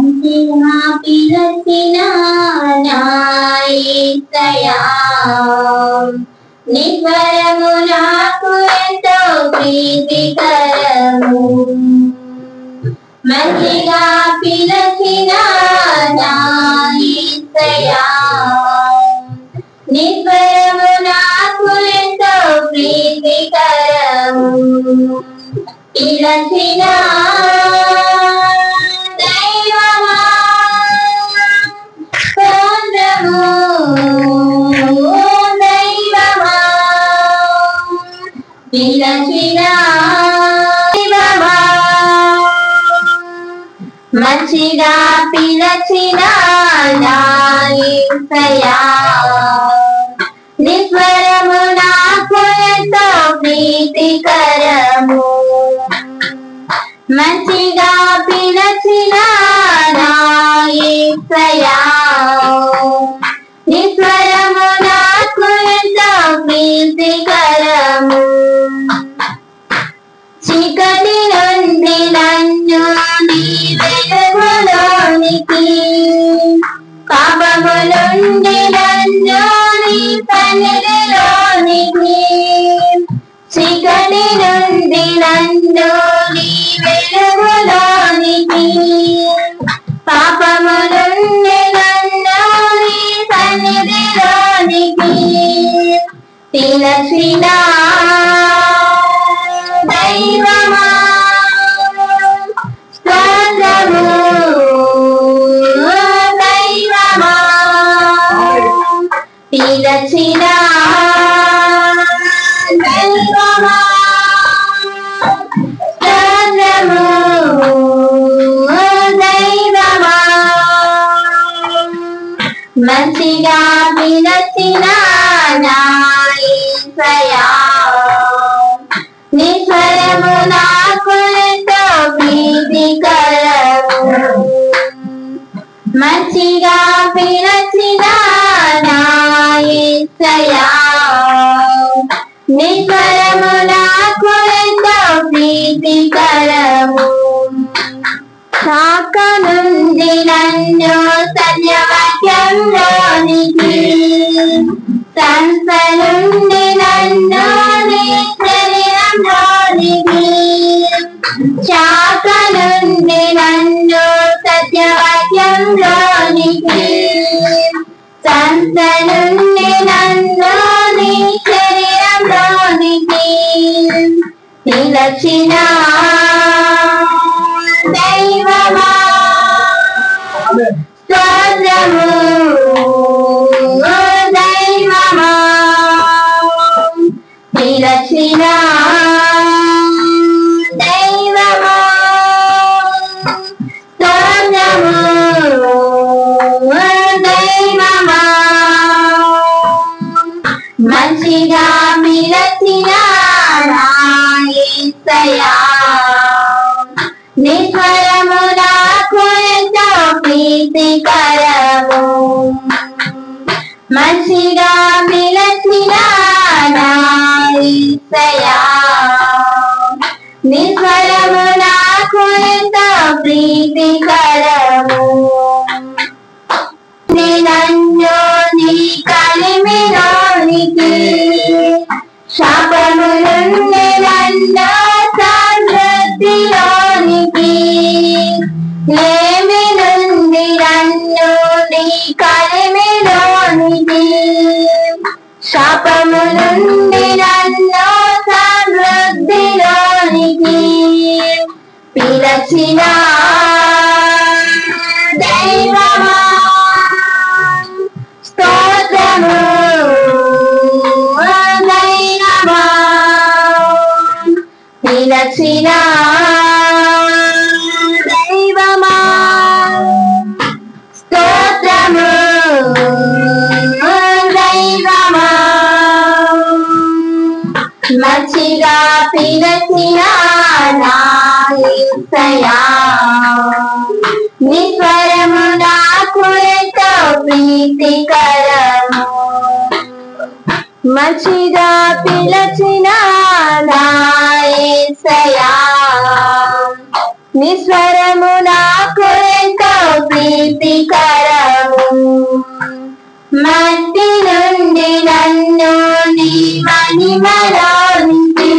మంచిగా పిలచిన నా యేసయ్యా నీ స్వరము నాకు ఎంతో ప్రీతికరము మంచిగా పిలచిన నా యేసయ్యా నీ స్వరము నాకు ఎంతో ప్రీతికరము పిలచిన దైవమా స్తోత్రము దైవమా పిలచిన దైవమా మంచిగా పిలచిన నా యేసయ్యా నీ స్వరము నాకు ఎంతో ప్రీతికరము మంచిగా పిలచిన నా యేసయ్యా నీ స్వరము నాకు ఎంతో ప్రీతికరము చీకటి నుండి నన్ను నీ వెలుగులోనికి పాపము నుండి నన్ను నీ సన్నిధిలోనికి చీకటి నుండి నన్ను నీ వెలుగులోనికి పాపము నుండి నన్ను నీ సన్నిధిలోనికి పిలచిన దైవమా స్తోత్రము దైవమా పిలచిన దైవమా స్తోత్రము దైవమా మంచిగా పిలచిన నా యేసయ్యా నీ స్వరము నాకు ఎంతో ప్రీతికరము మంచిగా పిలచిన నా యేసయ్యా నీ స్వరము నాకు ఎంతో ప్రీతికరము శాఖ నుండి నన్ను సత్యవాక్యంలోనికి సంస్థ నుండి నన్ను నీ శరీరంలోనికి శాఖ నుండి నన్ను సత్యవాక్యంలోనికి సంస్థ నుండి నన్ను నీ శరీరంలోనికి పిలచిన దైవమా స్తోత్రము దైవమా పిలచిన దైవమా స్తోత్రము దైవమా మంచిగా పిలచిన నా యేసయ్యా నీ స్వరము నాకు ఎంతో ప్రీతికరము మంచిగా పిలచిన నా యేసయ్యా నీ స్వరము నాకు ఎంతో ప్రీతికరము నన్ను నీ కలిమిలోనికి శాపము నుండి నన్ను సమృద్ధిలోనికి లేమి నుండి నన్ను నీ కలిమిలోనికి శాపము నుండి నన్ను సమృద్ధిలోనికి పిలచిన దైవమా స్తోత్రము దైవమా పిలచిన దైవమా స్తోత్రము దైవమా మంచిగా పిలచిన నా యేసయ్యా నీ స్వరము నాకు ఎంతో ప్రీతికరము మంచిగా పిలచిన నా యేసయ్యా నీ స్వరము నాకు ఎంతో ప్రీతికరము మట్టి నుండి నన్ను నీ మహిమలోనికి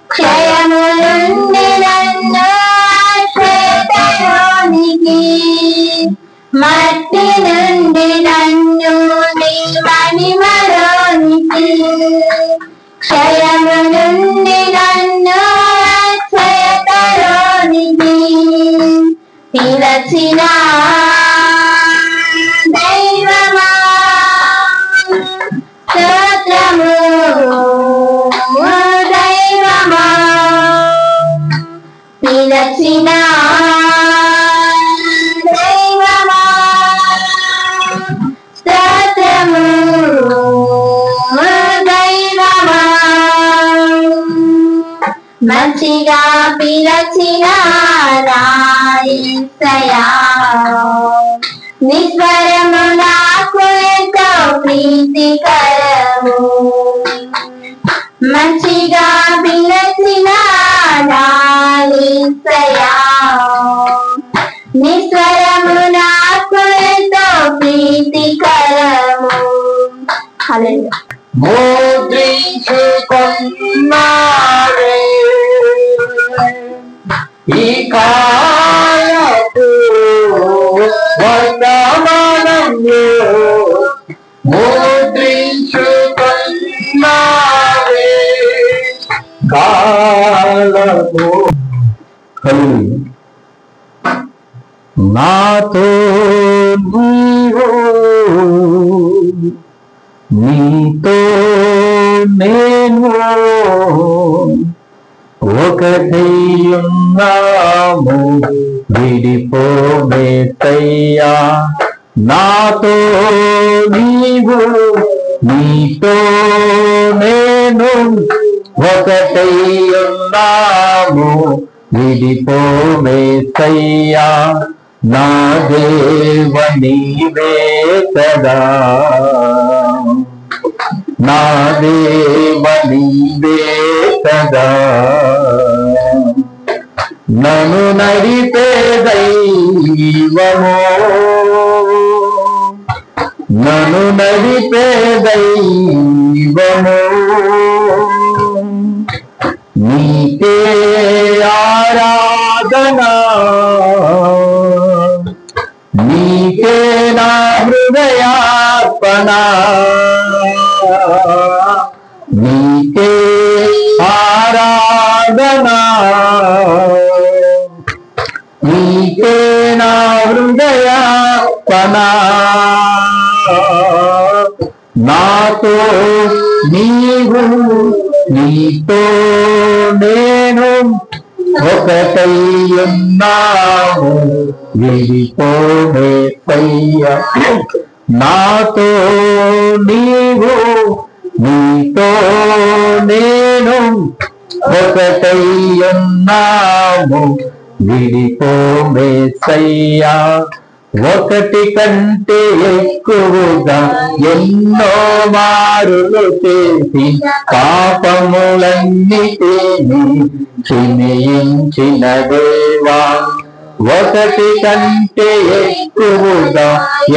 క్షయము నుండి నన్ను శ్వేతలోనికి మట్టి నుండి నన్ను నీ మహిమలోనికి క్షయము నుండి నన్ను శ్వేతలోనికి పిలచిన దైవమా స్తోత్రము దైవమా పిలచిన దైవమా స్తోత్రము దైవమా మంచిగా పిలచిన నా యేసయ్యా నిస్వరము నాకు ఎంతో ప్రీతికరము మంచిగా పిలచిన నా యేసయ్యా నిస్వరము నాకు ఎంతో ప్రీతికరము హల్లెలూయా ముద్రించుకున్నారే ఈ కాయపు వర్తమానంలో ముద్రించుకున్నారే కాలము నాతో నీవు నీతో నేను ఒకటైయున్నాము విడిపోమేతయ్యా నాతో నీవు నీతో నేను ఒకటైయున్నాము విడిపోమేతయ్యా నా దేవ నీవే కదా నా దేవ నీవే కదా నన్ను నడిపే దైవమో నన్ను నడిపే దైవమో నీకే ఆరాధనా నీకే నా హృదయార్పణ నీకే ఆరాధనా నీకే నా హృదయార్పణ నాతో నీవు నీతో నేను ఒకటైయున్నాము విడిపోమేతయ్యా నాతో నీవు నీతో నేను ఒకటైయున్నాము విడిపోమేతయ్యా ఒకటి కంటే ఎక్కువగా ఎన్నో మారులు చేసి పాపములన్నిటినీ క్షమించిన దేవా ఒకటి కంటే ఎక్కువగా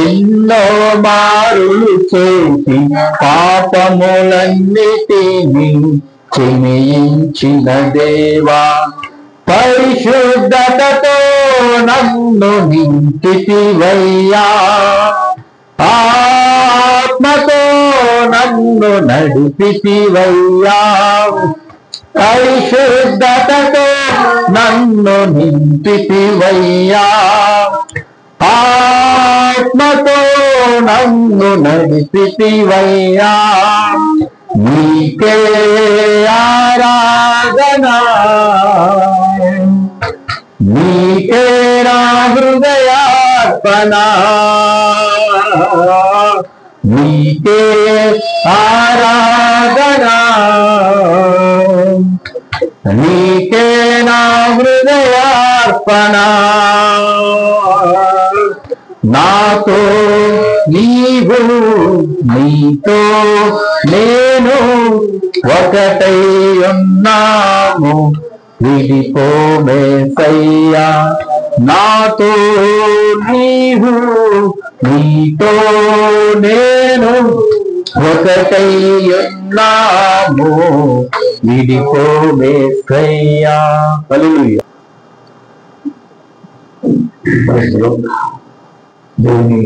ఎన్నో మారులు చేసి పాపములన్నిటినీ క్షమించిన దేవా పరిశుద్ధతతో నన్ను నింపితివయ్యా ఆత్మతో నన్ను నడిపితివయ్యా పరిశుద్ధతతో నన్ను నింపితివయ్యా ఆత్మతో నన్ను నడిపితివయ్యా నీకే ఆరాధనా నీకే నా హృదయార్పణ నీకే ఆరాధనా నీకే నా హృదయార్పణ నాతో నీవు నీతో నేను ఒకటై ఉన్నాము విడిపోమేసయ్యా నాతో నీవు నీతో నేను ఒకటై ఉన్నాము విడిపోవేసయ్యా. హల్లెలూయా. దేవుని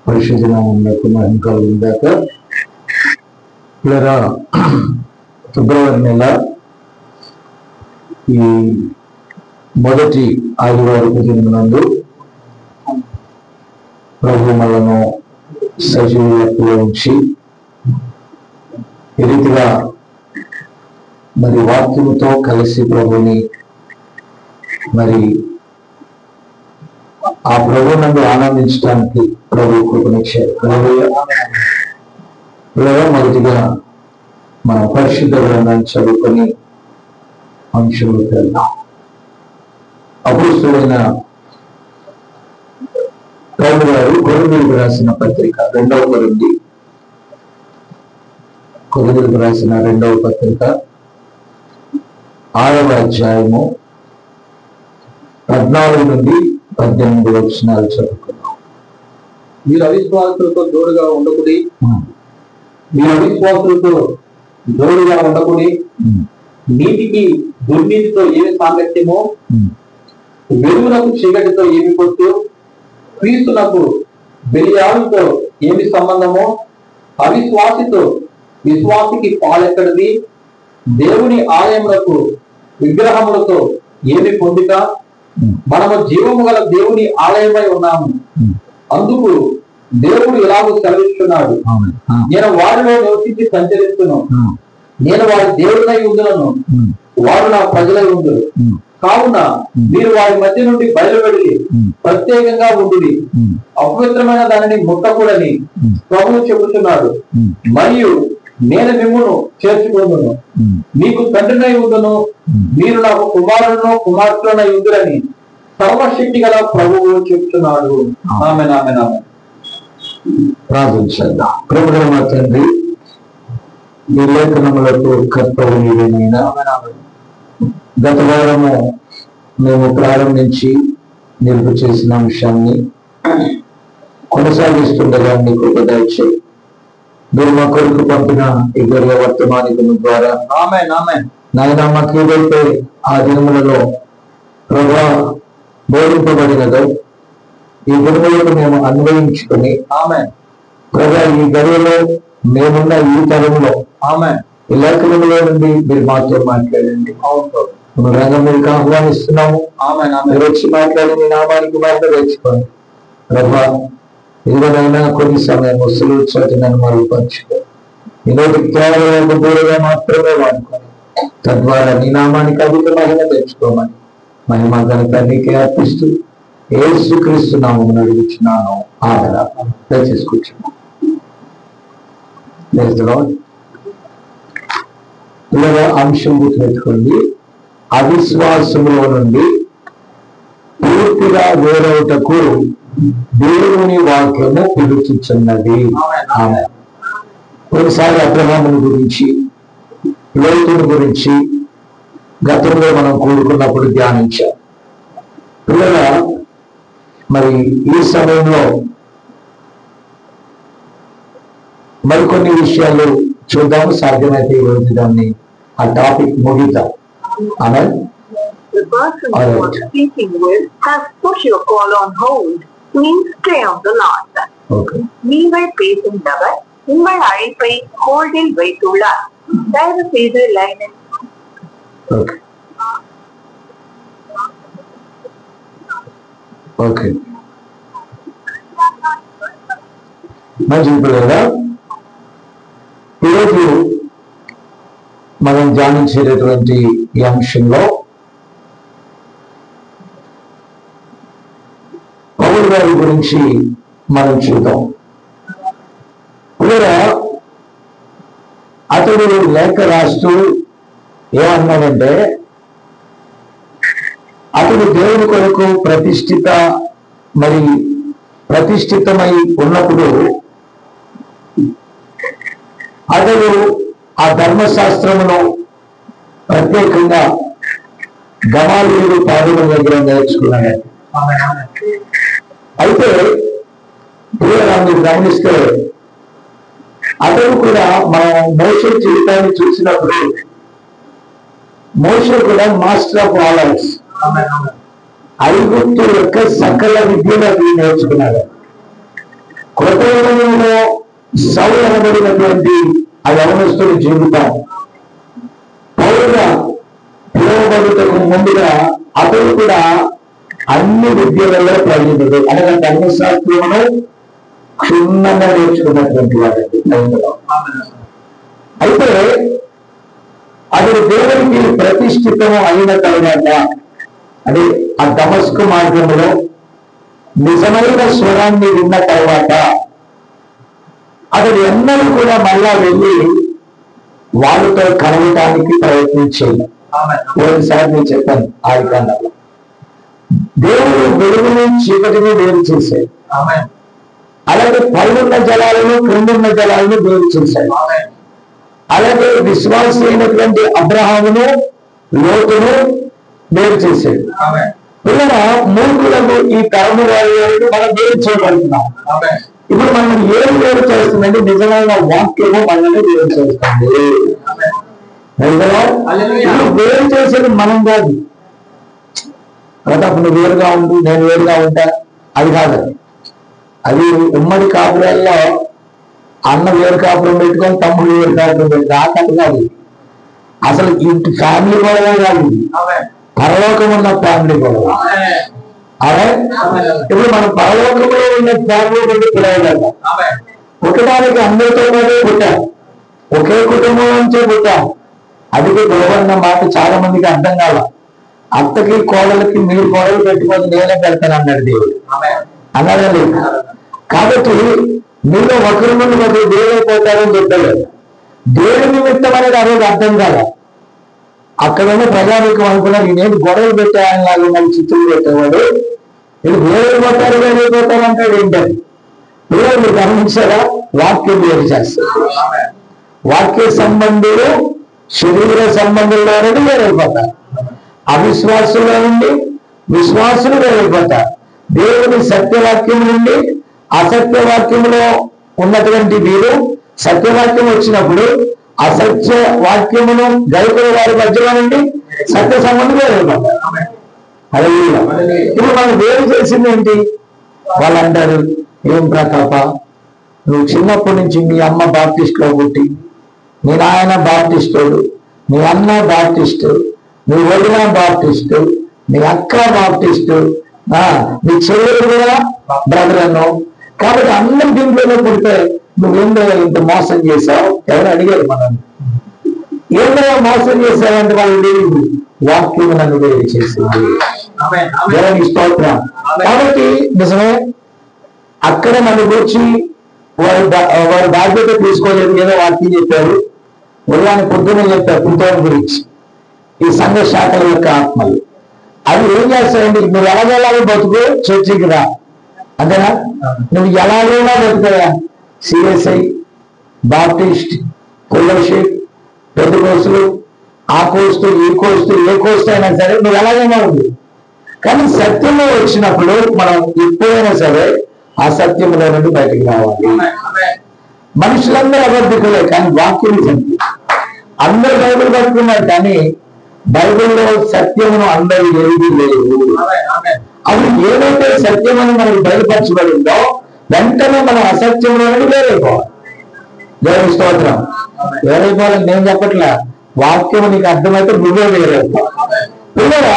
పరిశుద్ధ నామమునకు మహిమ కలుగుగాక. ఇలా ఫిబ్రవరి నెల ఈ మొదటి ఆదివారపు దినమునందు ప్రభు మనను సజీవులకు ఉంచి ఈ రీతిగా మరి వాక్యముతో కలిసి ప్రభుని మరి ఆ ప్రభు నందు ఆనందించడానికి ప్రభు కృపనిచ్చారు. మొదటిగా మన పరిశుద్ధ గ్రంథాన్ని చదువుకొని అంశంలోకి వెళ్దాం. అపోస్తలుడైన పౌలు గారు కొరింథీయులకు రాసిన పత్రిక కొరింథీయులకు రాసిన 2వ పత్రిక 6వ అధ్యాయము 14 నుండి 18 వచనాలు చదువుకున్నాం. మీరు అవిశ్వాసులతో జోడుగా ఉండకుడి, నీతికి దుర్నీతితో ఏమి సాంగత్యమో, వెలుగునకు చీకటితో ఏమి పొత్తు, క్రీస్తునకు బెలియాలుతో ఏమి సంబంధమో, అవిశ్వాసితో విశ్వాసికి పాలెక్కడిది, దేవుని ఆలయములకు విగ్రహములతో ఏమి పొందిక, మనము జీవము గల దేవుని ఆలయమై ఉన్నాము. అందుకు దేవుడు ఎలాగో సెలవిస్తున్నాడు, నేను వారిలో నివసించి సంచరిస్తున్నాను, నేను వారి దేవుడినై ఉందులను, వారు నా ప్రజలై ఉందురు. కావున మీరు వారి మధ్య నుండి బయలువెళ్ళి ప్రత్యేకంగా ఉండుడి, అపవిత్రమైన దానిని ముట్టకూడని ప్రభువు చెబుతున్నాడు. మరియు నేను మిమ్మును చేర్చుకుందును, మీకు తండ్రినై ఉందును, మీరు నాకు కుమారులను కుమార్తెలనై ఉందురని సర్వశక్తి గల ప్రభువు చెప్తున్నాడు. ఆమేన్, ఆమేన్, ఆమేన్. ప్రార్థించండి. ప్రభువైన మా తండ్రి, ఈ లేఖనములకు కర్తవ్యం ఏదైనా గత వారము మేము ప్రారంభించి నిలుపు చేసిన అంశాన్ని కొనసాగిస్తుండగా నీకు దయచేయి. మీరు మా కొరకు పంపిన ఈ గొర్రె వర్తమానికము ద్వారా నాయన మాకు ఏదైతే ఆ దినములలో ప్రభా బోధింపబడినదో ఈ దినములను మేము అన్వయించుకొని ప్రభా ఈ గడియలో మేమున్న ఈ తరంలో ఈ లేఖనములో నుండి మీరు మాతో మాట్లాడండి. రంగం మీకు ఆహ్వానిస్తున్నాము. మీరు వచ్చి మాట్లాడి మీ నామానికి మాత్రం తెచ్చుకోండి ప్రభా. ఇదిగోనైనా కొన్ని సమయం వస్తువులు చోటు నన్ను మరుగుపరచుకో, ఈ నోటికి కేవలం దూరంగా మాత్రమే వాడుకొని తద్వారా నీ నామానికి అధిక మహిమ తెచ్చుకోమని మహిమ ఘనత నీకే అర్పిస్తూ యేసుక్రీస్తు నామమున అడుగుచున్నాను. ఆదర దయచేసుకుంటున్నాను. ఇలాగా అంశం గుర్తుపెట్టుకోండి. అవిశ్వాసంలో నుండి పూర్తిగా వేరవుటకు దేవుని వాక్యము పిలుచుచున్నది. కొన్నిసారి అబ్రహాముని గురించి, లోతుని గురించి గతంలో మనం కూడుకున్నప్పుడు ధ్యానించాం. పిల్లల మరి ఈ సమయంలో మరికొన్ని విషయాలు చూద్దాము. సాధ్యమైతే ఈ రోజు దాన్ని ఆ టాపిక్ ముగిద్దాం. Amen. The person you are speaking with has put your call on hold. Please stay on the line. Okay. நீங்கள் பேசுகிறவர் உங்கள் அழைப்பை ஹோல்டில் வைத்துள்ளார். தயவு செய்து லைனில். Okay. Okay. మంచిది పిల్లరా, ఈరోజు మనం ధ్యానించేటటువంటి ఈ అంశంలో పౌలు గారి గురించి మనం చూద్దాం. పిల్లరా, అతడు లేఖ రాస్తూ ఏమన్నాడంటే, అతడు దేవుని కొరకు ప్రతిష్ఠితమై ఉన్నప్పుడు అతడు ఆ ధర్మశాస్త్రమును ప్రత్యేకంగా గమాలీయుడు పాదుల దగ్గర నేర్చుకున్నాడు. అయితే మీరు గమనిస్తే అతను కూడా మనం మోషే జీవితాన్ని చూసినప్పుడు మోషే కూడా మాస్టర్ ఆఫ్ ఆల్ ఆర్ట్స్, ఐగుప్తు యొక్క సకల విద్యను అతను నేర్చుకున్నాడు. కృత యుగంలో సౌలు అనబడినటువంటి ఆ యవనస్తుడి జీవితం పౌరుగా పిలువబడుటకు ముందుగా అతడు కూడా అన్ని విద్యలలో ప్రవీణుడు, అనగా ధర్మశాస్త్రమును క్షుణ్ణంగా నేర్చుకున్నటువంటి వాడండి. అయితే అతడు దేవునికి ప్రతిష్ఠితము అయిన తర్వాత అంటే ఆ దమస్కు మార్గంలో నిజమైన స్వరాన్ని విన్న తర్వాత అతడు ఎన్నడూ కూడా మళ్ళా వెళ్ళి వాళ్ళతో కలవటానికి ప్రయత్నించేది. ఒకసారి నేను చెప్పాను ఆదికాండంలో దేవుడు వెలుగుని చీకటిని వేరు చేశాడు. అలాగే పైనున్న జలాలను క్రిందున్న జలాలను వేరు చేశాడు. అలాగే విశ్వాసి అయినటువంటి అబ్రహామును లోతును వేరు చేశాడు. పిల్లల మూర్ఖులకు ఈ తరము వారి మనం వేరు చేయబడుతున్నాం. ఇప్పుడు మనం ఏం వేరు చేస్తుందంటే నిజమైన వాక్యము మనల్ని వేరు చేస్తుంది. ఇప్పుడు వేరు చేసేది మనం కాదు. ప్రతాప్ నువ్వు వేరుగా ఉండు, నేను వేరుగా ఉంటా, అది కాదు. అది ఉమ్మడి కాపురాల్లో అన్న వేరు కాపురం పెట్టుకొని తమ్ముడు వేరు కాపురం పెట్టుకో ఆ కథ కాదు. అసలు ఇంటి ఫ్యామిలీ గొడవ కాదు, పరలోకం ఉన్న ఫ్యామిలీ గొడవ. అదే ఇప్పుడు మనం పరలోకంలో ఉన్న ఫ్యామిలీ నుండి పిలవలేక పుట్టడానికి అందరితో పాటు పుట్టాం, ఒకే కుటుంబం నుంచే పుట్టాం. అది గొడవ అన్న మాట చాలా మందికి అర్థం కాల. అత్తకి కోడలకి మీరు కోడలు పెట్టుకొని నేనే పెడతాను అన్నాడు దేవుడు, అన్నాడండి. కాబట్టి మీలో ఒకరి నుండి ఒకరు దేవుడైపోతారని చెప్పలేదు. దేవుడి నిమిత్తం అనేది ఆ రోజు అర్థం కాల. అక్కడ ఉన్న ప్రజానికం అనుకున్నారు నేను గొడవలు పెట్టాయని లాగా మన చిత్తులు పెట్టేవాడు, వీళ్ళు వేరైపోతారు వేరైపోతారు అంటాడు. ఏంటని పిల్లలు గమనించారా? వాక్యం వేరు చేస్తారు. వాక్య సంబంధులు శరీర సంబంధంలో నుండి వేరైపోతారు. అవిశ్వాసుల్లో నుండి విశ్వాసులు వేరైపోతారు. దేవుని సత్యవాక్యం నుండి అసత్యవాక్యంలో ఉన్నటువంటి వీరు సత్యవాక్యం వచ్చినప్పుడు అసత్య వాక్యమును గైకుల వారి మధ్యలో నుండి సత్య సంబంధం వేరైపోతారు. అదే ఇప్పుడు మనం వేరు చేసింది ఏంటి? వాళ్ళు అంటారు, ఏం ప్రతాప నువ్వు చిన్నప్పటి నుంచి మీ అమ్మ బాప్టిస్ట్ లో పుట్టి, మీ నాయన బాప్టిస్టుడు, మీ అన్న బాప్టిస్టు, నీ వదిన బాప్టిస్టు, నీ అక్క బాప్టిస్టు, నీ చెల్లెలు కూడా బ్రదర్ అన్నావు. కాబట్టి అందరి దీంట్లోనే పుడితే నువ్వేందో ఇంత మోసం చేశావు. ఎవరు అడిగారు మనం ఏందో మోసం చేశావంటే వాళ్ళు వాక్యం నన్ను వేరు చేసింది. స్తోత్రం. కాబట్టి నిజమే అక్కడ నన్ను గురించి వారి బాధ్యత తీసుకోలేదు. ఏదో వాక్యం చెప్పారు, ఉదయాన్ని పొద్దున్న చెప్పారు పుస్తకం గురించి, ఈ సంఘ శాఖల యొక్క ఆత్మలు అవి ఏం చేస్తాయండి? నువ్వు ఎలాగెలాగో బతుకు, చర్చికి రా, అంతేనా? నువ్వు ఎలాగైనా బతుకురా, సిఎస్ఐ, బాప్టిస్ట్, ఫెలోషిప్, పెద్ద కోర్సులు, ఆ కోర్సు, ఈ కోర్సు, ఏ కోర్సు అయినా సరే నువ్వు ఎలాగైనా ఉంది. కానీ సత్యంలో వచ్చినప్పుడు మనం ఎప్పుడైనా సరే ఆ సత్యంలో నుండి బయటికి రావాలి. మనుషులందరూ అబద్ధికులే, కానీ వాక్యం సత్యం. అందరు బైబిల్ పట్టుకున్నారు, కానీ బైబిల్లో సత్యమును అందరూ ఏది లేదు. అవి ఏదైతే సత్యమని మనకు బయలుపరచబడిందో వెంటనే మనం అసత్యంలో నుండి వేరైపోవాలి. దేవుని స్తోత్రం. వేరైపోవాలని నేను చెప్పట్లే, వాక్యం నీకు అర్థమైతే నువ్వే వేరైపోవాలి. పిల్లరా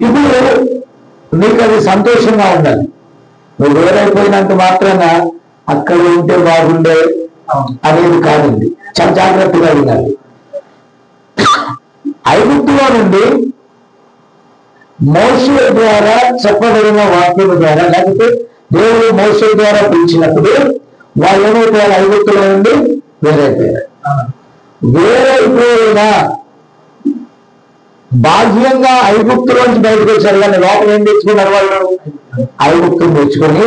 ఇప్పుడు నీకు అది సంతోషంగా ఉండాలి. నువ్వు వేరైపోయినంత మాత్రాన అక్కడ ఉంటే బాగుండే అనేది కాదండి. చాలా జాగ్రత్తగా ఉండాలి. ఐగుప్తులో నుండి మోషే ద్వారా చెప్పబడిన వాక్యం ద్వారా, లేకపోతే దేవుడు మోషే ద్వారా పిలిచినప్పుడు వాళ్ళు ఏమైపోయారు? ఐగుప్తులో నుండి వేరైపోయారు. వేరైపోయిన బాహ్యంగా ఐగుప్తులోంచి బయటకు వచ్చారు, కానీ లోపల ఏం తెచ్చుకున్నారు? వాళ్ళు ఐగుప్తులు తెచ్చుకొని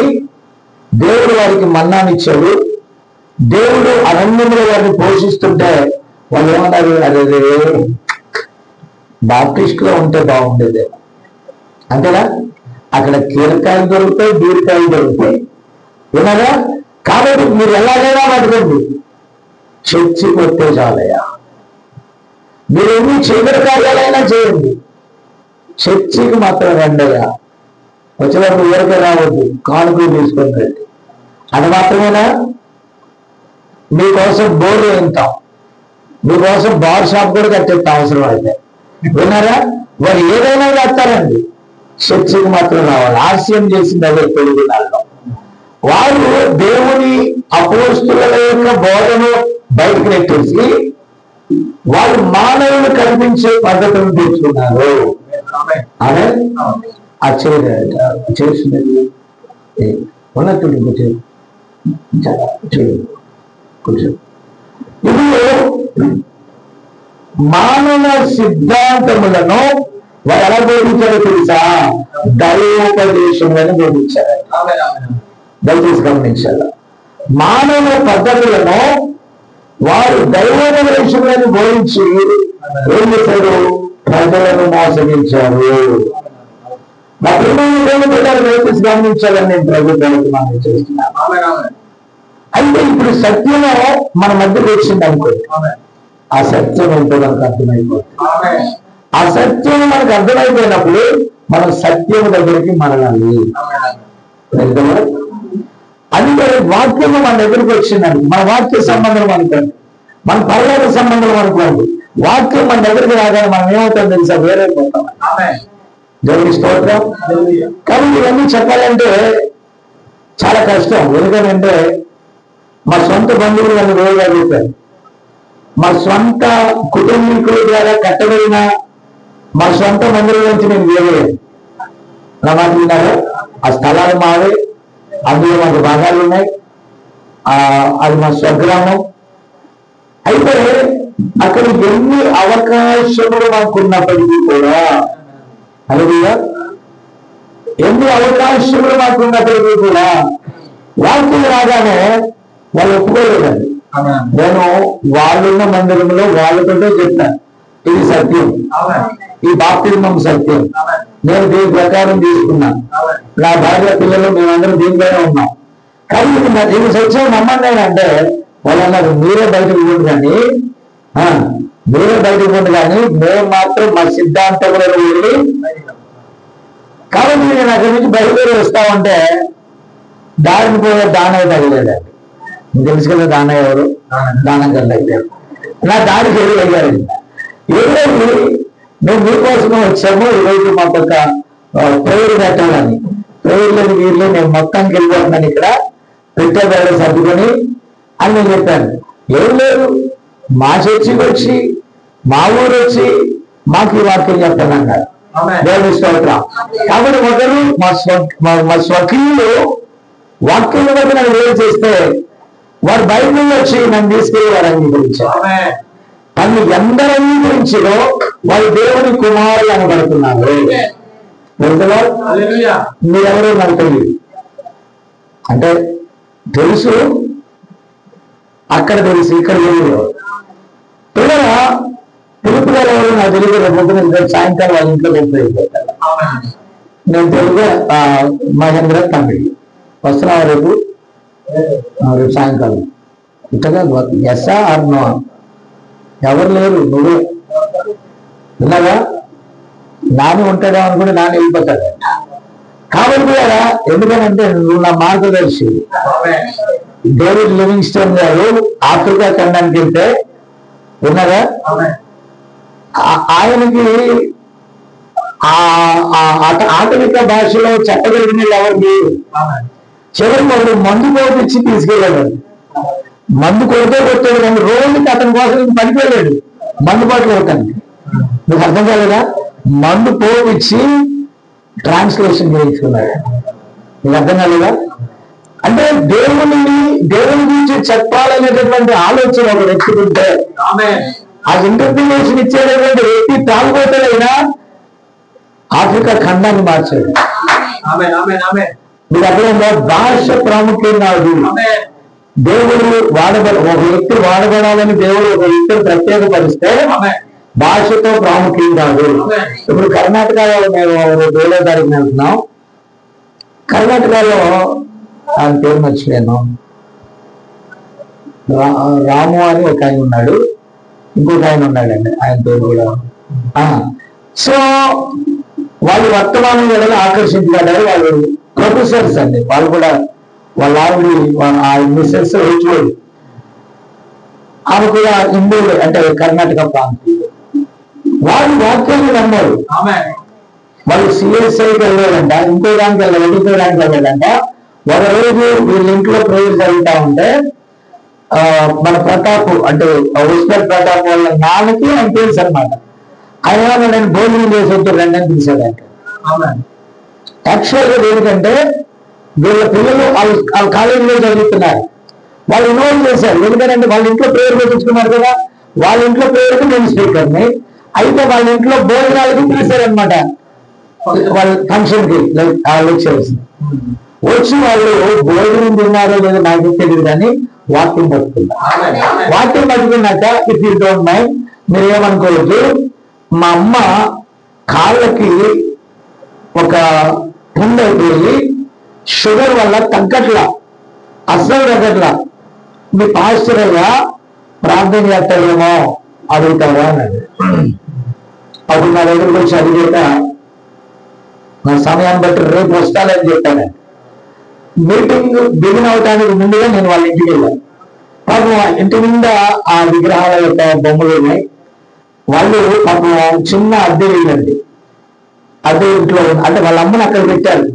దేవుడు వారికి మన్నానిచ్చాడు. దేవుడు అరణ్యంలో వారిని పోషిస్తుంటే వాళ్ళు ఏమన్నారు? అదే బాప్టిస్ట్ లో ఉంటే బాగుండేది, అంతేనా? అక్కడ కీరకాయలు దొరుకుతాయి, బీరకాయలు దొరుకుతాయి. విన్నారా? కాబట్టి మీరు ఎలాగైనా పట్టుకోండి, చర్చికి వస్తే చాలయ్యా. మీరు ఎన్ని చీకటి కార్యాలైనా చేయండి, చర్చికి మాత్రం రండయ్యా. వచ్చినప్పుడు ఊరికే రావద్దు, కానుకలు తీసుకొని రండి. అది మాత్రమేనా? మీకోసం బోర్డు వేస్తాం, మీకోసం బార్ షాప్ కూడా కట్టేస్తాం అవసరం అయితే. విన్నారా? వారు ఏదైనా చేస్తారండి, చర్చికి మాత్రం రావాలి. ఆశయం చేసింది అదే తెలుగు నాళ్ళలో. వారు దేవుని అపోస్తుల యొక్క బోధను బయటకు నెట్టేసి వాళ్ళు మానవులు కల్పించే పద్ధతులను తెచ్చుకున్నారు. అదే చేసినది ఉన్నట్టు కూర్చో కూర్చో. ఇప్పుడు మానవ సిద్ధాంతములను వారు ఎలా బోధించారో తెలుసా? దైవోపదేశంలో బోధించారు. దయచేసి గమనించాలి. మానవ పద్ధతులను వారు దైవోపదేశంలో బోధించి ఏం చేశారు? ప్రజలను మోసగించారు. నా పిల్లలు దయచేసి గమనించాలని నేను ప్రభుత్వానికి మనం చేస్తున్నాను. అయితే ఇప్పుడు సత్యము మన మధ్యకు వచ్చింది అనుకోండి, ఆ సత్యం ఏంటో మనకు అర్థమైపోతుంది. ఆ సత్యం మనకు అర్థమైపోయినప్పుడు మనం సత్యం దగ్గరికి మరలాలి. అందుకే వాక్యము మన దగ్గరికి వచ్చిందండి. మన వాక్య సంబంధం అనుకోండి, మన పర్యాల సంబంధం అనుకోండి, వాక్యం మన దగ్గరికి రాగానే మనం ఏమవుతాం తెలుసా? వేరైపోతాం. దేవుని స్తోత్రం. కానీ ఇవన్నీ చెప్పాలంటే చాలా కష్టం. ఎందుకంటే మా సొంత బంధువులు నన్ను రోజుగా చెప్పారు, మా సొంత కుటుంబీకుల ద్వారా కట్టబడిన మా సొంత మందిరం నుంచి నేను వేయలేదు. నా మాట విన్నారా? ఆ స్థలాలు మావే, అందులో మాకు భాగాలు ఉన్నాయి, అది మా స్వగ్రామం. అయితే అక్కడ ఎన్ని అవకాశములు మాకున్నప్పటికీ కూడా, అలాగే ఎన్ని అవకాశములు మాకున్నప్పటికీ కూడా వాక్యం రాగానే వాళ్ళు ఒప్పుకోలేదండి. నేను వాళ్ళున్న మందిరంలో వాళ్ళతో చెప్తాను, ఇది సత్యం, ఈ బాప్తిజం సత్యం, నేను దీని ప్రకారం తీసుకున్నాను, నా భార్య పిల్లలు మేమందరం దీనిపైన ఉన్నాం. కానీ ఇది సత్యం నమ్మండి అంటే వాళ్ళు అన్నారు, మీరే బయటకు పోండి కానీ, మీరే బయటకు పోండి కానీ మేము మాత్రం మా సిద్ధాంతంలో వెళ్ళి. కాబట్టి నేను అక్కడి నుంచి బయలుదేరి వస్తామంటే దారిని పోయే దానయ్య తగలేదండి. తెలుసు కదా దానయ్య ఎవరు? దానం కన్నా అయిపోయారు. నా దారికి వెళ్ళి వెళ్ళారు. ఎవరైతే మేము మీకోసం వచ్చాము, ఈరోజు మాకు ఒక ప్రేయర్ పెట్టాలని. ప్రేయర్ లేదు వీళ్ళు, నేను మొత్తానికి వెళ్ళిపోతున్నాను, ఇక్కడ పెట్టే సర్దుకొని అని నేను చెప్పాను. ఏం లేదు, మా చర్చికి వచ్చి మా ఊరు వచ్చి మాకు ఈ వాక్యం చెప్పాను అన్నారు. దేవుని స్తోత్రం. కాబట్టి ఒకరు మా స్వకీయులు వాక్యం బట్టి నన్ను వేరు చేస్తే వారు బయట నుంచి వచ్చి నన్ను తీసుకెళ్ళి వారు అంగీకరించారు. తను ఎందరు అంగీకరించిలో వారు దేవుని కుమారులు అనబడుతున్నారు. మీరెవరో నాకు తెలియదు అంటే తెలుసు, అక్కడ తెలుసు, ఇక్కడ తెలియదు. పిల్లల పిలుపు గారు ఎవరు నాకు తెలియదు. పొద్దున సాయంకాలం వాళ్ళ ఇంట్లో వెళ్ళిపోతారు. నేను తెలుగు మహేంద్ర తమిళ్ వస్తున్నావా రేపు సాయంకాలం ఇంతగా ఎస్ఆ అర్నో ఎవరు లేరు, నువ్వే విన్నాగా. నాని ఉంటాడా అనుకుంటే నాని వెళ్ళిపోతాడు. కాబట్టి కూడా ఎందుకనంటే నువ్వు నా మార్గదర్శి. డేవిడ్ లివింగ్స్టన్ గారు ఆఫ్రికా ఖండానికి వెళ్తే విన్నారా, ఆయనకి ఆధునిక భాషలో చెప్పగలిగిన ఎవరు లేరు. చివరికి వాడు మందు పోపించి తీసుకెళ్ళాడు. మందు కొడితే కొట్టాడు కానీ రోజుకి అతని కోసం పనిపోయాడు మందు బాటలు కొట్టానికి. మీకు అర్థం కాలేదా? మందు పోపించి ట్రాన్స్లేషన్ చేయించుకున్నాడు. మీకు అర్థం కాలేదా? అంటే దేవుని గురించి చెప్పాలనేటటువంటి ఆలోచన ఒక వ్యక్తికి ఉంటే ఆ ఇంటర్ప్రిటేషన్ ఇచ్చేటటువంటి వ్యక్తి తాగుబోతులైనా ఆఫ్రికా ఖండాన్ని మార్చాడు. మీకు అర్థమైందా? భాష ప్రాముఖ్యం కాదు. దేవుడు ఒక వ్యక్తి వాడబడాలని దేవుడు ఒక వ్యక్తిని ప్రత్యేకపరిస్తే భాషతో ప్రాముఖ్యం కాదు. ఇప్పుడు కర్ణాటకలో మేము 7వ తారీఖున వెళ్తున్నాం. కర్ణాటకలో ఆయన పేరు మర్చిపోయాను, రాము అని ఒక ఆయన ఉన్నాడు, ఇంకొక ఆయన ఉన్నాడండి, ఆయన పేరు కూడా. సో వాళ్ళు వర్తమానం కూడా ఆకర్షించబడ్డారు. వాళ్ళు ప్రొఫెసర్స్ అండి, వాళ్ళు కూడా వాళ్ళ ఆవిడ మిస్సెస్ హెచ్ఓడి, ఆమె కూడా హిందువులు, అంటే కర్ణాటక ప్రాంతీయులు. వాళ్ళు వాక్యాన్ని నమ్మారు. వాళ్ళు సిఎస్ఐకి వెళ్ళారంట, ఇంకో దానికి వెళ్ళారంట. ఒక రోజు వీళ్ళ ఇంట్లో ప్రేయర్ జరుగుతా ఉంటే మన ప్రతాప్, అంటే ఉస్మాన్ ప్రతాప్ వాళ్ళ నాన్నకి ఆయన తెలుసు అనమాట. ఆయన నేను భోజనం చేసి రండి అని పిలిచాడంట. యాక్చువల్గా ఏంటంటే వీళ్ళ పిల్లలు వాళ్ళ కాలేజీలో చదువుతున్నారు, వాళ్ళు ఇన్వాల్వ్ చేశారు. ఎందుకంటే వాళ్ళ ఇంట్లో ప్రేయర్ పెట్టించుకున్నారు కదా, వాళ్ళ ఇంట్లో ప్రేయర్కి నేను స్పీకర్ని, అయితే వాళ్ళ ఇంట్లో భోజనాలకి పిలిచారనమాట. వాళ్ళ ఫంక్షన్కి లెక్చర్స్ వచ్చి వాళ్ళు భోజనం తిన్నారో లేదో నాకు తెలియదు, కానీ వాక్యం పట్టుకున్నారు. వాక్యం పట్టుకున్నాక ఇఫ్ యూ డోంట్ మైండ్, మీరు ఏమనుకోవచ్చు, మా అమ్మ కాళ్ళకి ఒక పుండు అయిపోయి షుగర్ వల్ల తగ్గట్లా, అస్సలు తగ్గట్లా, మీ పాస్టర్ అయ్యా ప్రార్థన చేస్తాడేమో అడుగుతారా అన్నాడు. అప్పుడు నా దగ్గరకు వచ్చి అడిగేట నా సమయాన్ని బట్టి రేపు వస్తానని చెప్పాను. మీటింగ్ బిగిన్ అవటానికి ముందుగా నేను వాళ్ళ ఇంటికి వెళ్ళాను. పాపం ఇంటి నిండా ఆ విగ్రహాల యొక్క బొమ్మలు ఉన్నాయి. వాళ్ళు పాపం చిన్న అద్దె ఇల్లండి, అద్దె ఇంట్లో అంటే వాళ్ళ అమ్మని అక్కడ పెట్టారు.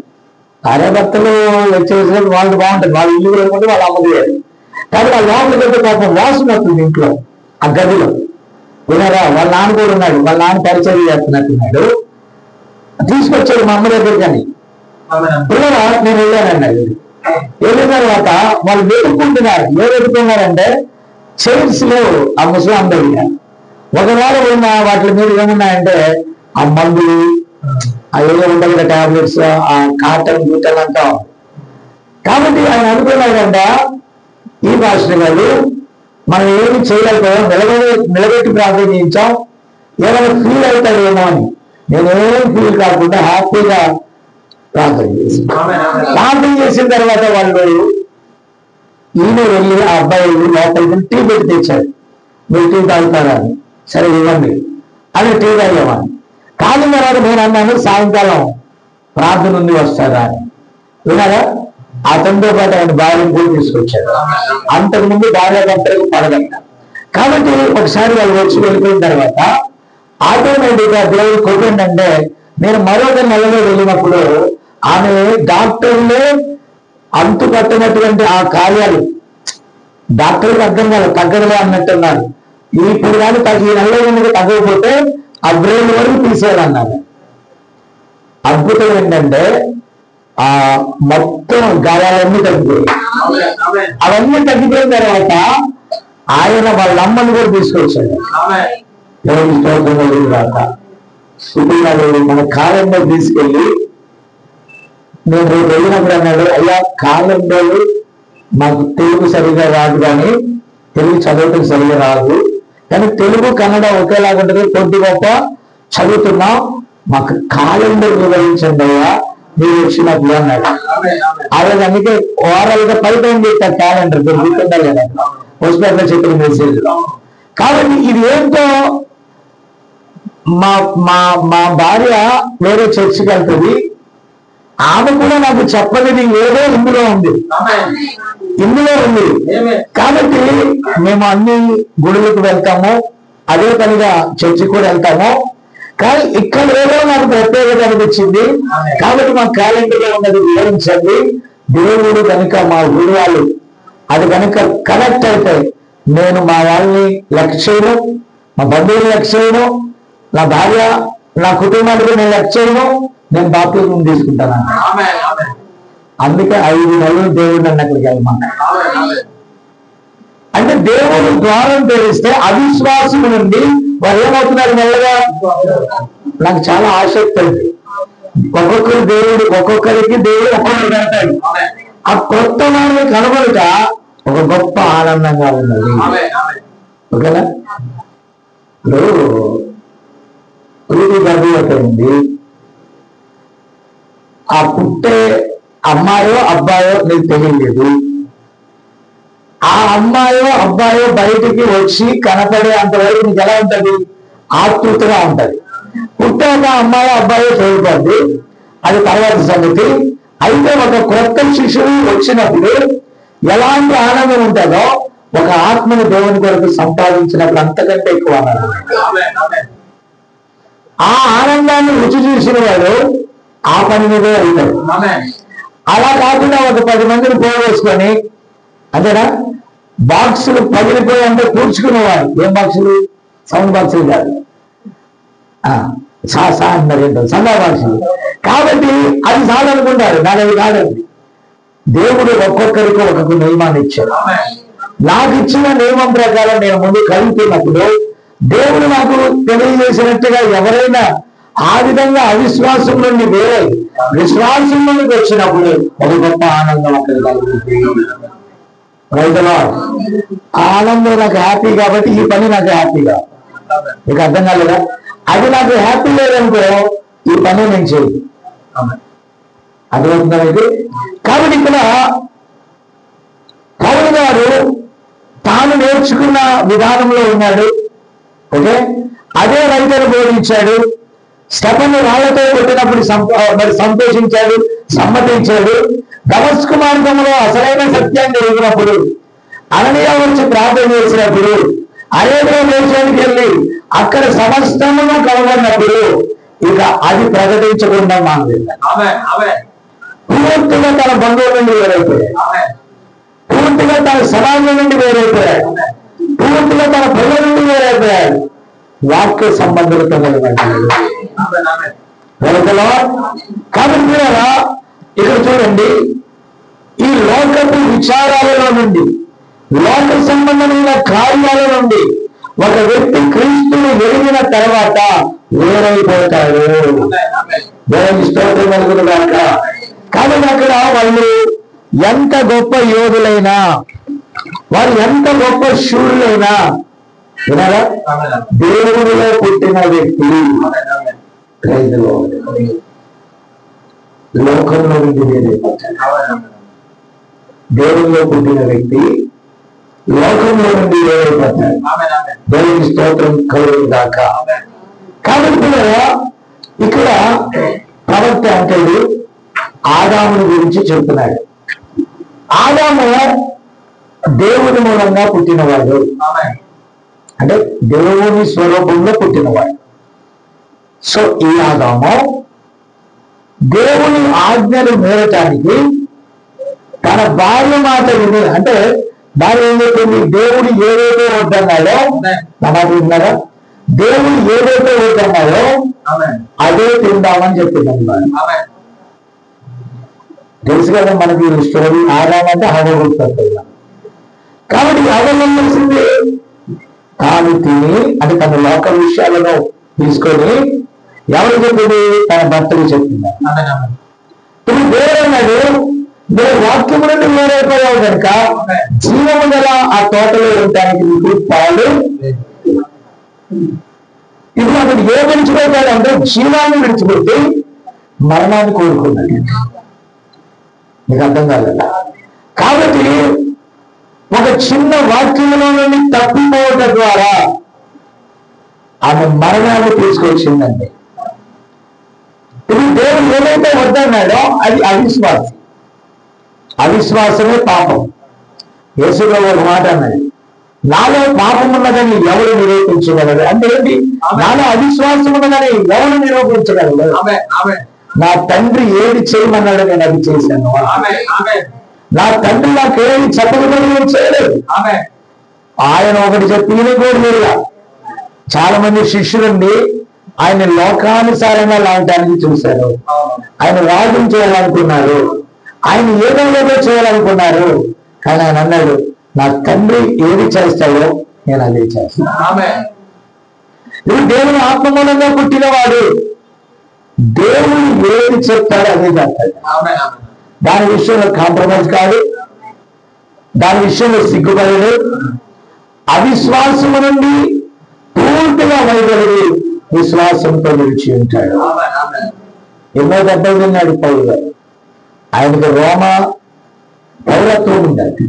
భార్యాభర్తలు వచ్చేసరికి వాళ్ళు బాగుంటుంది, వాళ్ళ ఇల్లు లేకుంటే వాళ్ళ అమ్మ చేయాలి. కానీ వాళ్ళ లోపలికి వెళ్తే పాపం వాసన వస్తుంది ఇంట్లో, ఆ గదిలో. విన్నారా, వాళ్ళ నాన్న కూడా ఉన్నాడు, వాళ్ళ నాన్న పరిచయం చేస్తున్నట్టున్నాడు. తీసుకొచ్చాడు మా అమ్మ దగ్గర. కానీ పిల్లల నేను వెళ్ళానన్నాడు. వెళ్ళిన తర్వాత వాళ్ళు వెతుక్కుంటున్నారు. ఏ వెతుకున్నారంటే చైర్స్ లో ఆ ముస్లాం దగ్గర ఒకవేళ ఉన్న వాటి మీద ఏమున్నాయంటే ఆ మందులు, ఏదో ఉంటాయి కదా టాబ్లెట్స్, ఆ కాటన్ గుట్టలు అంతా. కాబట్టి ఆయన అనుకున్నాడంట, ఈ పాస్టర్ గారు మనం ఏమి చేయలేకపోయాం, నిలబెట్టి ప్రార్థన చేయించాం, ఏమైనా ఫీల్ అవుతాడేమో అని. నేనేం ఫీల్ కాకుండా హ్యాపీగా ప్రార్థన చేసి ప్రార్థన చేసిన తర్వాత వాళ్ళు ఈయన వెళ్ళి ఆ అబ్బాయి లోపలికి టీ పెట్టి తెచ్చాడు. మీరు టీ తాగుతారా అని. సరే ఇవ్వండి అని టీ తాగేవాడిని. కాదు తర్వాత నేను అన్నాను, సాయంకాలం ప్రార్థన ఉంది వస్తారా అని. విన్నారా, అతనితో పాటు ఆయన భార్యను కూడా తీసుకొచ్చాడు. అంతకుముందు భార్యాభర్తలకు పడదంట. కాబట్టి ఒకసారి వాళ్ళు వచ్చి వెళ్ళిపోయిన తర్వాత ఆటోమేటిక్గా దేవుడు కొట్టిందంటే, నేను మరొక నెలలో వెళ్ళినప్పుడు ఆమె డాక్టర్లే అంతు కట్టినటువంటి ఆ కార్యాలు డాక్టర్కి అర్థం కాదు, తగ్గడలే అన్నట్టున్నారు. ఇప్పుడు కానీ ఈ నెలలో కనుక తగ్గకపోతే ఆ బ్రెయిన్ వరకు తీసేయాలన్నారు. అద్భుతం ఏంటంటే ఆ మొత్తం గాయాలన్నీ తగ్గిపోయాయి. అవన్నీ తగ్గిపోయిన తర్వాత ఆయన వాళ్ళ అమ్మని కూడా తీసుకొచ్చాడు. ఇప్పుడు మన కాలంలో తీసుకెళ్ళి నేను రేపు వెళ్ళినప్పుడు అన్నాడు, అయ్యా కాలంలో మాకు తెలుగు సరిగా రాదు, కానీ తెలుగు చదవటం సరిగా రాదు, కానీ తెలుగు కన్నడ ఒకేలాగా ఉంటుంది, కొద్ది గొప్ప చదువుతున్నాం, మాకు కాలండర్ వివరించండి అయ్యా మీరు వచ్చినప్పుడు అన్నాడు. అలాగే అందుకే ఓవరాల్ గా పైన పెట్టారు క్యాలెండర్, గుర్తుందా లేదా హాస్పిటల్ చెప్పిన మెసేజ్. కాబట్టి ఇది ఏంటో, మా భార్య వేరే చర్చికి వెళ్తుంది, ఆమె కూడా నాకు చెప్పలేదు, ఏదో ఇందులో ఉంది. కాబట్టి మేము అన్ని గుడులకు వెళ్తాము, అదే పనిగా చర్చికి కూడా వెళ్తాము. కానీ ఇక్కడ ఏదో నాకు ప్రత్యేకత అనిపించింది, కాబట్టి మా క్యాలెండర్ లో ఉన్నది వివరించండి. దేవుడు కనుక మా గుడి వాళ్ళు అది కనుక కనెక్ట్ అయితే నేను మా వాళ్ళని లెక్క చేయను, మా బంధువులు లెక్క చేయను, నా భార్య నా కుటుంబానికి నేను లెక్క చేయను, నేను బాప్తిజం తీసుకుంటాను. అందుకే 5 నెలలు దేవుడు నన్ను అక్కడికి వెళ్ళమన్నాడు. అంటే దేవుడు ద్వారం తెరిస్తే అవిశ్వాసం నుండి వారు ఏమవుతున్నారు మెల్లగా. నాకు చాలా ఆసక్తి ఉంది, ఒక్కొక్కరికి దేవుడు ఒక్కొక్కరు పెడతాడు. ఆ కొత్త వారిని కనబడుట ఒక గొప్ప ఆనందంగా ఉన్నది. ఓకేనా, ఇప్పుడు ప్రీతి గర్భవతి ఉంది, ఆ పుట్టే అమ్మాయో అబ్బాయో నీకు తెలియలేదు. ఆ అమ్మాయో అబ్బాయో బయటికి వచ్చి కనపడే అంతవరకు నీకు ఎలా ఉంటది? ఆతృతగా ఉంటది. పుట్టాక అమ్మాయో అబ్బాయో చదువుతుంది, అది తర్వాత సంగతి. అయితే ఒక కొత్త శిశువు వచ్చినప్పుడు ఎలాంటి ఆనందం ఉంటుందో ఒక ఆత్మని దేవుని కొరకు సంపాదించినప్పుడు అంతకంటే ఎక్కువ ఆనందం. ఆ ఆనందాన్ని రుచి చూసిన వాడు ఆ పని మీదే ఉంటాడు. అలా కాకుండా ఒక 10 మందిని పోగేసుకొని, అంతేనా, బాక్సులు పగిలిపోయి అంటే కూర్చుకునేవాడు. ఏం బాక్సులు? సౌండ్ బాక్సులు కాదు, సా అన్నారు ఏంటో సందా బాక్సులు. కాబట్టి అది చాలనుకుంటారు. నాది కాదండి. దేవుడు ఒక్కొక్కరికి ఒక్కొక్క నియమాన్ని ఇచ్చాడు. నాకు ఇచ్చిన నియమం ప్రకారం నేను ముందు కలుగుతున్నప్పుడు దేవుడు నాకు తెలియజేసినట్టుగా ఎవరైనా ఆ విధంగా అవిశ్వాసం నుండి వేరే విశ్వాసం నుండి వచ్చినప్పుడు ఒక గొప్ప ఆనందం అక్కడ కలుగుతుంది. రైతులా ఆనందం నాకు హ్యాపీ కాబట్టి ఈ పని నాకు హ్యాపీగా, మీకు అర్థం కాలేదా? అది నాకు హ్యాపీ లేదనుకో ఈ పని నేను చేయను. అర్థమవుతుందా మీకు? కాబట్టి ఇక్కడ పౌలు గారు తాను నేర్చుకున్న విధానంలో ఉన్నాడు. ఓకే, అదే రైతులు బోధించాడు. స్టెఫను రాళ్లతో కొట్టినప్పుడు మరి సంతోషించాడు, సమ్మతించాడు. దమస్కు మార్గంలో అసలైన సత్యాన్ని ఎరిగినప్పుడు అననీయ వచ్చి ప్రార్థన చేసినప్పుడు అరేబియా దేశానికి వెళ్ళి అక్కడ సమస్తమును కనుగొన్నప్పుడు ఇక అది ప్రకటించకుండా మానేశాడు. పూర్తిగా తన బంధువుల నుండి వేరైపోయాడు, పూర్తిగా తన సమాజం నుండి వేరైపోయాడు, పూర్తిగా తన ప్రజల నుండి వేరైపోయాడు. వాక్య సంబంధులతో నిలబడ్డాడు. కాబట్టి ఇక్కడ చూడండి, ఈ లోకపు విచారాలలో నుండి, లోక సంబంధమైన కార్యాల నుండి ఒక వ్యక్తి క్రీస్తుని ఎరిగిన తర్వాత వేరైపోతాడు. దేవుని స్తోత్రం కలుగునుగాక. కాబట్టి అక్కడ వాళ్ళు ఎంత గొప్ప యోధులైనా, వారు ఎంత గొప్ప శూరులైనా వినాలా, దేవుడిలో పుట్టిన వ్యక్తి లోకంలో నుండి వేరైపోతాడు. దేవుడిలో పుట్టిన వ్యక్తి లోకంలో నుండి వేరైపోతాడు. దేవుని స్తోత్రం కలుగునుగాక. కాబట్టి ఇక్కడ ప్రవక్త అంటాడు ఆదాముని గురించి చెప్తున్నాడు. ఆదాము దేవుని మూలంగా పుట్టినవాడు, అంటే దేవుని స్వరూపంలో పుట్టినవాడు. సో ఈ ఆదాము దేవుని ఆజ్ఞలు మేరటానికి తన భార్య మాట విని, అంటే భార్య ఏం చెప్పింది? దేవుడు ఏదైతే వద్దన్నాడో, మాట విన్నారా? దేవుడు ఏదైతే వద్దన్నాడో అదే తిందామని చెప్పింది అన్నమాట. తెలుసు కదా మనకి స్టోరీ. ఆదాము అంటే హవ్వ గుర్తు. కాబట్టి హవ్వ ఏం చేసింది? తాను తిని, అంటే తన లోక విషయాలను తీసుకొని ఎవరు చెప్పింది? తన భర్తలు చెప్పింది. ఇప్పుడు వేరన్నాడు, నువ్వు వాక్యము నుండి వేరైపోయావు కనుక జీవము గల ఆ తోటలో ఉండడానికి నీకు పాలు. ఇప్పుడు అతడు ఏ విడిచిపోతాడంటే జీవాన్ని విడిచిపెట్టి మరణాన్ని కోరుకున్నాడు. నీకు అర్థం కాలేదా? కాబట్టి ఒక చిన్న వాక్యంలో నుండి తప్పిపోవడం ద్వారా ఆమె మరణాన్ని తీసుకొచ్చిందండి. ఇప్పుడు దేవుడు ఏదైతే వద్దన్నాడో అది అవిశ్వాసం. అవిశ్వాసమే పాపం. యేసులో ఒక మాట అన్నది, నాలో పాపం ఉన్నదని ఎవరు నిరూపించగలరు? అంటే ఏంటి? నాలో అవిశ్వాసం ఉన్నదని ఎవరు నిరూపించగలరు? నా తండ్రి ఏది చేయమన్నాడో నేను అది చేశాను. నా తండ్రి నాకు ఏది చెప్పకపోతే నేను చేయలేదు. ఆయన ఒకటి చెప్పి కూడా చాలా మంది శిష్యులండి ఆయన లోకానుసారంగా లాగడానికి చూశారు. ఆయన రాజం చేయాలనుకున్నారు, ఆయన ఏదో చేయాలనుకున్నారు. కానీ ఆయన అన్నాడు, నా తండ్రి ఏది చేస్తాడో నేను అదే చేస్తాను. నువ్వు దేవుని ఆత్మమూలంగా పుట్టినవాడు, దేవుడు ఏది చెప్తాడో అదే చేస్తాడు. దాని విషయంలో కాంప్రమైజ్ కాదు, దాని విషయంలో సిగ్గుపడడు. అవిశ్వాసము నుండి పూర్తిగా వైదొలిగి విశ్వాసంతో నిలిచి ఉంటాడు. ఎన్నో దెబ్బలు తిన్నాడు పౌలు గారు, ఆయనకు రోమ పౌరత్వం ఉందండి.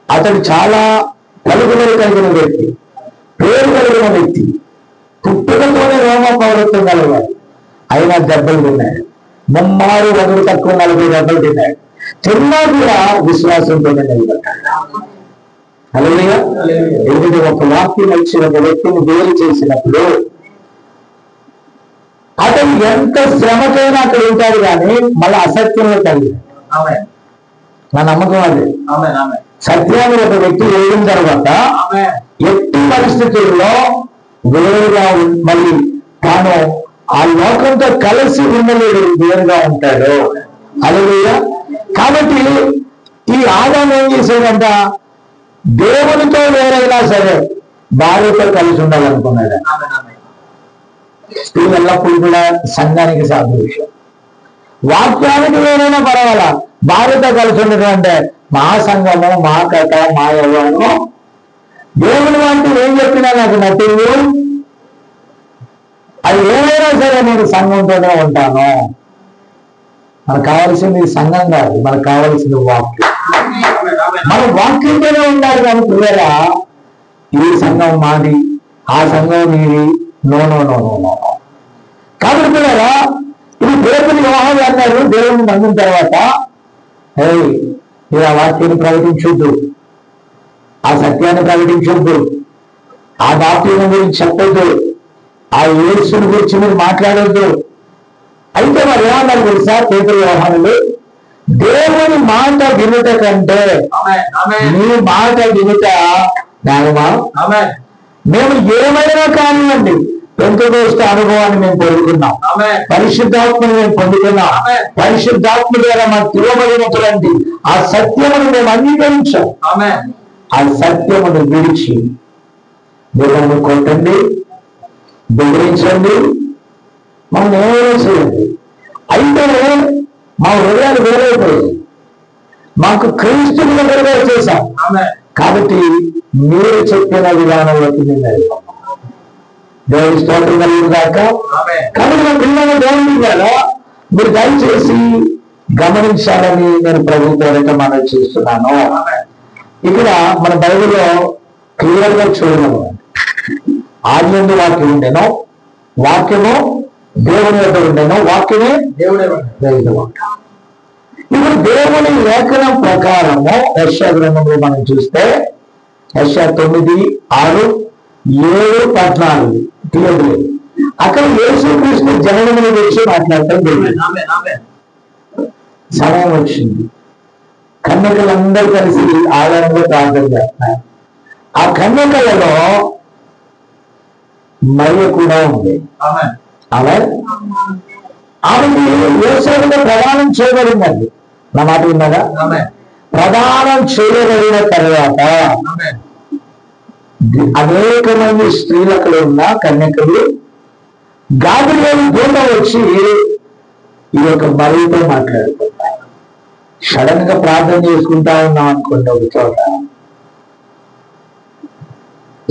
అతడు చాలా పలుకుబడి కలిగిన వ్యక్తి, పేరు కలిగిన వ్యక్తి, పుట్టుకతోనే రోమ పౌరత్వం కలగాలి. అయినా దెబ్బలు తిన్నాడు. ముమ్మారు ఒకరు తక్కువ 40 దెబ్బలు తిన్నాడు. తిన్నా కూడా విశ్వాసంతోనే నిలబడ్డాడు. హల్లెలూయా. ఎందుకంటే ఒక వాక్యం ఇచ్చిన ఒక వ్యక్తిని వేరు చేసినప్పుడు అతను ఎంత శ్రమకైనా అక్కడ ఉంటాడు కానీ మళ్ళీ అసత్యంలో కలిగాడు. నా నమ్మకం అది. సత్యాన్ని ఒక వ్యక్తి వేయడం తర్వాత ఎట్టి పరిస్థితుల్లో వేరుగా మళ్ళీ తాను ఆ లోకంతో కలిసి ఉండలేడు, వేరుగా ఉంటాడు. హల్లెలూయా. కాబట్టి ఈ ఆదాము ఏం చేసేదంట, దేవునితో వేరైనా సరే భార్యతో కలిసి ఉండాలనుకున్నాడు. స్త్రీ ఎల్లప్పుడు కూడా సంఘానికి సాదృశ్యం. వాక్యానికి వేరైనా పర్వాలా, భార్యతో కలిసి ఉండడం అంటే మా సంఘము, మా కథ, మా యవ్వనము, దేవుని వాటి ఏం చెప్పినా నాకు నటింగు, అది ఏమైనా సరే నేను సంఘంతోనే ఉంటాను. మనకు కావాల్సింది సంఘం కాదు, మనకు కావాల్సింది వాక్యం. మనం వాక్యంతోనే ఉండాలి. కానీ పిల్లరా, ఈ సంఘం మాది, ఆ సంఘం నీది, no no no no no. కాబట్టి పిల్లరా, ఇది దేవుని వివాహం అన్నారు. దేవుని నమ్మిన తర్వాత మీరు ఆ వాక్యాన్ని ప్రకటించొద్దు, ఆ సత్యాన్ని ప్రకటించొద్దు, ఆ బాప్తిజం గురించి చెప్పొద్దు, ఆ యేసుని గురించి మీరు మాట్లాడొద్దు. అయితే మరి ఏమన్నారు తెలుసా, పేతురు యోహానులు, దేవుని మాట వినుట కంటే నీ మాట వినుట న్యాయమా? మేము ఏమైనా కానివ్వండి, పెంతెకోస్తు అనుభవాన్ని మేము పొందుకున్నాం, పరిశుద్ధాత్మను మేము పొందుకున్నాం, పరిశుద్ధాత్మ ద్వారా మాకు తిరగబడినటువంటి ఆ సత్యమును మేము అంగీకరించాం. ఆ సత్యమును విడిచి దేవుని కొట్టండి, బెదిరించండి, మనం ఏమైనా చేయండి. అయితే మా హృదయాలు వేరైపోయాయి, మాకు క్రీస్తుని దగ్గరగా చేశాం. కాబట్టి మీరు చెప్పిన విధానంలోకి మేము వెళ్తాం. దేవుని స్తోత్రం కలిగిన దాకా. కాబట్టి మా పిల్లలు దేవుని కదా మీరు దయచేసి గమనించాలని నేను ప్రభుత్వం మనం చేస్తున్నాను. ఇక్కడ మన బైబిల్లో క్లియర్ గా చూడము, ఆదియందు వాక్యం ఉండేనో, వాక్యము దేవుని యొక్క ఉండేనో, వాక్యమే దేవుని వాక్యం. ఇప్పుడు దేవుని లేఖనం ప్రకారము యెషయా గ్రంథంలో మనం చూస్తే యెషయా 9, 6, 7, 14 తీయదు. అక్కడ యేసుక్రీస్తు జననమును గురించి మాట్లాడటం జరిగింది. సమయం వచ్చింది, కన్యకలందరూ కలిసి ఆలయంలో ప్రార్థన చేస్తున్నారు. ఆ కన్యకలలో మరియ కూడా ఉంది. ఆమెకి యేసుగా ప్రదానం చేయబడిందండి. నా మాట విన్నారా? ప్రదానం చేయబడిన తర్వాత అనేక మంది స్త్రీలు అక్కడ ఉన్న కన్యకలు, గాబ్రియేలు దూత వచ్చి ఈ యొక్క మరియతో మాట్లాడుకుంటారు. సడన్ గా ప్రార్థన చేసుకుంటా ఉన్నాం అనుకోండి, ఒక చోట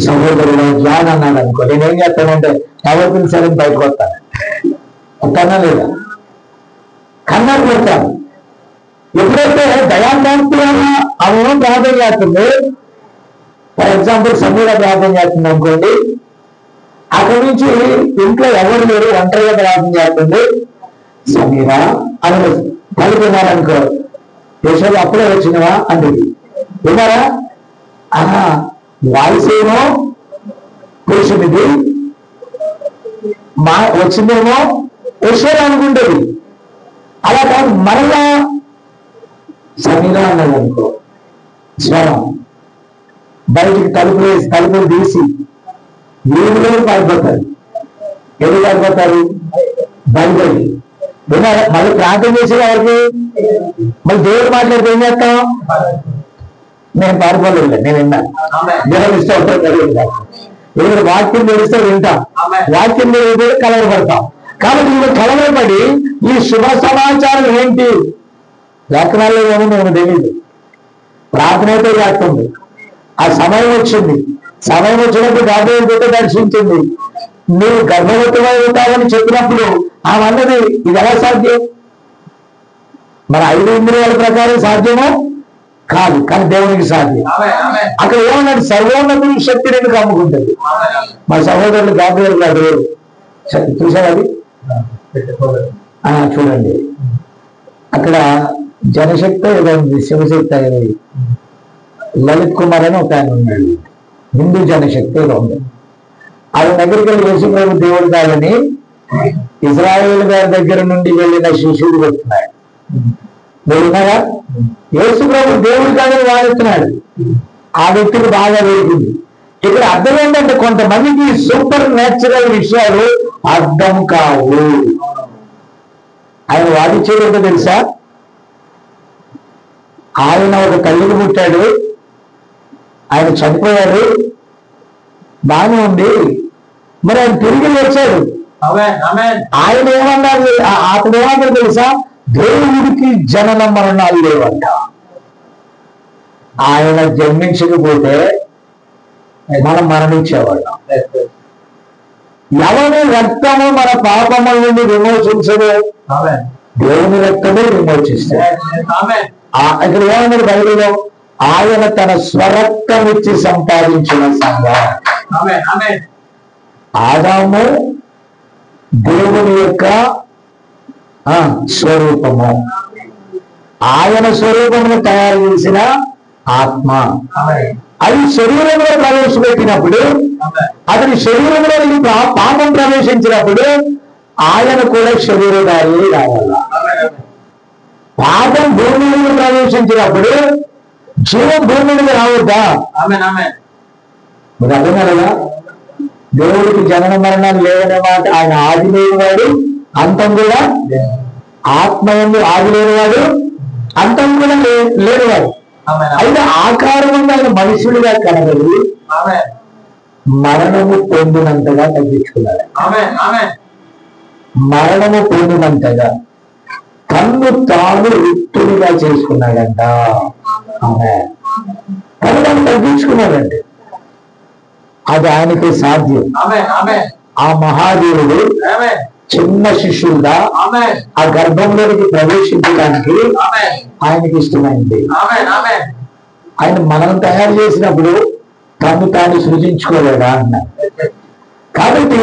సహోదరుడు జాన్ అన్నాడు అనుకో, నేనేం చేస్తానంటే ఎవరికి సరే బయటకు వస్తాను, వస్తానా లేదా, కన్నా కొడతాను. ఎప్పుడైతే దయాకాంతి అన్న ఆమె ప్రార్థన చేస్తుంది, ఫర్ ఎగ్జాంపుల్ సమీర ప్రార్థన చేస్తుంది అనుకోండి, అక్కడి నుంచి ఇంట్లో ఎవరు లేరు, ఒంటరిగా ప్రార్థన చేస్తుంది. సమీర అని పలుకున్నారనుకో, యశోద అప్పుడే వచ్చినవా అంటుంది. విన్నారా? వాయిస్ ఏమో పురుషుడిది, మా వచ్చిందేమో యశోద అనుకుంటుంది. అలా కాదు, మరలా సమీర అన్నది అనుకో, స్వరం బయటికి తలుపులు తీసి వీధిలో పారిపోతారు. ఎవరు పారిపోతారు? బయటకి. మళ్ళీ ప్రార్థన చేసే వారికి మళ్ళీ దేవుడు మాట్లాడితే ఏం చేస్తాం? నేను పారిపోలేదు, నేను విన్నాను. దేవుడు ఇష్టపడతాడు, ఎవరు వాక్యం తెలిస్తే వింటాం, వాక్యం తెలియదు కలవరపడతాం. కాబట్టి మీరు కలవరపడి ఈ శుభ సమాచారం ఏంటి లేఖనాల్లో ఏమో నేను తెలియదు, ప్రార్థన అయితే చేస్తుంది. ఆ సమయం వచ్చింది, సమయం వచ్చినప్పుడు గాబ్రియేలు దూత దర్శించింది. నువ్వు గర్భవతిగా ఉంటావని చెప్పినప్పుడు ఆమె అన్నది, ఇది ఎలా సాధ్యం? మన 5 ఇంద్రియాల ప్రకారం సాధ్యమో కాదు, కానీ దేవునికి సాధ్యం. అక్కడ ఏమన్నాడు, సర్వోన్నతుని శక్తి నేను కమ్ముకుంటుంది. మా సహోదరులు గాబ్రియల్ గారు చూసారు అది, చూడండి అక్కడ జనశక్తి ఏదో ఉంది, శివశక్తి అనేది, లలిత్ కుమార్ అని ఒక ఆయన ఉన్నాడు, హిందూ జనశక్తి ఏదో ఉంది. ఆయన దగ్గరికి వెళ్ళి యేసుప్రభు దేవుడు కాదని ఇజ్రాయేల్ గారి దగ్గర నుండి వెళ్ళిన శిష్యుడు చెప్తున్నాడు. విన్నారా, యేసుప్రభు దేవుడు కాదని వాడుతున్నాడు. ఆ వ్యక్తికి బాగా వెలిగింది. ఇక్కడ అర్థం ఏంటంటే కొంతమందికి సూపర్ న్యాచురల్ విషయాలు అర్థం కావు. ఆయన వాదించేది తెలుసా, ఆయన ఒక తల్లికి పుట్టాడు, ఆయన చనిపోయాడు, బాగానే ఉంది, మరి ఆయన తిరిగి వచ్చాడు. ఆయన ఏమన్నారు, అతను ఏమన్నారు తెలుసా, దేవుడికి జనన మరణాలు లేవంట. ఆయన జన్మించకపోతే మనం మరణించేవాళ్ళం. ఎవరి రక్తము మన పాపముల నుండి విమోచించదు, దేవుని రక్తమే విమోచిస్తాడు. ఇక్కడ ఏమన్నారు బైబిల్లో, ఆయన తన స్వరక్తం ఇచ్చి సంపాదించిన సంఘం. ఆదాము దేవుని యొక్క స్వరూపము, ఆయన స్వరూపమును తయారు చేసిన ఆత్మ. అది శరీరంలో ప్రవేశపెట్టినప్పుడు, అతని శరీరంలో పాపం ప్రవేశించినప్పుడు ఆయన కూడా శరీరధారి రావాల. పాపం భూమి మీద ప్రవేశించినప్పుడు జీవం భూమి మీద రావద్దా? మరి అర్థం కదా, దేవుడికి జనన మరణాలు లేవనే మాట. ఆయన ఆది లేనివాడు, అంతం కూడా, ఆత్మ ఎందు ఆది లేనివాడు, అంతం కూడా లేనివాడు. అయితే ఆకారం ఆయన మనుషుడిగా కనబడి మరణము పొందినంతగా తగ్గించుకున్నాడు. మరణము పొందినంతగా తన్ను తాను రిక్తుడిగా చేసుకున్నాడంట. తను తగ్గించుకున్నాడంటే అది ఆయనకి సాధ్యం. ఆ మహాదేవుడు చిన్న శిష్యుడుగా ఆ గర్భంలోకి ప్రవేశించడానికి ఆయనకి ఇష్టమైంది. ఆయన మనం తయారు చేసినప్పుడు తను తాను సృజించుకోలేడా అన్నారు. కాబట్టి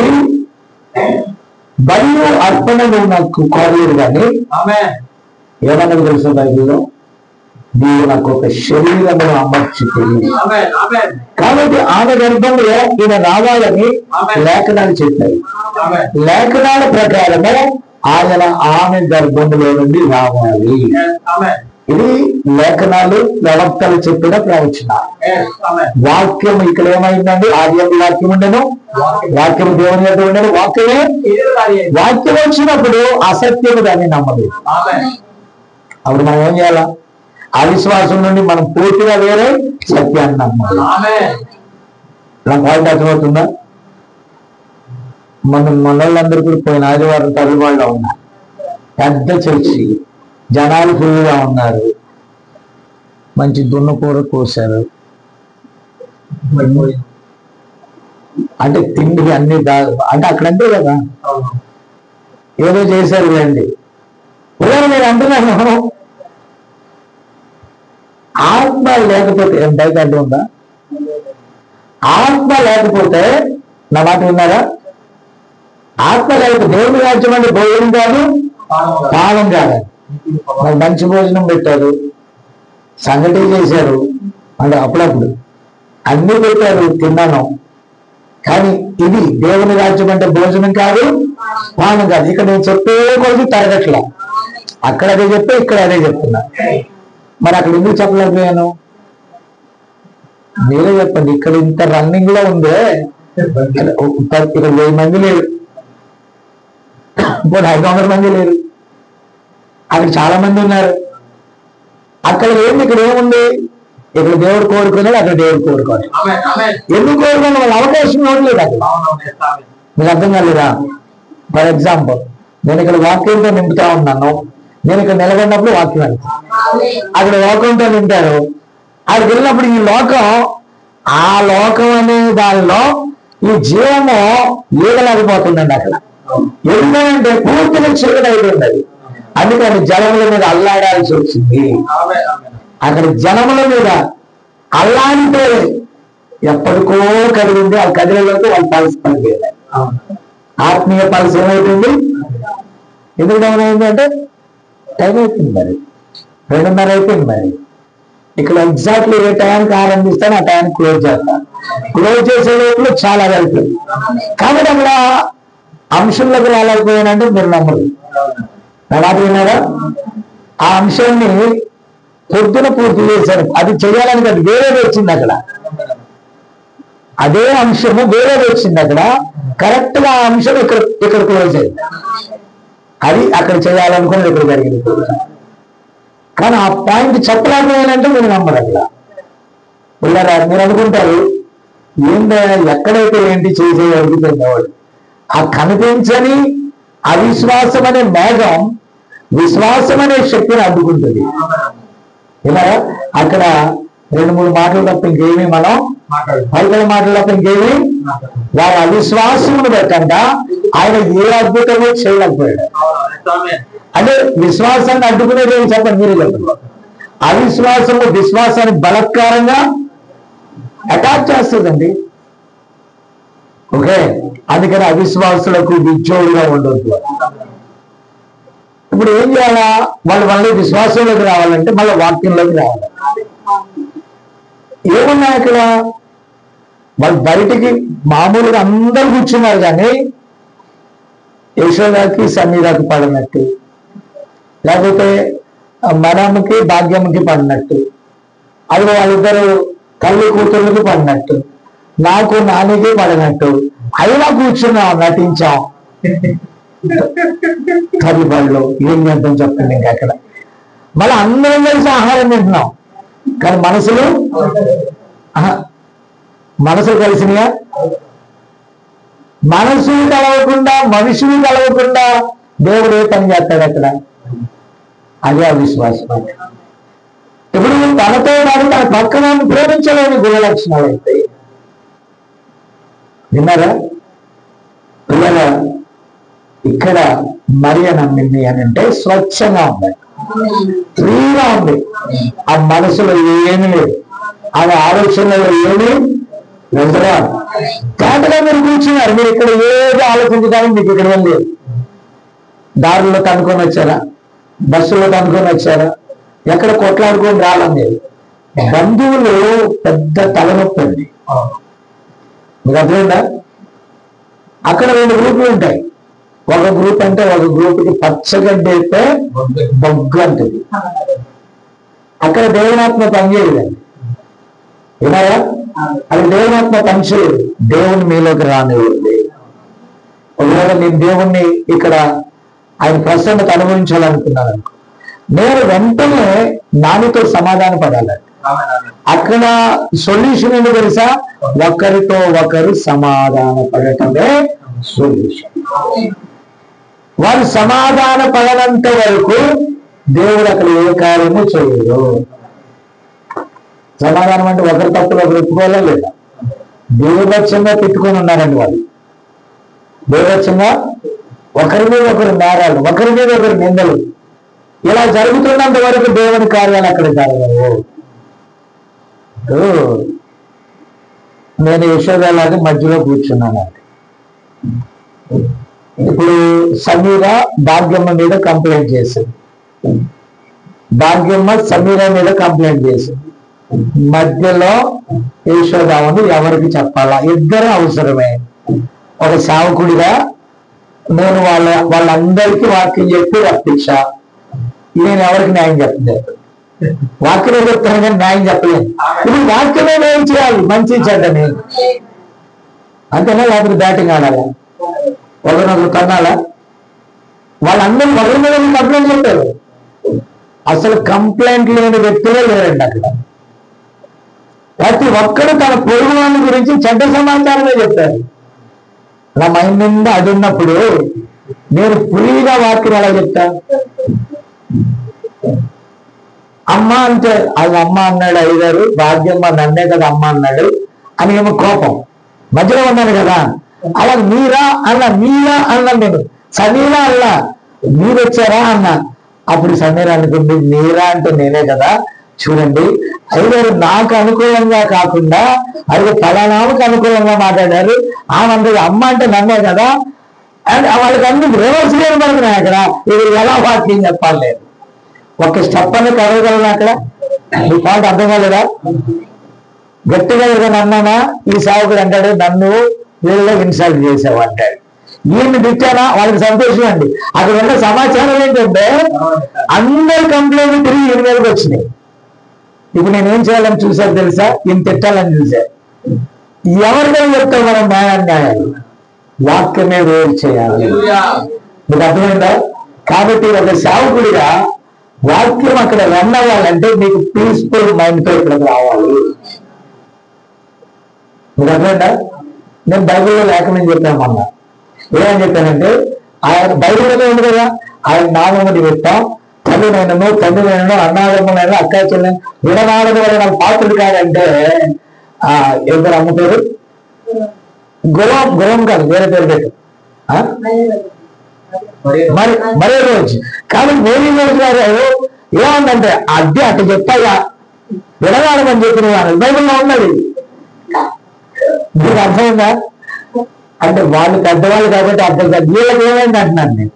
బలి అర్పణ నువ్వు నాకు కోరలేదు, కానీ ఏమన్నది తెలుసు బైబిల్లో, నీవు నాకు ఒక శరీరమును అమర్చుతుంది. కాబట్టి ఆమె గర్భంలో ఈయన రావాలని లేఖనాలు చెప్పాయి. లేఖనాల ప్రకారమే ఆయన ఆమె గర్భంలో నుండి రావాలి. ఇది లేఖనాలు ప్రవక్తలు చెప్పిన ప్రవచన. వాక్యం ఇక్కడ ఏమైందండి, ఆది వాక్యం ఉండను, వాక్యం దేవుని యొక్క ఉండను, వాక్యమే. వాక్యం వచ్చినప్పుడు అసత్యము దాన్ని నమ్మదు. అప్పుడు మనం ఏం చేయాలా, అవిశ్వాసం నుండి మనం పూర్తిగా వేరే సత్యాన్ని నమ్మాలి. నాకు పాయింట్ అర్థమవుతుందా? మనోళ్ళందరూ కూడా పోయిన ఆదివారం తమిళవాళ్ళలో ఉన్నారు, పెద్ద చర్చి, జనాలు ఫుల్గా ఉన్నారు, మంచి దున్నకూర కోసారు, అంటే తిండి అన్ని అంటే అక్కడంతే కదా ఏదో చేశారు లేండి. నేను అంటున్నాను, ఆత్మ లేకపోతే బయట అడ్డు ఉందా? ఆత్మ లేకపోతే నా మాట విన్నారా? ఆత్మ లేకపోతే దేవుని రాజ్యం అంటే భోజనం కాదు, పానం కాదు. మరి మంచి భోజనం పెట్టారు, సంగటి చేశారు, అంటే అప్పుడప్పుడు అన్ని పెట్టారు, తిన్నాను. కానీ ఇది దేవుని రాజ్యం అంటే భోజనం కాదు, పానం కాదు. ఇక్కడ నేను చెప్పే కొద్ది తరగట్లా, అక్కడ అదే చెప్తే ఇక్కడ అదే చెప్తున్నా. మరి అక్కడ ఎందుకు చెప్పలేకపోయాను? మీరే చెప్పండి. ఇక్కడ ఇంత రన్నింగ్ లో ఉందే, ఇక్కడ 1000 మంది లేరు, 500 మంది లేరు, అక్కడ చాలా మంది ఉన్నారు. అక్కడ ఏంటి, ఇక్కడ ఏముంది? ఇక్కడ దేవుడు కోరుకున్నాడు, అక్కడ దేవుడు కోరుకోవాలి. ఎందుకు కోరుకున్నా? వాళ్ళ అవకాశం ఇవ్వట్లేదు అక్కడ. మీకు అర్థం కాలేదా? ఫర్ ఎగ్జాంపుల్, నేను ఇక్కడ వాక్యంతో నింపుతా ఉన్నాను, నేను ఇక్కడ నిలబడినప్పుడు వాక్యం వెళ్తాను, అక్కడ లోకంతో నింపారు. అక్కడికి వెళ్ళినప్పుడు ఈ లోకం, ఆ లోకం అనే దానిలో ఈ జీవము ఈగలేకపోతుందండి. అక్కడ ఎందుకంటే పూర్తిగా చీకటి అయిపోయింది. అది అందుకని జనముల మీద అల్లాడాల్సి వచ్చింది. అక్కడ జనముల మీద అల్లాడితే ఎప్పటికో కదిలింది. ఆ కదిలేలోకి వాళ్ళు పల్స్ పడిపోయింది. ఆత్మీయ పల్స్ ఏమైతుంది? ఎందుకు డౌన్ అయింది అంటే టైం అయిపోయింది, మరి 2:30 అయిపోయింది. మరి ఇక్కడ ఎగ్జాక్ట్లీ ఏ టైంకి ఆరంభిస్తాను ఆ టైంకి క్లోజ్ చేస్తాను. క్లోజ్ చేసే లోపల చాలా వెళ్తుంది. కాబట్టి అక్కడ అంశంలోకి రాలేకపోయానంటే మీరు నమ్మరు. నాకు విన్నారా? ఆ అంశాన్ని పొద్దున పూర్తి చేశాను. అది చేయాలని కాదు, వేరేది వచ్చింది అక్కడ. అదే అంశము వేరేది వచ్చింది అక్కడ. కరెక్ట్ గా ఆ అంశం ఇక్కడ క్లోజ్ అయింది. అది అక్కడ చేయాలనుకున్నది ఇక్కడ జరిగింది. కానీ ఆ పాయింట్ చెప్పలేకపోయానంటే మీరు నమ్మరు. అక్కడ పిల్లరా మీరు అనుకుంటారు ఏంటో ఎక్కడైతే ఏంటి చేసే అడుగుతున్నవాడు. ఆ కనిపించని అవిశ్వాసం అనే మేఘం విశ్వాసం అనే శక్తిని అడ్డుకుంటుంది. ఇలా అక్కడ 2-3 మాటలు తప్ప ఇంకేమీ మనం పైకల మాటలు తప్ప ఇంకేమీ వారి అవిశ్వాసమును పెట్టంట ఆయన ఏ అద్భుతమో చేయలేకపోయాడు. అంటే విశ్వాసాన్ని అడ్డుకునేది ఏమి చెప్పండి, మీరే చెప్పండి. అవిశ్వాసము విశ్వాసాన్ని బలత్కారంగా అటాక్ చేస్తుందండి. ఓకే, అందుకని అవిశ్వాసులకు విజ్జోడుగా ఉండొద్దు. ఇప్పుడు ఏం చేయాలా? వాళ్ళు మళ్ళీ విశ్వాసంలోకి రావాలంటే మళ్ళీ వాక్యంలోకి రావాలి. ఏమున్నాయి అక్కడ? వాళ్ళు బయటికి మామూలుగా అందరు కూర్చున్నారు, కానీ యశోదాకి సమీరాకి పడినట్టు, లేకపోతే మనమ్మకి భాగ్యమ్మకి పడినట్టు, అది వాళ్ళిద్దరు తల్లి కూతుర్లకి పడినట్టు, నాకు నానికి పడినట్టు, అయినా కూర్చున్నాం, నటించాం. కర్రీ పళ్ళు ఏం చేద్దాం చెప్పండి. ఇంకా అక్కడ మళ్ళీ అందరం కలిసి ఆహారం తింటున్నాం, కానీ మనసులు కలిసినాయా? మనసు కలవకుండా మనుషులు కలవకుండా దేవుడు ఏ పని చేస్తాడు అక్కడ? అదే అవిశ్వాసం. ఇప్పుడు తనతో పాటు తన పక్కన ప్రేమించలేని గుణ లక్షణాలు అయితే విన్నారా పిల్లల? ఇక్కడ మరియ నమ్మింది అని అంటే స్వచ్ఛంగా ఉంది, ఫ్రీగా ఉంది. ఆ మనసులో ఏమీ లేదు, ఆమె ఆలోచనలో ఏమీ నిజరా. దాంట్లో మీరు కూర్చున్నారు, మీరు ఇక్కడ ఏదో ఆలోచించడానికి మీకు ఇక్కడ లేదు. దారిలో కనుక్కొని వచ్చారా? బస్సులో కనుక్కొని వచ్చారా? ఎక్కడ కొట్లాడుకొని రాలండి. బంధువులు పెద్ద తలనొప్పి అండి. మీకు అర్థమైందా? అక్కడ 2 గ్రూపులు ఉంటాయి. ఒక గ్రూప్ అంటే ఒక గ్రూప్కి పచ్చగడ్డ అయితే బొగ్గు అంటుంది. అక్కడ దేవునాత్మ పనిచేయలేదండి. విన్నారా? అది దేవునాత్మ పనిచేయదు. దేవుని మీలోకి రానివ్వండి. ఒకవేళ నేను దేవుణ్ణి ఇక్కడ ఆయన ప్రసన్నత అనుభవించాలనుకున్నాను అనుకో, నేను వెంటనే నానితో సమాధాన పడాలి. అక్కడ సొల్యూషన్ ఏంటో తెలుసా? ఒకరితో ఒకరు సమాధాన పడటమే సొల్యూషన్. వారు సమాధాన పడనంత వరకు దేవుడు అక్కడ ఏ కార్యము చేయడు. సమాధానం అంటే ఒకరి తప్పులు ఒకరు ఒప్పుకోవాలా లేదా? దేవపక్షంగా పెట్టుకొని ఉన్నారండి వాళ్ళు. దేవపక్షంగా ఒకరి మీద ఒకరు నేరాలు, ఒకరి మీద ఒకరు నిందలు, ఇలా జరుగుతున్నంత వరకు దేవుని కార్యాలు అక్కడ జరగవు. నేను యశోదాలాగా మధ్యలో కూర్చున్నాను. ఇప్పుడు సమీర భాగ్యమ్మ మీద కంప్లైంట్ చేసింది, భాగ్యమ్మ సమీర మీద కంప్లైంట్ చేసింది. మధ్యలో యశోదామని ఎవరికి చెప్పాలా? ఇద్దరు అవసరమే. ఒక సేవకుడిగా నేను వాళ్ళందరికీ వాక్యం చెప్పి రప్పించా. నేను ఎవరికి న్యాయం చెప్పలేదు. వాక్యమే చెప్తాను కానీ న్యాయం చెప్పలేదు. ఇప్పుడు వాక్యమే న్యాయం చేయాలి, మంచి చెడ్డని. అంతేనా? లేకపోతే బ్యాటింగ్ ఆడాలా? ఒకరినొకరు కన్నాలా? వాళ్ళందరూ ఒకరి మీద కంప్లైంట్ చెప్పారు. అసలు కంప్లైంట్ లేని వ్యక్తులే లేరండి అక్కడ. ప్రతి ఒక్కరు తన పొరుగు వాళ్ళ గురించి చెడ్డ సమాచారమే చెప్పారు. నా మైండ్ నిండా అది ఉన్నప్పుడు నేను ఫ్రీగా వాక్యం ఎలా చెప్తా? అమ్మ అంటే అది అమ్మ అన్నాడు అయ్యగారు, భాగ్యమ్మ నన్నే కదా అమ్మ అన్నాడు అని ఏమో కోపం. మధ్యలో ఉన్నాను కదా, అలా మీరా అన్నా, మీరా అన్నా, నేను సమీరా అన్నా, మీరు వచ్చారా అన్నా, అప్పుడు సమీర అనుకుంది, మీరా అంటే నేనే కదా, చూడండి అయ్యగారు నాకు అనుకూలంగా కాకుండా అది ఫలానామకు అనుకూలంగా మాట్లాడారు. ఆమె అంటే అమ్మ అంటే నన్నే కదా, అండ్ వాళ్ళకి అన్ని రివర్స్ పడుతున్నాయి అక్కడ. ఇది ఎలా వాక్యం చెప్పాలి లేదు, ఒక స్టెప్ అని కదగలను అక్కడ. ఈ పాట అర్థం కాలేదా? గట్టిగా ఏదైనా అన్నానా ఈ సేవకుడు అంటాడు నన్ను వీళ్ళలో ఇన్సల్ట్ చేసావు అంటాడు. ఈయన్ని తిట్టానా వాళ్ళకి సంతోషం అండి. అక్కడ ఉన్న సమాచారం ఏంటంటే అందరు కంప్లైంట్ తిరిగి ఈయన మీదకి వచ్చినాయి. ఇప్పుడు నేనేం చేయాలని చూసారు తెలుసా? ఈయన తిట్టాలని చూశారు. ఎవరికైనా చెప్తాం మనం న్యాయాలు? వాక్యమే వేరు చేయాలి. మీకు అర్థమైందా? కాబట్టి ఒక సేవకుడిగా వాక్యం అక్కడ రన్ అవ్వాలంటే మీకు పీస్ఫుల్ మైండ్ తో ఇక్కడికి రావాలి. మీకు అర్థమైందా? నేను బైబిల్లో లేఖనం చెప్పామన్నా ఏమని చెప్పానంటే, ఆయన బైబిల్లోనే ఉంది కదా, ఆయన నామముని పెట్టాం తండ్రి నేను అన్నాదమ్మునైనా అక్క చెల్లె విడనాడని వల్ల నాకు పాత్రుడు కాదంటే ఎవరు అమ్మ పేరు గురం కాదు, వేరే పేరు పెట్టు మరే రోజు. కాబట్టి మేరీ రోజు గారు ఏమందంటే అద్దె అట్లా చెప్తాయా విడనాడమని చెప్పిన వాళ్ళు బైబిల్లో ఉన్నది. మీకు అర్థమైందా? అంటే వాళ్ళు పెద్దవాళ్ళు కాబట్టి అర్థం కాదు. వీళ్ళకి ఏమైంది అంటున్నాను నేను.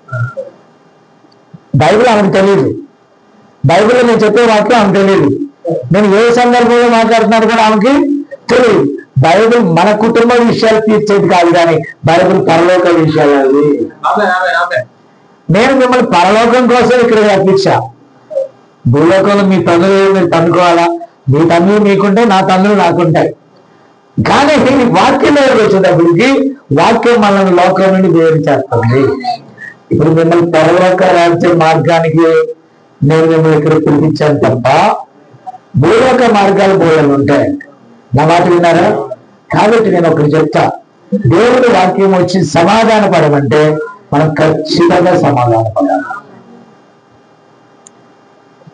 బైబిల్ ఆమెకు తెలియదు, బైబిల్లో నేను చెప్పే వాక్యం ఆమెకు తెలియదు, నేను ఏ సందర్భంలో మాట్లాడుతున్నాను కూడా ఆమెకి తెలియదు. బైబిల్ మన కుటుంబ విషయాలు తీర్చేది కాదు, కానీ బైబిల్ పరలోక విషయాలు. నేను మిమ్మల్ని పరలోకం కోసం ఇక్కడ రప్పించా. భూలోకంలో మీ తల్లులు మీరు తన్నుకోవాలా? మీ తల్లులు మీకుంటే నా తల్లులు నాకుంటాయి. కానీ వాక్యం దగ్గరికి వచ్చేటప్పటికి వాక్యం మనల్ని లోకం నుండి వేరు చేస్తుంది. ఇప్పుడు మిమ్మల్ని పరలోక రాజ్య మార్గానికి నేను మిమ్మల్ని ఇక్కడ పిలిపించాను తప్ప భూలోక మార్గాలు బోధనలు ఉంటాయి. నా మాట విన్నారా? కాబట్టి నేను ఒకటి చెప్తా, దేవుడి వాక్యం వచ్చి సమాధాన పడమంటే మనం ఖచ్చితంగా సమాధాన పడాలి.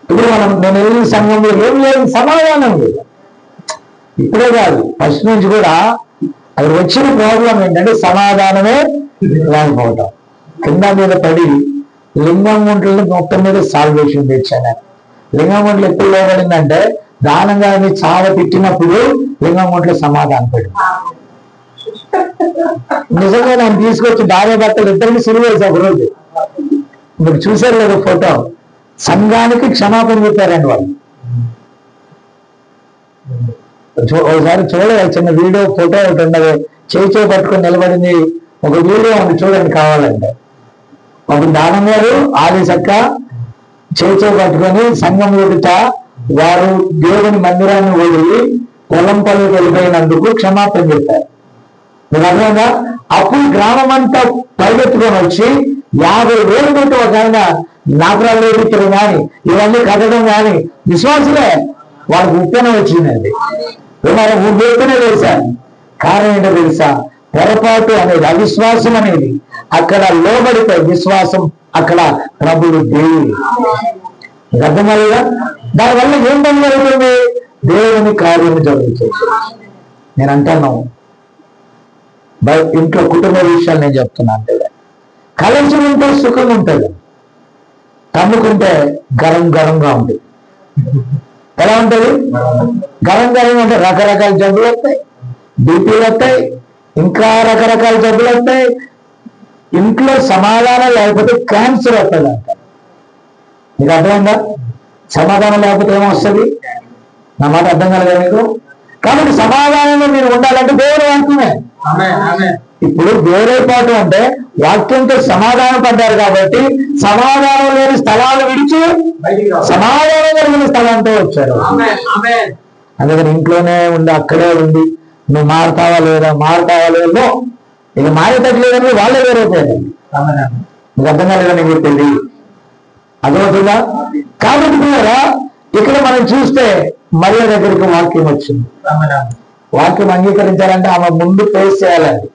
ఇప్పుడు నేను వెళ్ళిన సంఘంలో ఏం లేదు, సమాధానం లేదు. ఇప్పుడే కాదు, ఫస్ట్ నుంచి కూడా అది వచ్చిన ప్రాబ్లం ఏంటంటే సమాధానమే లేకపోవటం. కింద మీద పడి లింగం గుంటలను మొత్తం మీద సాల్వేషన్ తెచ్చాను. లింగం గుంటలు ఎప్పుడు లోబడిందంటే దానంగా చావ తిట్టినప్పుడు లింగం గుంటలు సమాధానం పడింది. నిజంగా నేను తీసుకొచ్చి భార్య భర్తలు ఇద్దరికి సిలువేసి ఒక రోజు మీరు చూసారు కదా ఫోటో, సంఘానికి క్షమాపణ చెప్పారండి వాళ్ళు. ఒకసారి చూడండి, చిన్న వీడియో ఫోటో ఒకటి ఉండదు, చేయి పట్టుకొని నిలబడింది ఒక వీడియో ఉంది, చూడండి కావాలంటే. ఒక దానం గారు ఆదిశక్క చేయి పట్టుకొని సంఘం ఎదుట వారు దేవుని మందిరాన్ని వదిలి పొలం పనులకు వెళ్ళిపోయినందుకు క్షమాపణ చెప్పారు. మీరు అర్థంగా అప్పుడు గ్రామం అంతా పరిగెత్తుకొని వచ్చి 50,000 పెట్టి ఒక ఆయన నాపురాలు వేపించడం కానీ ఇవన్నీ కట్టడం కానీ విశ్వాసులే వాళ్ళకి ఉప్పెన వచ్చిందండి. ఉప్పెనే వేశారు. కారణం ఏంటో తెలుసా? పొరపాటు అనేది, అవిశ్వాసం అనేది అక్కడ లోబడితే విశ్వాసం అక్కడ ప్రభువు దేవుడు. అర్థం కాలేదా? దానివల్ల ఏం పని జరుగుతుంది? దేవుని కార్యం జరుగుతుంది. నేను అంటాను ఇంట్లో కుటుంబ విషయాలు నేను చెప్తున్నా అంటే, కలిసి ఉంటే సుఖం ఉంటుంది, తమ్ముకుంటే గరంగా ఉంటుంది. ఎలా ఉంటుంది? గరం అంటే రకరకాల జబ్బులు వస్తాయి, బీపీలు వస్తాయి, ఇంకా రకరకాల జబ్బులు వస్తాయి. ఇంట్లో సమాధానం లేకపోతే క్యాన్సర్ వస్తుంది అంట. మీకు అర్థమైందా? సమాధానం లేకపోతే ఏమొస్తుంది? నా మాట అర్థం కలగా మీకు? కాబట్టి సమాధానంలో మీరు ఉండాలంటే దేవుడు వాక్యమే. ఇప్పుడు వేరైపోవటం అంటే వాక్యంతో సమాధానం పడ్డారు కాబట్టి సమాధానం లేని స్థలాలు విడిచి సమాధానం కలిగిన స్థలంతో వచ్చారు. అందుకని ఇంట్లోనే ఉండి అక్కడే ఉండి నువ్వు మారుతావా లేదో ఇక మారేటట్లేదని వాళ్ళే వేరైపోయారు. మీకు అర్థం కాలేదని చెప్పింది అర్థమవుతుందా? కాబట్టి కూడా ఇక్కడ మనం చూస్తే మరియ దగ్గరికి వాక్యం వచ్చింది. వాక్యం అంగీకరించాలంటే ఆమె ముందు ఫేస్ చేయాలండి.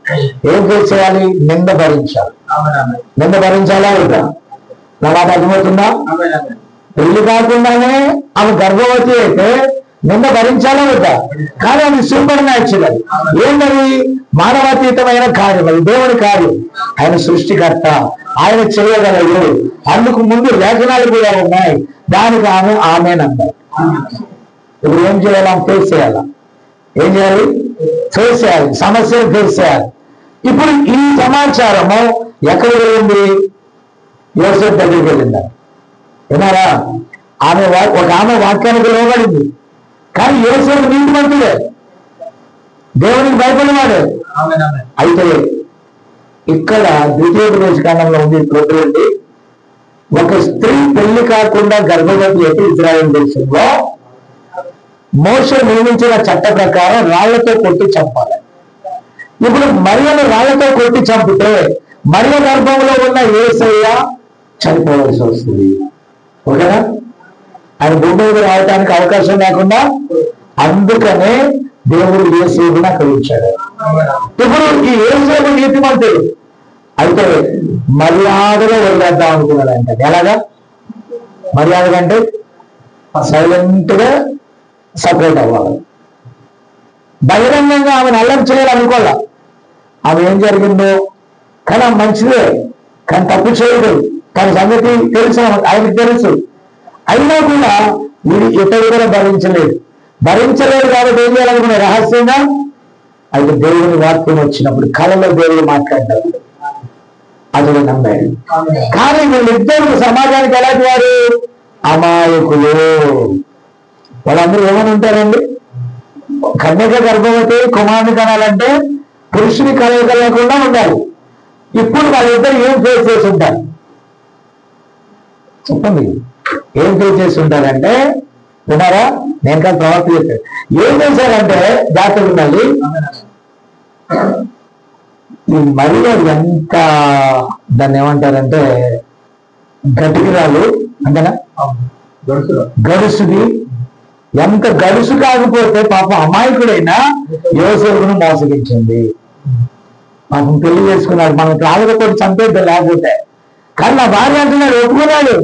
ఏం ఫేస్ చేయాలి? నింద భరించాలి. నింద భరించాలా లేదా? నా మాట అర్థమవుతుందా? పెళ్లి కాకుండానే ఆమె గర్భవతి అయితే నింద భరించాలా వద్దా? కానీ అది సూపర్ న్యాచురల్. ఏంటది? మానవాతీతమైన కార్యం, అది దేవుని కార్యం. ఆయన సృష్టికర్త, ఆయన చేయగలడు. అందుకు ముందు లేఖనాలు కూడా ఉన్నాయి. దానికి ఆమేనన్నారు. ఇప్పుడు ఏం చేయాలి? ఫేస్ చేయాలా? ఏం చేయాలి? ఫేస్ చేయాలి, సమస్యను ఫేస్ చేయాలి. ఇప్పుడు ఈ సమాచారము ఎక్కడ వెళ్ళింది? యోసేపు దగ్గరికి వెళ్ళిందా? విన్నారా? ఒక ఆమె వాక్యానికి లోబడింది. కానీ యోసేపు నీతిమంతుడే, దేవునికి భయపడినాడు. అయితే ఇక్కడ ద్వితీయోపదేశకాండంలో ఉంది. చూడండి, ఒక స్త్రీ పెళ్లి కాకుండా గర్భవతి అయితే ఇజ్రాయెల్ దేశంలో మోషే నియమించిన చట్ట ప్రకారం రాళ్లతో కొట్టి చంపాలి. ఇప్పుడు మరియను రాళ్లతో కొట్టి చంపితే మరియ గర్భంలో ఉన్న యేసయ్య చనిపోవాల్సి వస్తుంది. ఓకేనా? ఆయన భూమి మీద రావడానికి అవకాశం లేకుండా, అందుకనే దేవుడు యేసేపుని అక్కడ ఉంచాడు. ఇప్పుడు ఈ యేసేపు నీతిమంతుడు అయితే మర్యాదగా వదిలేద్దాం అనుకున్నాడు. అంటే ఎలాగా? మర్యాద కంటే సైలెంట్ గా సపరేట్ అవ్వాలి. బహిరంగంగా ఆమెను అల్లరి చేయాలనుకోవాల. ఆమె ఏం జరిగిందో కానీ ఆమె మంచిదే, కానీ తప్పు చేయదు. కానీ సంగతి తెలుసు, ఆయనకు తెలుసు. అయినా కూడా వీడు ఇతడు కూడా భరించలేదు కాబట్టి ఏం చేయాలనుకునే రహస్యంగా. అయితే దేవుని వాక్యం వచ్చినప్పుడు కళలో దేవుడు మాట్లాడ్డాడు, అతడు నమ్మాడు. కానీ వీళ్ళిద్దరు సమాజానికి ఎలాంటి వారు? అమాయకులు. వాళ్ళందరూ ఏమని ఉంటారండి? కన్యక గర్భవతి కుమారుని కనాలంటే పురుషుని కలయిక లేకుండా ఉండాలి. ఇప్పుడు వాళ్ళిద్దరు ఏం ఫేస్ చేసి ఉంటారు చెప్పండి? ఏం ఫేస్ చేసి ఉంటారంటే, విన్నారా? నేను కాదు, ప్రవక్త చెప్పాను. ఏం చేశారంటే జాగ్రత్త ఉండాలి. ఈ మరీ ఎంత దాన్ని ఏమంటారంటే గటికిరాలు అంతేనా? గడుసుది. ఎంత గడుసు కాకపోతే పాపం అమాయకుడైనా యోసేపును మోసగించింది. పాపం పెళ్లి చేసుకున్నాడు, మనం త్రాగడ కొట్టి చంపేద్దాం లేకపోతే. కానీ నా భార్య అంటున్నాడు, ఒప్పుకున్నాడు.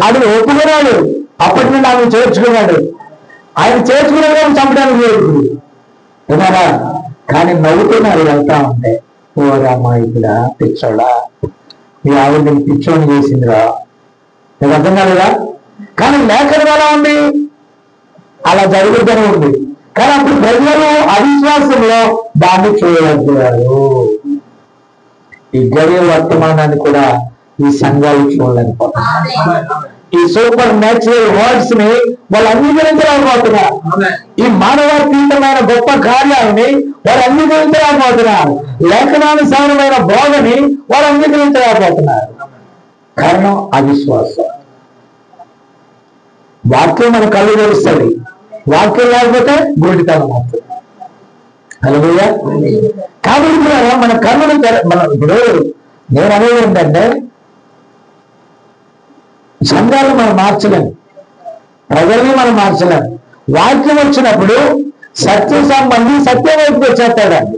అది ఒప్పుకున్నాడు. అప్పటి నుండి ఆమె చేర్చుకున్నాడు. ఆయన చేర్చుకున్నాడు కానీ చంపడానికి లేదు, విన్నారా? కానీ నవ్వుతున్నారు వెళ్తా ఉంటే. ఓ అమాయకుడా, పిచ్చోడా, మీ ఆవిడ నేను పిచ్చోని చేసిందిరా. నీకు అర్థం కాలేదా? కానీ లేఖనం ఎలా ఉంది? అలా జరుగుతూనే ఉంది. కానీ అప్పుడు ప్రజలు అవిశ్వాసంలో దాన్ని చూడలేకపోయారు. ఈ గడియ వర్తమానాన్ని కూడా ఈ సంఘాలు చూడలేకపోతున్నారు. ఈ సూపర్ న్యాచురల్ వర్డ్స్ ని వాళ్ళు అంగీకరించలేకపోతున్నారు. ఈ మానవాతీతమైన గొప్ప కార్యాలని వాళ్ళు అంగీకరించలేకపోతున్నారు. లేఖనానుసారమైన బోధని వాళ్ళు అంగీకరించలేకపోతున్నారు. కారణం అవిశ్వాసం. వాక్యం మన కళ్ళు తెలుస్తుంది, వాక్యం లేకపోతే గుడితనం అవుతుంది. హల్లెలూయా. కాబట్టి మన కళ్ళను ఇప్పుడు నేను అనేది ఏంటంటే, సంఘాలను మనం మార్చలేము, ప్రజల్ని మనం మార్చలేము. వాక్యం వచ్చినప్పుడు సత్య సంబంధి సత్యం వైపుకి వచ్చేస్తాడండి.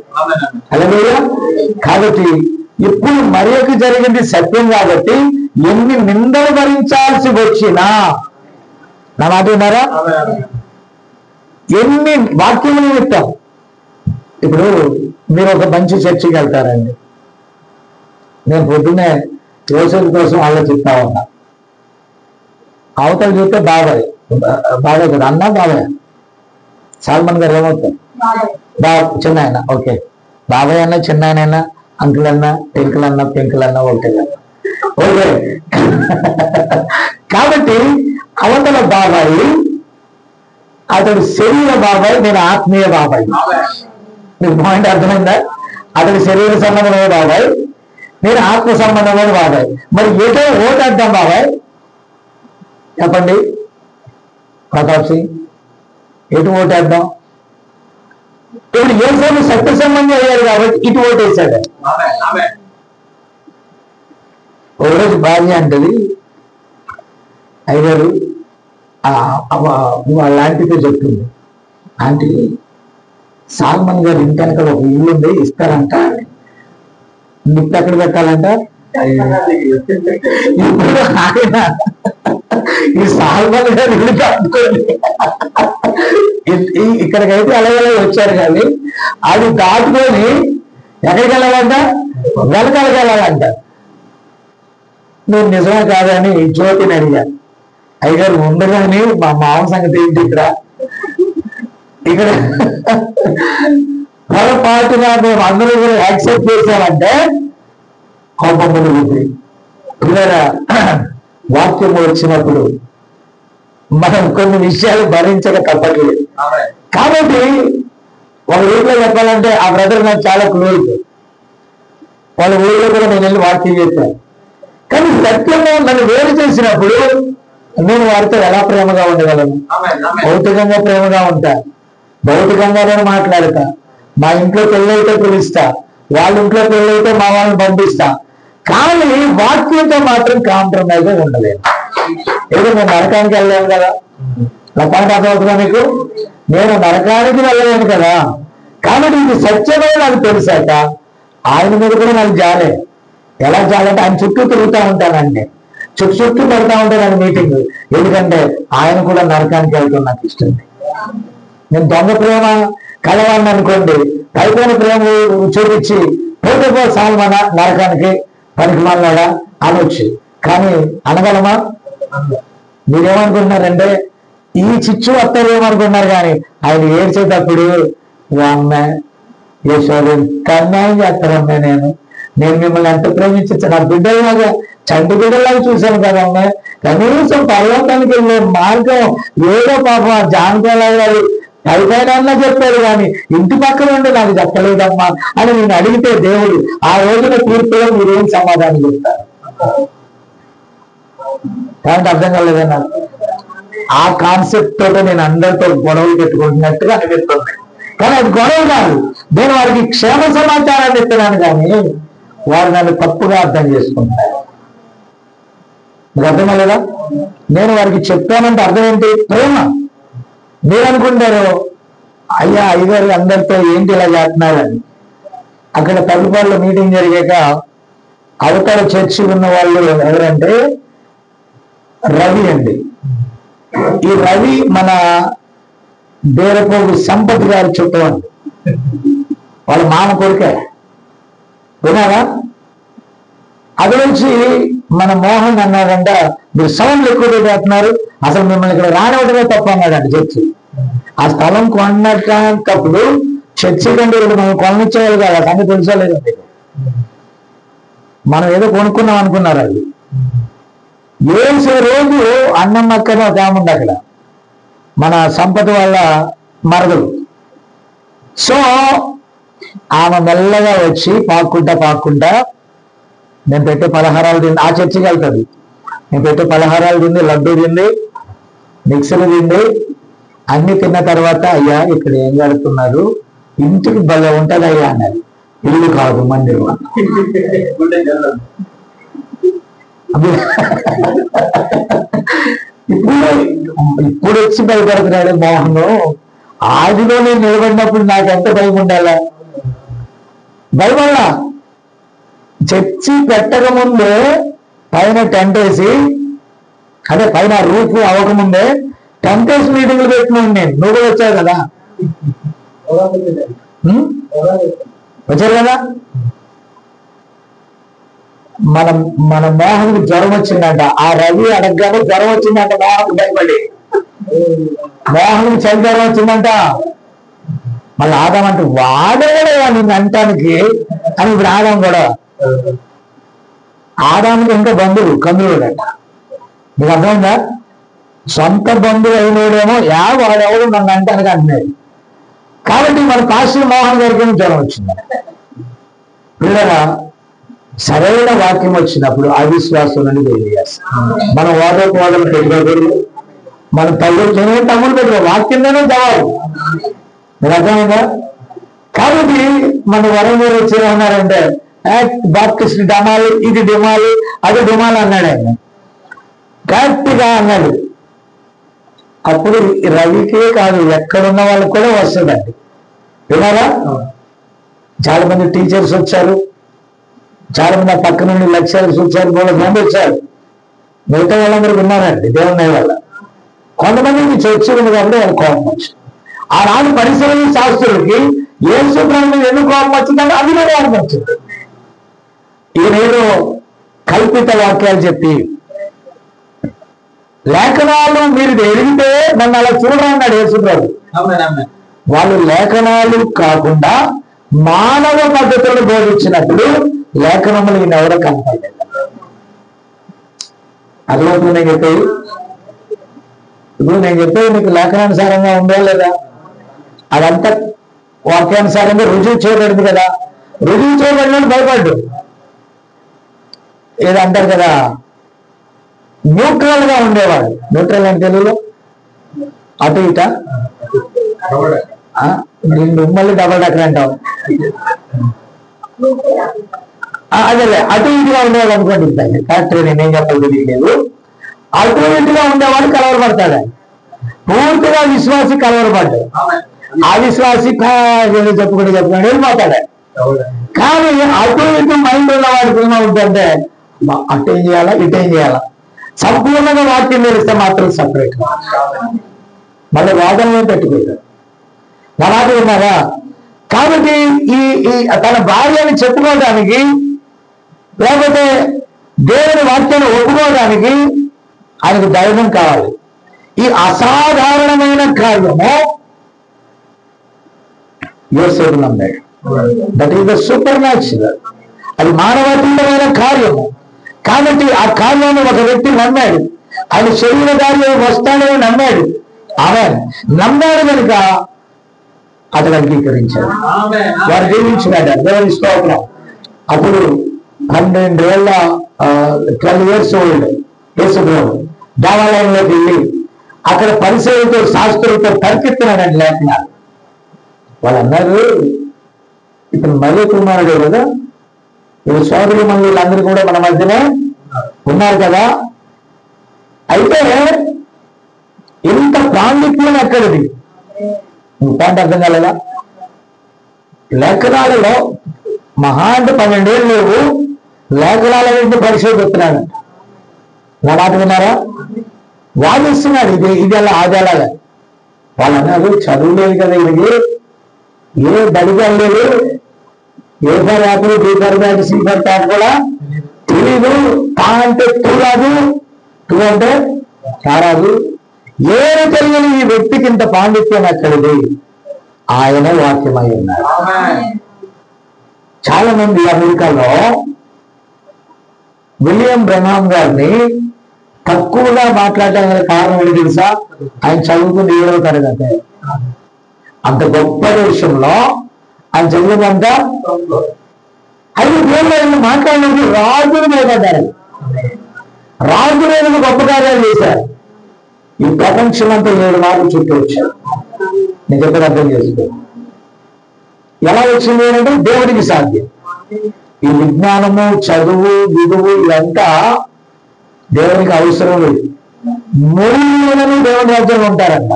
హల్లెలూయా. కాబట్టి ఇప్పుడు మరియకు జరిగింది సత్యం కాబట్టి ఎన్ని నిందలు భరించాల్సి వచ్చినా, నా మాట విన్నారా? ఎన్ని వాక్యములు నిమిత్తం. ఇప్పుడు మీరు ఒక మంచి చర్చికి వెళ్తారండి. నేను పొద్దున్నే యోసేపు కోసం ఆలోచిస్తా ఉన్నా. అవతల చూస్తే బాబాయ్ కదా, అన్న బాబాయ్. సాల్మన్ గారు ఏమవుతారు? చిన్న ఆయన. ఓకే, బాబాయ్ అన్న, చిన్న ఆయన, అంకుల్ అన్న, పెంకుల్ అన్న, పెంకుల్ అన్న ఓకే కదా. ఓకే. కాబట్టి అవతల బాబాయి అతడు శరీర బాబాయ్, నేను ఆత్మీయ బాబాయ్. మీకు పాయింట్ అర్థమైందా? అతడు శరీర సంబంధమైన బాబాయ్, నేను ఆత్మ సంబంధమైన బాబాయ్. మరి ఏదో ఓటేద్దాం బాబాయ్, చెప్పండి ప్రతాప్ సింగ్, ఎటు ఓటేద్దాం? ఇప్పుడు యేసేపు సత్య సంబంధం అయ్యారు కాబట్టి ఇటు ఓటేశాడు. ఒకరోజు భార్య అంటది, అయ్యారు వాళ్ళ ఆంటీతో చెప్తుంది, ఆంటీ సాల్మన్ గారు ఇంటాక ఒక ఇల్లు ఉంది, ఇస్తారంట. నిప్పు ఎక్కడ పెట్టాలంట? ఇప్పుడు ఆయన ఈ సాల్మన్ గారు ఇల్లు దాటుకోండి ఇక్కడికైతే అలాగే వచ్చారు కానీ అది దాటుకొని ఎక్కడికి వెళ్ళాలంట, వెనకాలకి వెళ్ళాలంట. నువ్వు నిజమే కాదని జ్యోతిని అడిగాను. అయ్యగారు ఉండగాని మా మామ సంగతి ఏంటి ఇక్కడ పొరపాటుగా మేము అందరూ కూడా యాక్సెప్ట్ చేశామంటే కోపం మునుగుతుంది. పిల్లల వాక్యం వచ్చినప్పుడు మనం కొన్ని విషయాలు భరించక తప్పట్లేదు. కాబట్టి వాళ్ళ ఊళ్ళో చెప్పాలంటే ఆ బ్రదర్ నాకు చాలా క్లోజ్. వాళ్ళ ఊళ్ళో కూడా నేను వెళ్ళి వాక్యం చెప్పాను. కానీ సత్యంలో నన్ను వేరు చేసినప్పుడు నేను వారితో ఎలా ప్రేమగా ఉండగలను? భౌతికంగా ప్రేమగా ఉంటా, భౌతికంగానే మాట్లాడతా, మా ఇంట్లో పెళ్ళైతే పిలుస్తా, వాళ్ళ ఇంట్లో పెళ్ళైతే మా వాళ్ళని పంపిస్తా, కానీ వాక్యంతో మాత్రం కాంప్రమైజ్ ఉండలేదు. ఏదో నేను నరకానికి వెళ్ళలేను కదా, నా పాట అర్థమవుతుందా మీకు? నేను నరకానికి వెళ్ళలేను కదా. కాబట్టి ఇది సత్యమే నాకు తెలిసాక ఆయన మీద కూడా నాకు జాలే. ఎలా జాలంటే ఆయన చుట్టూ తిరుగుతూ ఉంటానండి, చుట్టూ పెడతా ఉంటాను మీటింగ్. ఎందుకంటే ఆయన కూడా నరకానికి వెళ్ళడం నాకు ఇష్టం. నేను దొంగ ప్రేమ కలవాలని అనుకోండి, పైపోయిన ప్రేమ చూపించి పోతే సాల్మన నరకానికి పనికి మాట్లాడా అనొచ్చు. కానీ అనగలమా? మీరేమనుకుంటున్నారంటే ఈ చిచ్చు వస్తారు ఏమనుకుంటున్నారు, కానీ ఆయన ఏడ్చేటప్పుడు అమ్మ యశోద కన్యాయం చేస్తారమ్మే, నేను మిమ్మల్ని ఎంత ప్రేమించచ్చు, నా బిడ్డలాగా చంటి బిడ్డలాగా చూశాను కదమ్మా, కనీసం పర్వతానికి వెళ్ళే మార్గం ఏదో పాపం జానకరావు గారు పైపైన చెప్పారు కానీ ఇంటి పక్కన ఉండి నాకు చెప్పలేదమ్మా అని నేను అడిగితే దేవుడు ఆ రోజున తీర్పులో మీరేం సమాధానం చెప్తారు? కాబట్టి అర్థం కాలేదన్నా. ఆ కాన్సెప్ట్ తోట నేను అందరితో గొడవలు పెట్టుకుంటున్నట్టుగా అనిపిస్తుంది. కానీ అది గొడవ కాదు, నేను వారికి క్షేమ సమాచారాన్ని ఇస్తున్నాను, కానీ వారు నన్ను తప్పుగా అర్థం చేసుకుంటారు. మీకు అర్థమలేదా? నేను వారికి చెప్పానంటే అర్థం ఏంటి? ప్రేమ. మీరు అనుకుంటారు అయ్యా అయ్యగారు అందరితో ఏంటి ఇలా చేస్తున్నారని. అక్కడ తగ్గుపాడులో మీటింగ్ జరిగాక అవతల చర్చి ఉన్న వాళ్ళు ఎవరంటే రవి అండి. ఈ రవి మన బేరపోగు సంపత్ గారి చుట్టూ అండి, వాళ్ళ మామ కొడుకే. వినారా? అది వచ్చి మన మోహన్ అన్నాడంట, మీరు సౌండ్లు ఎక్కువ పెట్టేస్తున్నారు, అసలు మిమ్మల్ని ఇక్కడ రానివ్వడమే తప్ప అన్నాడంట చర్చి. ఆ స్థలం కొన్నప్పుడు చర్చి కంటే మనం కొననిచ్చేవాళ్ళు కాదు, ఆ సంగతి తెలుసలేదు. మనం ఏదో కొనుక్కున్నాం అనుకున్నారు. అది వేసే రోజు అన్నం అక్కడ ఒక ఆమె ఉంది అక్కడ, మన సంపద వాళ్ళ మరదలు. సో ఆమె మెల్లగా వచ్చి పాక్కుంటా నేను పెట్టే పలహారాలు తింది, ఆ చర్చికి వెళ్తుంది, నేను పెట్టే పలహారాలు తింది, లడ్డూ తింది, మిక్సర్లు తింది, అన్ని తిన్న తర్వాత అయ్యా ఇక్కడ ఏం కడుతున్నారు, ఇంటికి భలే ఉంటుంది అయ్యా అన్నది. ఇల్లు కాదు మందిరం. ఇప్పుడు వచ్చి భయపడుతున్నాడు మోహన్. ఆదిలో నేను నిలబడినప్పుడు నాకు ఎంత భయం ఉండాలా? భయమల్లా చర్చి పెట్టకముందే పైన టెంట్ వేసి, అదే పైన రూఫ్ అవ్వకముందే టెంట్ వేసి మీటింగ్లు పెట్టినాను నేను. నువ్వు కూడా వచ్చావు కదా, వచ్చారు కదా. మన మోహన్కి జ్వరం వచ్చిందంట. ఆ రవి అడగగానే జ్వరం వచ్చిందంట మోహన్కి భయపడి. మోహన్కి చలి జ్వరం వచ్చిందంట. మళ్ళీ ఆదాం అంటే వాడేవాడు నిన్ను అంటానికి అని ఇప్పుడు ఆదాం కూడా. ఆదానికి ఇంకా బంధువు కందులుడంట. మీకు అర్థమైందా? సొంత బంధువు అయినోడేమో వాడెవడు నన్ను అంటానికి అంటున్నాడు. కాబట్టి మన పాస్టర్ మోహన్ గారికి జ్వరం వచ్చింది. పిల్లరా, సరైన వాక్యం వచ్చినప్పుడు అవిశ్వాసం నుండి తెలియజేస్తాం. మనం వాదలు పెట్టుకోకూడదు, మన తమ్ముడు పెట్టుకో, వాక్యంలోనే జవాబు. మీరు అర్థమైందా? కాబట్టి మన వరం మీరు వచ్చి ఏమన్నారంటే బాప్టిస్ట్ డమాలి, ఇది డిమాలి, అది డిమాలి అన్నాడు ఆయన, గట్టిగా అన్నాడు. అప్పుడు రవికే కాదు ఎక్కడున్న వాళ్ళకి కూడా వస్తుందండి. విన్నారా? చాలా మంది టీచర్స్ వచ్చారు, చాలా మంది పక్క నుండి లెక్చరర్స్ వచ్చారు, 3 మంది వచ్చారు. మిగతా వాళ్ళందరూ విన్నారండి దేవుని వల్ల. కొంతమందికి చర్చ ఉంది కాబట్టి వాళ్ళకి కోపం వచ్చింది. ఆనాడు పరిశీలన శాస్త్రులకి యేసు ప్రభు మీద ఎందుకు కోపం వచ్చిందంటే అది కూడా కోపం వచ్చింది. ఈయనేదో కల్పిత వాక్యాలు చెప్పి లేఖనాలు మీరు ఎదిగితే నన్ను అలా చూడన్నాడు యేసు ప్రభు. వాళ్ళు లేఖనాలు కాకుండా మానవ పద్ధతులను బోధించినప్పుడు లేఖనములు ఈయన ఎవరో కనపడలేదు. అర్థమవుతుంది నేను చెప్పేది? ఇప్పుడు నేను చెప్పేది మీకు లేఖనానుసారంగా ఉందా లేదా? అదంతా వాక్యానుసారంగా రుజువు చేయబడింది కదా. రుజువు చేయబడినట్టు భయపడ్డు. ఏదంటారు కదా, న్యూట్రల్ గా ఉండేవాడు. న్యూట్రల్ అంటే తెలుగులో అటు ఇట మిమ్మల్ని డబల్ డక్కర్ అంటాం. అదేలే అటు ఇటుగా ఉండేవాడు అనుకోండి. కరెక్ట్ నేనేం చెప్పాలి తెలియలేదు. అటు ఇటుగా ఉండేవాడు కలవరపడతాడు. పూర్తిగా విశ్వాసి కలవరపడ్డాడు. ఆ విశ్వాసి చెప్పుకుంటే వెళ్ళిపోతాడు. కానీ అటు ఇటు మైండ్ ఉన్నవాడికి ఏమో ఉంటుందంటే అటేం చేయాలా ఇటేం చేయాలా. సంపూర్ణంగా వాక్యం తెలిస్తే మాత్రం సపరేట్ మళ్ళీ వాదనలో పెట్టుకుంటాడు. నా మాట విన్నారా? కాబట్టి ఈ తన భార్యని చెప్పుకోవడానికి లేకపోతే దేవుని వాక్యాన్ని ఒప్పుకోవడానికి ఆయనకు ధైర్యం కావాలి. ఈ అసాధారణమైన కార్యము యోసేపు నమ్మాడు. That is the super natural. అది మానవాతీతమైన కార్యము. కాబట్టి ఆ కార్యాన్ని ఒక వ్యక్తి నమ్మాడు. ఆయన శరీరధారి వస్తాడని నమ్మాడు. ఆమె నమ్మాడు కనుక అతను అంగీకరించాడు. వారు జీవించినాడు. దేవుని స్తోత్రం. అప్పుడు 12 ఏళ్ళ 12 years ఓల్డ్ యేసుప్రభు దేవాలయంలోకి వెళ్ళి అక్కడ పరిచయంతో శాస్త్రులతో తర్కిస్తున్నాడండి లేఖనాలు. వాళ్ళు అన్నారు, ఇప్పుడు మరీ కుమారుడు కదా, ఇప్పుడు సోదరు మనులందరూ కూడా మన మధ్యనే ఉన్నారు కదా. అయితే ఇంత పాండిత్యం ఎక్కడిది? పాయింట్ అర్థం కాలేదా? లేఖనాలలో మహా అంటే 12 ఏళ్ళు లేవు, లేఖనాలన్నింటినీ పరిశోధిస్తున్నాడు. నా మాట విన్నారా? వాదిస్తున్నాడు. ఇది అలా అది అలాగా. వాళ్ళు అన్నారు, చదువు లేదు కదా ఇది, ఏ బడిగా లేదు, A for apple, B for bat, C for cat కూడా తెలీదు. తా అంటే టూ రాదు, టూ అంటే రారాదు. ఏమి తెలియని ఈ వ్యక్తికి ఇంత పాండిత్యం ఎక్కడిది? ఆయన వాక్యమై ఉన్నారు. చాలా మంది అమెరికాలో విలియం బ్రహాం గారిని తక్కువగా మాట్లాడడానికి కారణం ఏంటి తెలుసా? ఆయన చదువుకుని 7వ తరగతి. అంత గొప్ప దేశంలో ఆయన చదువుకుంటా 5 ఏళ్ళు మాట్లాడినది రాజులు భయపడ్డారు. రాజులు ఏదో గొప్ప కార్యాలు చేశారు. ఈ ప్రపంచం అంతా 7 మార్లు చుట్టూ వచ్చారు. నేను చెప్పేది అర్థం చేసుకో. ఎలా వచ్చింది అంటే దేవుడికి సాధ్యం. ఈ విజ్ఞానము, చదువు, విలువు ఇదంతా దేవునికి అవసరం లేదు. మూలని దేవుని రాజ్యంలో ఉంటారంట.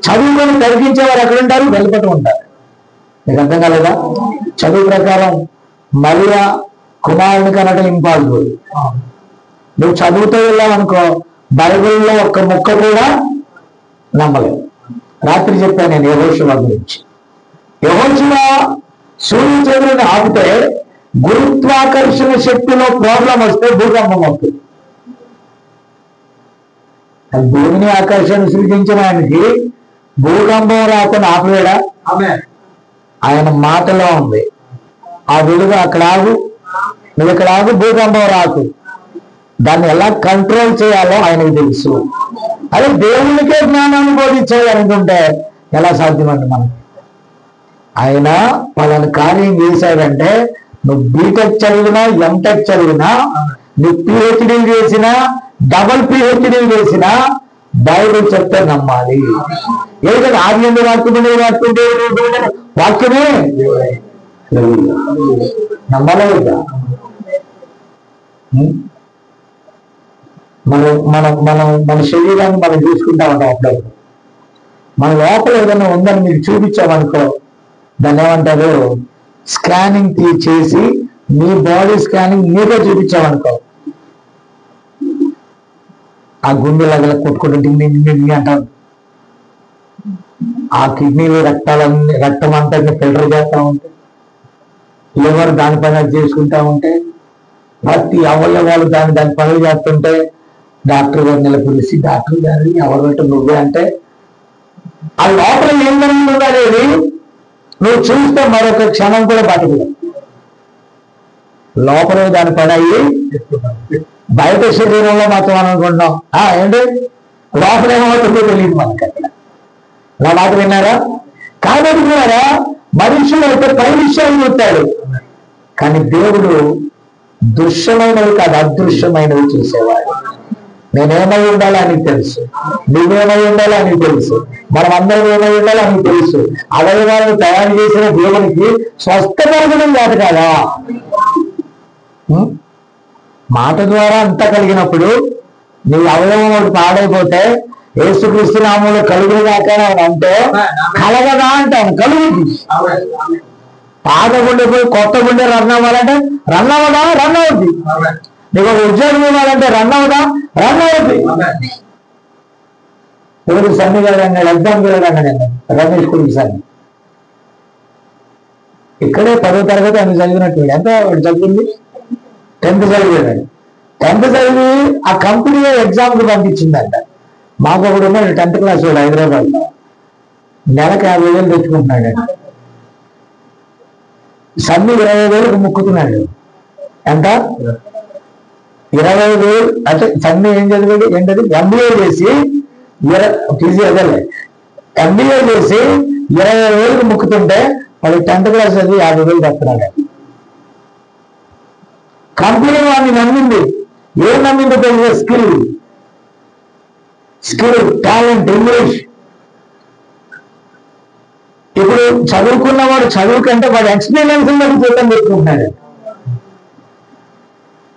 చదువుకొని తగ్గించేవారు ఎక్కడ ఉంటారు? వెలుపట ఉంటారు. మీకు అర్థం కాలేదా? చదువు ప్రకారం మరియా కుమారుని కనడం ఇంపాసిబుల్. నువ్వు చదువుతూ వెళ్ళావనుకో, బైబిల్లో ఒక్క ముక్క కూడా నమ్మలేదు. రాత్రి చెప్పాను నేను యెహోషువ గురించి. యెహోషువ సూర్య చంద్రుని ఆపితే గురుత్వాకర్షణ శక్తిలో ప్రాబ్లం వస్తే భూకంపం అవుతుంది. భూమిని ఆకర్షణ సృష్టించిన ఆయనకి భూకంపం రాకుండా ఆపలేడా? ఆయన మాటలో ఉంది. ఆ వెలుగు అక్కడ ఆగు, నువ్వు ఇక్కడ ఆగు, భూకంపం రాకు. దాన్ని ఎలా కంట్రోల్ చేయాలో ఆయనకు తెలుసు. అదే దేవునికే జ్ఞానాన్ని బోధించాలి అనుకుంటే ఎలా సాధ్యమండి మనకి? ఆయన వాళ్ళని కార్యం చేశాడంటే నువ్వు బీటెక్ చదివినా, ఎంటెక్ చదివినా, నువ్వు పిహెచ్డీ చేసినా, డబుల్ పిహెచ్డీ చేసినా బైబిల్ చెప్తే నమ్మాలి. ఏదైనా ఆర్యంలో వాక్యమే వాక్యమే నమ్మలేదా? మన శరీరాన్ని మనం చూసుకుంటా ఉంటాం. అప్పుడప్పుడు మన లోపల ఏదైనా ఉందని మీకు చూపించామనుకో, దాన్ని ఏమంటారు, స్కానింగ్ చేసి మీ బాడీ స్కానింగ్ మీరే చూపించామనుకో, ఆ గుండె లగల కొట్టుకుంటూ డింగి అంటారు. ఆ కిడ్నీలు రక్తం అంతా ఫిల్టర్ చేస్తా ఉంటే, లివర్ దాని పని చేసుకుంటా ఉంటే, ప్రతి అవయవాలు దాని పనులు చేస్తుంటే డాక్టర్ గారు నిలబడిసి, డాక్టర్ గారు ఎవరంటే నువ్వే అంటే, ఆ లోపల ఏం జరుగుతుందో అనేది నువ్వు చూస్తే మరొక క్షణం కూడా బతకదు. లోపల దాని పని అయ్యి బయట శరీరంలో మాత్రం అనుకుంటున్నాం. ఏంటి లోపల ఏమవుతుందో తెలియదు మనకి. అక్కడ నా మాట విన్నారా? కాబట్టి విన్నారా, మనుషులు అయితే పై విషయాలు చూస్తాడు, కానీ దేవుడు దృశ్యమైనవి కాదు అదృశ్యమైనవి చూసేవాడు. నేనేమై ఉండాలో అని తెలుసు, నువ్వేమై ఉండాలో అని తెలుసు, మనం అందరం ఏమై ఉండాలో అని తెలుసు. అవయవాలను తయారు చేసిన దేవునికి స్వస్థపరచడం కాదు కదా. మాట ద్వారా అంతా కలిగినప్పుడు నీ అవయవం ఒకటి పాడైపోతే యేసుక్రీస్తు నామములో కలుగుదాకా అంటే కలగదా అంటాను, కలుగుది. పాత గుండె పోయి కొత్త గుండె రన్ అవ్వాలంటే రన్ అవ్వదా? రన్ అవుద్ది. నీకు ఒక ఉద్యోగం ఇవ్వాలంటే రన్ అవుదా? రన్ అవుద్ది. ఇప్పుడు సన్ని వెళ్ళండి, ఎగ్జామ్ వెళ్ళండి. నేను రమేష్ కుడికి సన్ని ఇక్కడే 10వ తరగతి అని చదివినట్టు. ఎంత చదివింది? 10th చదివాడు. 10th చదివి ఆ కంపెనీ ఎగ్జామ్కి పంపించిందంట. మాకు ఒకడు ఉన్నాడు 10th క్లాస్ వాడు హైదరాబాద్లో, నెలకు 50,000 తెచ్చుకుంటున్నాడు. సన్ని 20,000కు ముక్కుతున్నాడు. ఎంత? 20,000. అంటే సన్ని ఏం చదివాడు? ఏంటది? MBA చేసి ఫీజు అదలే MBA చేసి 20,000కు ముక్కుతుంటే వాడు 10th క్లాస్ చదివి 50,000 తెస్తున్నాడు. కంపెనీ వాడిని నమ్మింది. ఏం నమ్మిందో తెలియదు? Skill, talent, English. ఇప్పుడు చదువుకున్నవాడు చదువు కంటే వాడు ఎక్స్పీరియన్స్ బట్టి జీతం పెట్టుకుంటున్నాడు.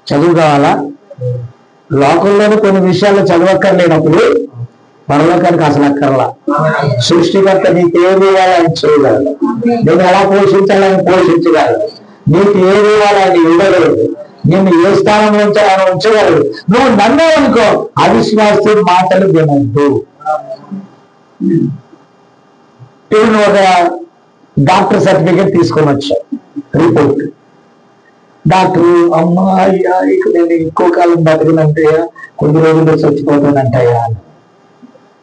చదువు కావాలా? లోకంలోని కొన్ని విషయాల్లో చదవక్కర్లేనప్పుడు పరలోకానికి అసలు అక్కర్లా. సృష్టికర్త నీకు ఏది ఇవ్వాలని చేయగలడు, నేను ఎలా పోషించాలని పోషించగలడు, నీకు ఏది ఇవ్వాలని ఇవ్వగలడు, నిన్ను ఏ స్థానంలో ఉంచాలని ఉంచగలడు. నువ్వు నమ్మావనుకో, అవిశ్వాస మాటలు వినద్దు. ఇప్పుడు నువ్వు ఒక డాక్టర్ సర్టిఫికేట్ తీసుకొని వచ్చావు, రిపోర్ట్. డాక్టరు, అమ్మా అయ్యా ఇక నేను ఇంకో కాలం బతికినంటయ్యా, కొద్ది రోజుల్లో చచ్చిపోతానంటయ్యా అని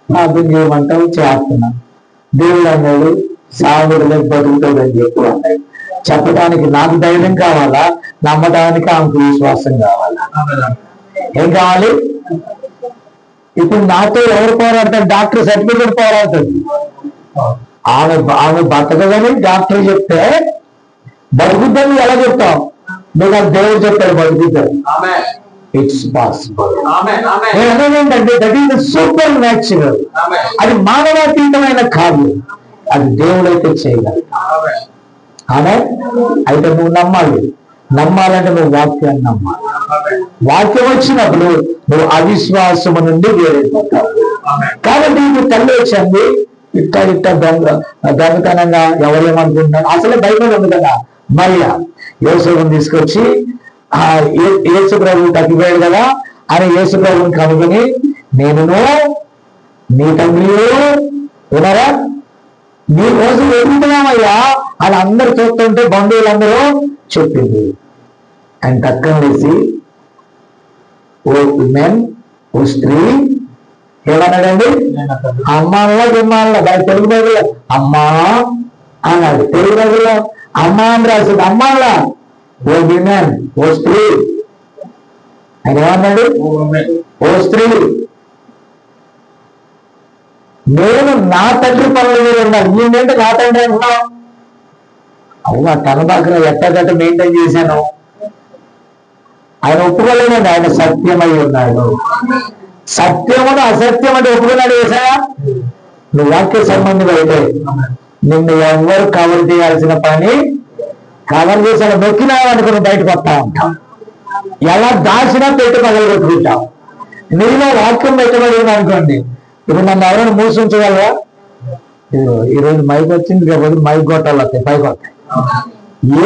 ప్రార్థన చేయమంటావు, చేస్తున్నా. దేవుడు అన్నాడు సాగుడులో బతుకుతాడని చెప్పు అన్నాడు. చెప్పడానికి నాకు ధైర్యం కావాలా? నమ్మడానికి ఆమెకు విశ్వాసం కావాలా? ఏం కావాలి? ఇప్పుడు నాతో ఎవరు పోరాడతారు? Doctor certificate పోరాడుతుంది. ఆమె బతకదని డాక్టర్ చెప్తే బతుకుద్దని ఎలా చెప్తావు? నువ్వు దేవుడు చెప్పాడు బతుకుతాడు. It's possible. ఏంటంటే దట్ ఈస్ సూపర్ న్యాచురల్. అది మానవాతీతమైన కాదు, అది దేవుడైతే చేయగలడు. ఆమె అయితే నువ్వు నమ్మాలంటే నువ్వు వాక్యాన్ని నమ్మాలి. వాక్యం వచ్చినప్పుడు నువ్వు అవిశ్వాసము నుండి వేరైపోతావు. కాబట్టి నువ్వు తల్లి వచ్చింది ఇట్ట దొంగతనంగా ఎవరేమనుకుంటున్నారు? అసలే బైబిల్ ఉంది కదా, మరియా యేసుని తీసుకొచ్చి యేసు ప్రభువు తగ్గిపోయాడు కదా అని యేసు ప్రభువుని కనుగొని నేను నీ తండ్రి వినరా నీ కోసం ఎదుగుతున్నామయ్యా అని అందరు చూస్తుంటే బంధువులందరూ చెప్పింది. ఆయన తక్కువ వేసి ఓ విమెన్, ఓ స్త్రీ ఏమన్నాడండి? అమ్మానలా దిమ్మానలా. దాని తెలుగు బైబిల్లో అమ్మా అన్నాడు. తెలుగు బైబిల్లో అమ్మా అని రాసింది. అమ్మానలా ఓ విమెన్, ఓ స్త్రీ. ఆయన ఏమన్నాడు? ఓ స్త్రీ, నేను నా తండ్రి పనుల మీద ఉన్నాను, నేనేంటే నా తండ్రి అంటున్నావు. అవునా, తన దగ్గర ఎట్టగట్ట మెయింటైన్ చేశాను. ఆయన ఒప్పుకోలేదండి, ఆయన సత్యమై ఉన్నాడు. సత్యమును అసత్యం అంటే ఒప్పుకున్నాడు వేసాయా? నువ్వు వాక్య సంబంధం అయితే నిన్ను ఎవరు కవర్ చేయాల్సిన పని కవర్ చేసిన నొక్కినా అనుకుని బయటకు వస్తా ఉంటాం. ఎలా దాచినా పెట్టి పగలు పెట్టుకుంటాం. నీలో వాక్యం పెట్టబడింది అనుకోండి, ఇప్పుడు నన్ను ఎవరైనా మూసించగలరా? ఈరోజు మైక్ వచ్చింది, రేపు మైక్ గొట్టాలు వస్తాయి, పైకి వస్తాయి.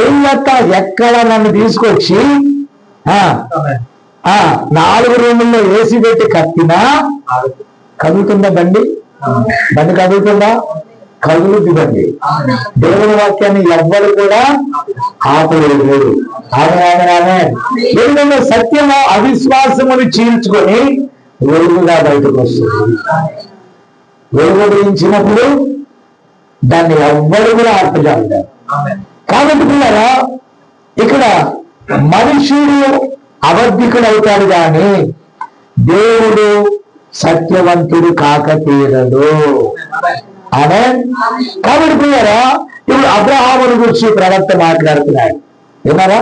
ఏం చెప్తా? ఎక్కడ నన్ను తీసుకొచ్చి 4 రూముల్లో ఏసీ పెట్టి కట్టినా కదులుతుందా బండి? బండి కదులుతుందా? కదులుద్ది బండి. దేవుని వాక్యాన్ని ఎవ్వరు కూడా ఆపలేదు. ఎందుకంటే సత్యము అవిశ్వాసమును చీల్చుకొని వెలుగుగా బయటకు వస్తుంది. వెలుగు గురించినప్పుడు దాన్ని ఎవ్వరు కూడా ఆర్పజాలరు. కాబట్టి పిల్లరా, ఇక్కడ మనుషుడు అబద్ధికుడు అవుతాడు కానీ దేవుడు సత్యవంతుడు కాక తీరడు. అనే కాబట్టి పిల్లరా, ఇప్పుడు అబ్రహాముని గురించి ప్రవక్త మాట్లాడుతున్నాడు. ఏమరా?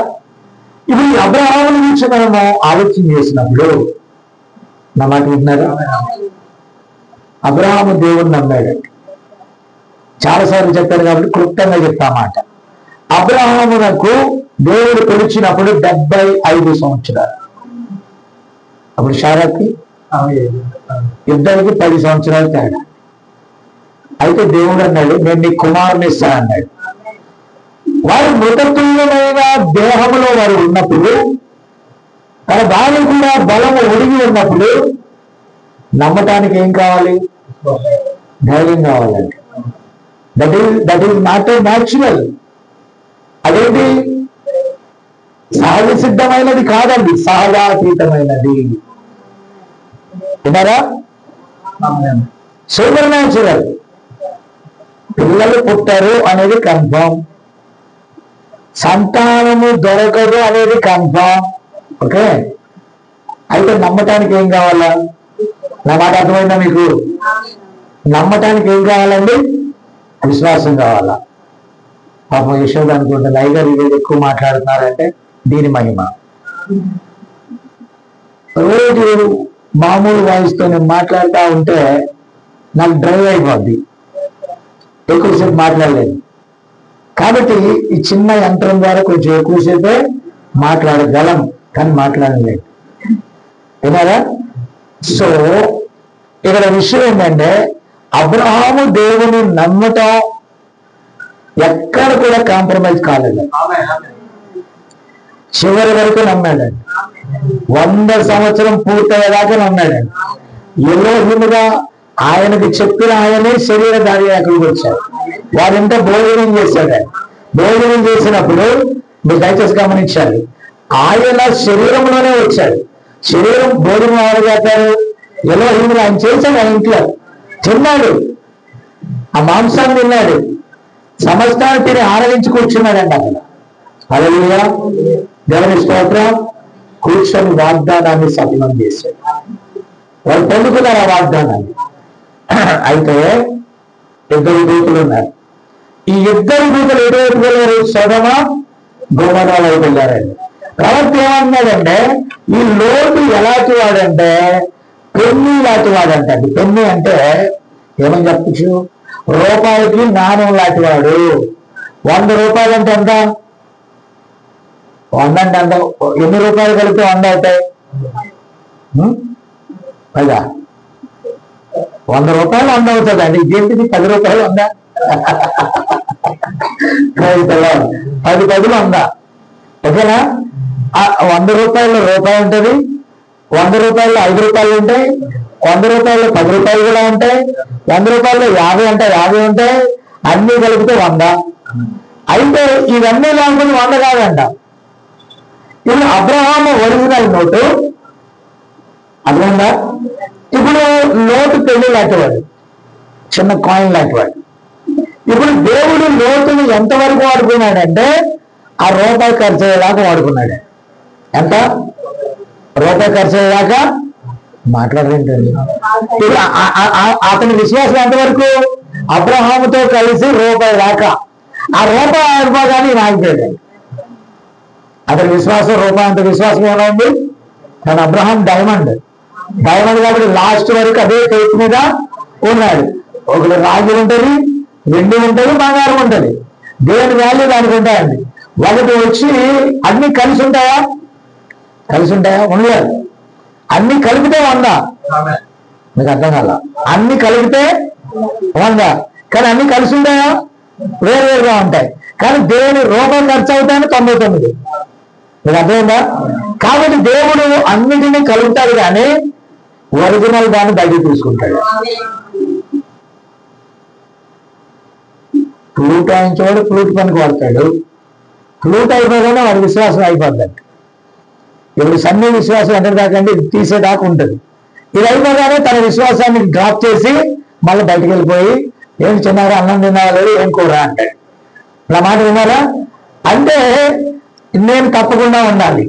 ఇప్పుడు ఈ అబ్రహాముని గురించి మనము ఆలోచన చేసినప్పుడు నా మాట వింటున్నారా? అబ్రహాము దేవుడు నమ్మాడు. చాలాసార్లు చెప్పారు కాబట్టి క్లుప్తంగా చెప్తామాట. అబ్రహామునకు దేవుడు పిలిచినప్పుడు 75 సంవత్సరాలు. అప్పుడు శారాకి ఇద్దరికి 10 సంవత్సరాలు తేడా. అయితే దేవుడు అన్నాడు, నేను నీ కుమారుని ఇస్తా అన్నాడు. వారు మృతతుల్యమైన దేహంలో వారు ఉన్నప్పుడు, తన భార్య కూడా బలము ఒడిగి ఉన్నప్పుడు నమ్మటానికి ఏం కావాలి? ధైర్యం కావాలండి. That is not a natural. అదేంటి? సహజ సిద్ధమైనది కాదండి, సహజాతీతమైనది. విన్నారా? Super natural. పిల్లలు పుట్టారు అనేది కన్ఫర్మ్, సంతానము దొరకదు అనేది కన్ఫర్మ్. ఓకే, అయితే నమ్మటానికి ఏం కావాలా? నా మాట అర్థమైందా మీకు? నమ్మటానికి ఏం కావాలండి? విశ్వాసం కావాలా? పాపం యశోద అనుకుంటుంది, అయ్యగారు ఇది ఎక్కువ మాట్లాడుతున్నారంటే దీని మహిమ. రోజు మామూలు వాయిస్తో నేను మాట్లాడుతూ ఉంటే నాకు డ్రైవ్ అయిపోద్ది, ఎక్కువసేపు మాట్లాడలేదు. కాబట్టి ఈ చిన్న యంత్రం ద్వారా కొంచెం ఎక్కువసేపే మాట్లాడగలం, కానీ మాట్లాడలేదు. విన్నారా? సో ఇక్కడ విషయం ఏంటంటే, అబ్రహాము దేవుని నమ్మటం ఎక్కడ కూడా కాంప్రమైజ్ కాలేదు. చివరి వరకు నమ్మాడండి. 100 సంవత్సరం పూర్తయ్యేదాకా నమ్మాడండి. ఎలోహిముగా ఆయనకు చెప్పిన ఆయనే శరీరధారి అక్కడికి వచ్చాడు. వారింట భోజనం చేశాడు. భోజనం చేసినప్పుడు మీరు దయచేసి గమనించాలి, ఆయన శరీరంలోనే వచ్చాడు. శరీరం భోజనం ఎవరు చేస్తారు? ఎలోహిములు ఆయన చేశాడు. ఆ ఇంట్లో తిన్నాడు, ఆ మాంసాన్ని తిన్నాడు, సమస్తాన్ని తిని ఆనందించి కూర్చున్నాడండి అక్కడ. హల్లెలూయా, దేవుని స్తోత్రం. కూర్చొని వాగ్దానాన్ని సఫలం చేశాడు. వాళ్ళు పొందుకున్నారు ఆ వాగ్దానాన్ని. అయితే 2 దూతలు ఉన్నారు. ఈ 2 దూతలు ఎటువైపు వెళ్ళారు? సొదొమ గొమొర్రా వైపు వెళ్ళారండి. ప్రవక్త ఏమన్నాడంటే, ఈ లోటు ఎలాంటి వాడంటే పెన్ని లాంటి వాడంటే. పెన్ని అంటే ఏమని చెప్పచ్చు? రూపాయికి నాణ్యం లాంటి వాడు. 100 రూపాయలు అంటే ఎంత? 100 అంటే ఎంత? ఎన్ని రూపాయలు కలిపితే 100 అవుతాయి? పదా? 100 రూపాయలు 100 అవుతుంది అండి. ఇదేంటిది? 10 రూపాయలు 100. 10 10 100. ఓకేనా? 100 రూపాయలు రూపాయి ఉంటుంది, 100 రూపాయలు 5 రూపాయలు ఉంటాయి, 100 రూపాయలు 10 రూపాయలు కూడా ఉంటాయి, 100 రూపాయలు 50 అంటే 50 ఉంటాయి. అన్ని కలిపితే 100. అయితే ఇవన్నీ లేకపోతే 100 కాదంట. ఇప్పుడు అబ్రహాము ఒరిజినల్ నోటు అర్థమైందా? ఇప్పుడు నోటు పెళ్లి లాంటివాడు, చిన్న కాయిన్ లాంటివాడు. ఇప్పుడు దేవుడు నోటుని ఎంతవరకు వాడుకున్నాడంటే ఆ రూపాయి ఖర్చు అయ్యేలాగా వాడుకున్నాడు. ఎంత? రూపాయి ఖర్చు అయ్యేలాగా మాట్లాడరేంటండి. ఇప్పుడు అతని విశ్వాసం ఎంతవరకు? అబ్రహాముతో కలిసి రూపాయి దాకా. ఆ రూపాయి అయిపోగానే నాగిపోయాడు. అతని విశ్వాసం రూపాయి అంత విశ్వాసం ఏమైంది? కానీ అబ్రహాం డైమండ్ కాబట్టి లాస్ట్ వరకు అదే టేక్ మీద ఉన్నాడు. ఒకటి రాగి ఉంటుంది, వెండి ఉంటుంది, బంగారం ఉంటుంది. దేని వాల్యూ దానికి ఉంటాయండి. ఒకటి వచ్చి అన్ని కలిసి ఉంటాయా? కలిసి ఉంటాయా? ఉండలేదు. అన్ని కలిపితే 100. మీకు అర్థం కాల? అన్ని కలిపితే 100, కానీ అన్ని కలిసి ఉంటాయా? వేరువేరుగా ఉంటాయి. కానీ దేని రూపాయి ఖర్చు అవుతాయని 99. మీకు అర్థమైందా? కాబట్టి దేవుడు అన్నిటినీ కలుగుతాడు కానీ ఒరిజినల్ దాన్ని బయటకు తీసుకుంటాడు. ఫ్లూట్ వాయించేవాడు ఫ్లూట్ పనికి వాడతాడు. ఫ్లూట్ అయిపోగానే వాడి విశ్వాసం అయిపోద్దంట. ఇప్పుడు సన్నీ విశ్వాసం ఎంత దాకండి తీసేదాకా ఉంటుంది. ఇది అయిపోగానే తన విశ్వాసాన్ని డ్రాప్ చేసి మళ్ళీ బయటకు వెళ్ళిపోయి ఏం చిన్నారా అన్నం తిన్నావా లేదు ఏం కూర అంటాడు. నా మాట విన్నారా? అంటే నేను తప్పకుండా ఉండాలి,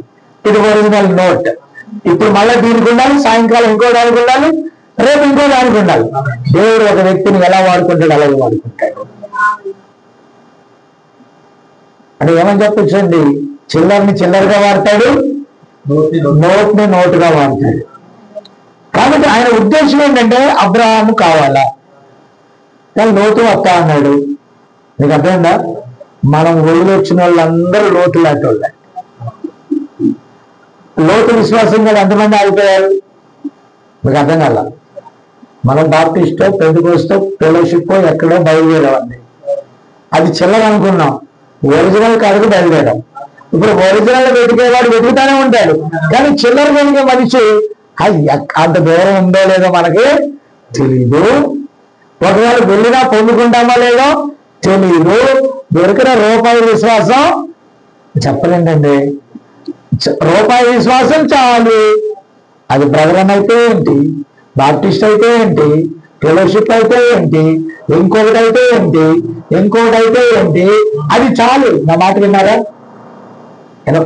ఇది ఒరిజినల్ నోట్. ఇప్పుడు మళ్ళీ దీనికి ఉండాలి, సాయంకాలం ఇంకో దానికి ఉండాలి, రేపు ఇంకో దానికి ఉండాలి. దేవుడు ఒక వ్యక్తిని ఎలా వాడుకుంటాడు అలాగే వాడుకుంటాడు. అంటే ఏమని చెప్పొచ్చండి, చిల్లర్ని చిల్లరగా వాడతాడు, నోట్ని నోటుగా వాడతాడు. కాబట్టి ఆయన ఉద్దేశం ఏంటంటే అబ్రహాము కావాలా, కానీ లోతు వస్త అన్నాడు. మీకు అర్థమైందా? మనం ఒళ్ళు వచ్చిన వాళ్ళందరూ లోతు లాంటి వాళ్ళే. లోతు విశ్వాసం కూడా ఎంతమంది ఆగిపోయారు మీకు అర్థం కాల. మనం బాప్టిస్టో పెంటెకోస్టో ఫెలోషిప్ ఎక్కడో బయలుదేరామండి. అది చిల్లర అనుకున్నాం, ఒరిజినల్ కాడికి బయలుదేరాం. ఇప్పుడు ఒరిజినల్ వెతికేవాడు వెతుకుతానే ఉంటాడు, కానీ చిల్లర వెతికే మనిషి అంత దూరం ఉందో లేదో మనకి తెలీదు. ఒకవేళ వెళ్ళినా పొందుకుంటామో లేదో తెలీదు. దొరికిన రూపాయి విశ్వాసం చెప్పలేండి. రూపాయి విశ్వాసం చాలు. అది బ్రదరన్ అయితే ఏంటి, బాప్టిస్ట్ అయితే ఏంటి, ఫెలోషిప్ అయితే ఏంటి, ఇంకొకటి అయితే ఏంటి, ఇంకొకటి అయితే ఏంటి, అది చాలు. నా మాట విన్నారా?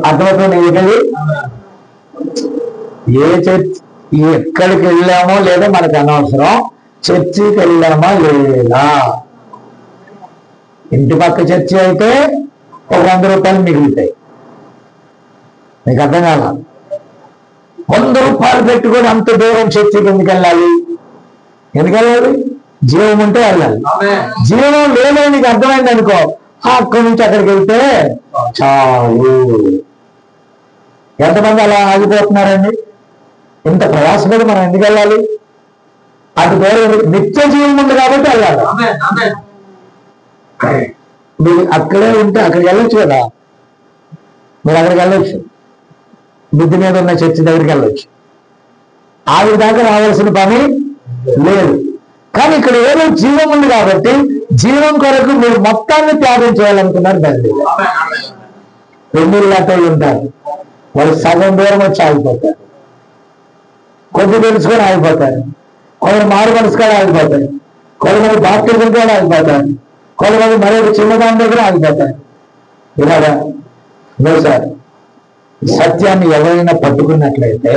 అర్థమవుతుంది ఏంటది? ఏ చర్చ్ ఎక్కడికి వెళ్ళామో లేదో మనకు అనవసరం, చర్చికి వెళ్ళామా లేదా. ఇంటి పక్క చర్చి అయితే ఒక 100 రూపాయలు మిగులుతాయి. మీకు అర్థం కాల. 100 రూపాయలు పెట్టుకొని అంత దూరం చర్చికి ఎందుకు వెళ్ళాలి? ఎందుకు వెళ్ళాలి? జీవం ఉంటే వెళ్ళాలి. జీవం లేదో నీకు అర్థమైంది అనుకో, అక్కడి నుంచి అక్కడికి వెళ్తే చాలు. ఎంతమంది అలా ఆగిపోతున్నారండి? ఇంత ప్రయాసపడి మనం ఎందుకు వెళ్ళాలి? అటు దూరం నిత్య జీవం ఉంది కాబట్టి వెళ్ళాలి. మీరు అక్కడే ఉంటే అక్కడికి వెళ్ళొచ్చు కదా. మీరు అక్కడికి వెళ్ళొచ్చు, బుద్ధి మీద ఉన్న చర్చి దగ్గరికి వెళ్ళొచ్చు. ఆవిడ దాకా రావాల్సిన పని లేదు. కానీ ఇక్కడ ఏదో జీవం ఉంది కాబట్టి జీవం కొరకు మీరు మొత్తాన్ని త్యాగం చేయాలనుకున్నారు. దాన్ని పెళ్ళిళ్ళతో ఉంటారు, వాళ్ళు సగం దూరం వచ్చి ఆగిపోతారు, కొద్ది తెలుసుకొని ఆగిపోతారు, కొందరు మారు మనసు కూడా ఆగిపోతారు, కొంతమంది బాప్టిజం కూడా ఆగిపోతారు, కొంతమంది మరొక చిన్నదాని దగ్గర ఆగిపోతారు. ఇలాగా సార్ సత్యాన్ని ఎవరైనా పట్టుకున్నట్లయితే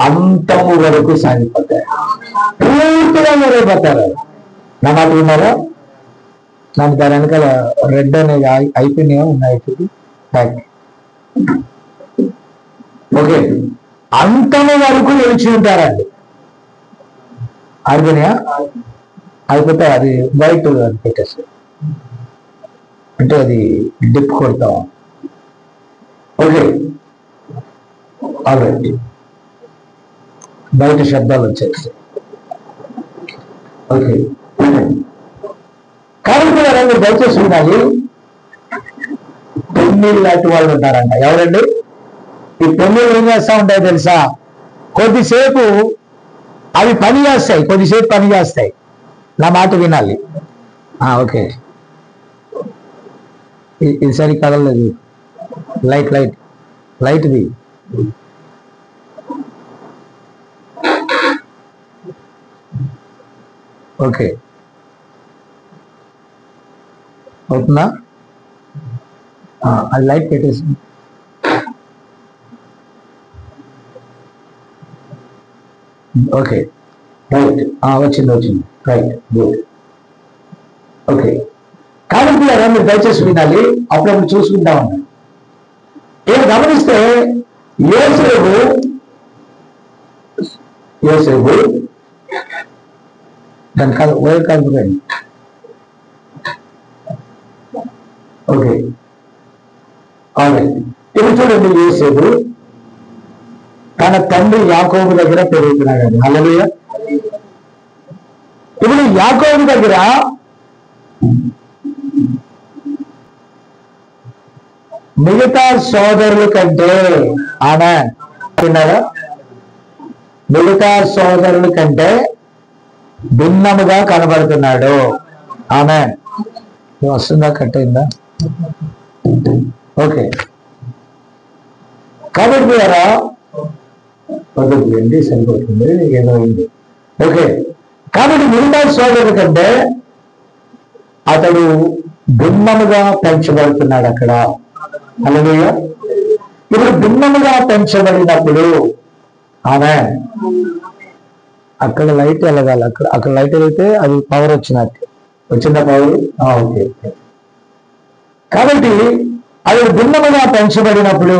అంతము వరకు సాగిపోతారు, పూర్తిగా మొదలైపోతారు. నా మాట విన్నారా? నాకు దాని వెనకాల రెడ్ అనేది అయిపోయినాయో ఉన్నాయి. ఓకే, అంతము వరకు నిలిచి ఉంటారండి. అయిపోయినాయా? అయిపోతే అది వైట్ పెట్టేసి అంటే అది డిప్ కొడతాం. ఓకే, ఆల్రెడీ బయట శబ్దాలు వచ్చేసి. ఓకే, కాబట్టి మీరు దయచేసి ఉండాలి. పెళ్ళిళ్ళు లాంటి వాళ్ళు ఉంటారంట. ఎవరండి? ఈ పెళ్ళిళ్ళు ఏం చేస్తా ఉంటాయో తెలుసా? కొద్దిసేపు అవి పని చేస్తాయి, కొద్దిసేపు పని చేస్తాయి. నా మాట వినాలి. ఓకే, ఇది సరి కదలలేదు. Light light లైట్ది. ఓకే, అవుతుందా? అది లైట్ పెట్టేసి. ఓకే, రైట్, వచ్చింది. Right, good. ఓకే, కాబట్టి మీరు దయచేసి వినాలి. అప్పుడప్పుడు చూసుకుంటా ఉన్నాను. ఏం గమనిస్తే యోసేపు దాని కాదు వైర్ కలుపుకండి. ఓకే, ఇప్పుడు చూడండి, యోసేపు తన తండ్రి యాకోబు దగ్గర పెరుగుతున్నాడు. హల్లెలూయా. ఇప్పుడు యాకోబు దగ్గర మిగతా సోదరుల కంటే ఆమె విన్నారా, మిగతా సోదరుల కంటే భిన్నముగా కనబడుతున్నాడు. ఆమె వస్తుందా, కట్ అయిందా? ఓకే. కాబట్టి ద్వారా పద్ధతి సరిపోతుంది, ఏదో అయింది. ఓకే. కాబట్టి మిగతా సోదరుల కంటే అతడు భిన్నముగా పెంచబడుతున్నాడు అక్కడ. హల్లెలూయా. ఇప్పుడు భిన్నముగా పెంచబడినప్పుడు ఆమె అక్కడ లైట్ వెలగాలి. అక్కడ లైట్ వెలిగితే అది పవర్ వచ్చినట్టు. వచ్చిందా పవర్? ఓకే. కాబట్టి అది భిన్నముగా పెంచబడినప్పుడు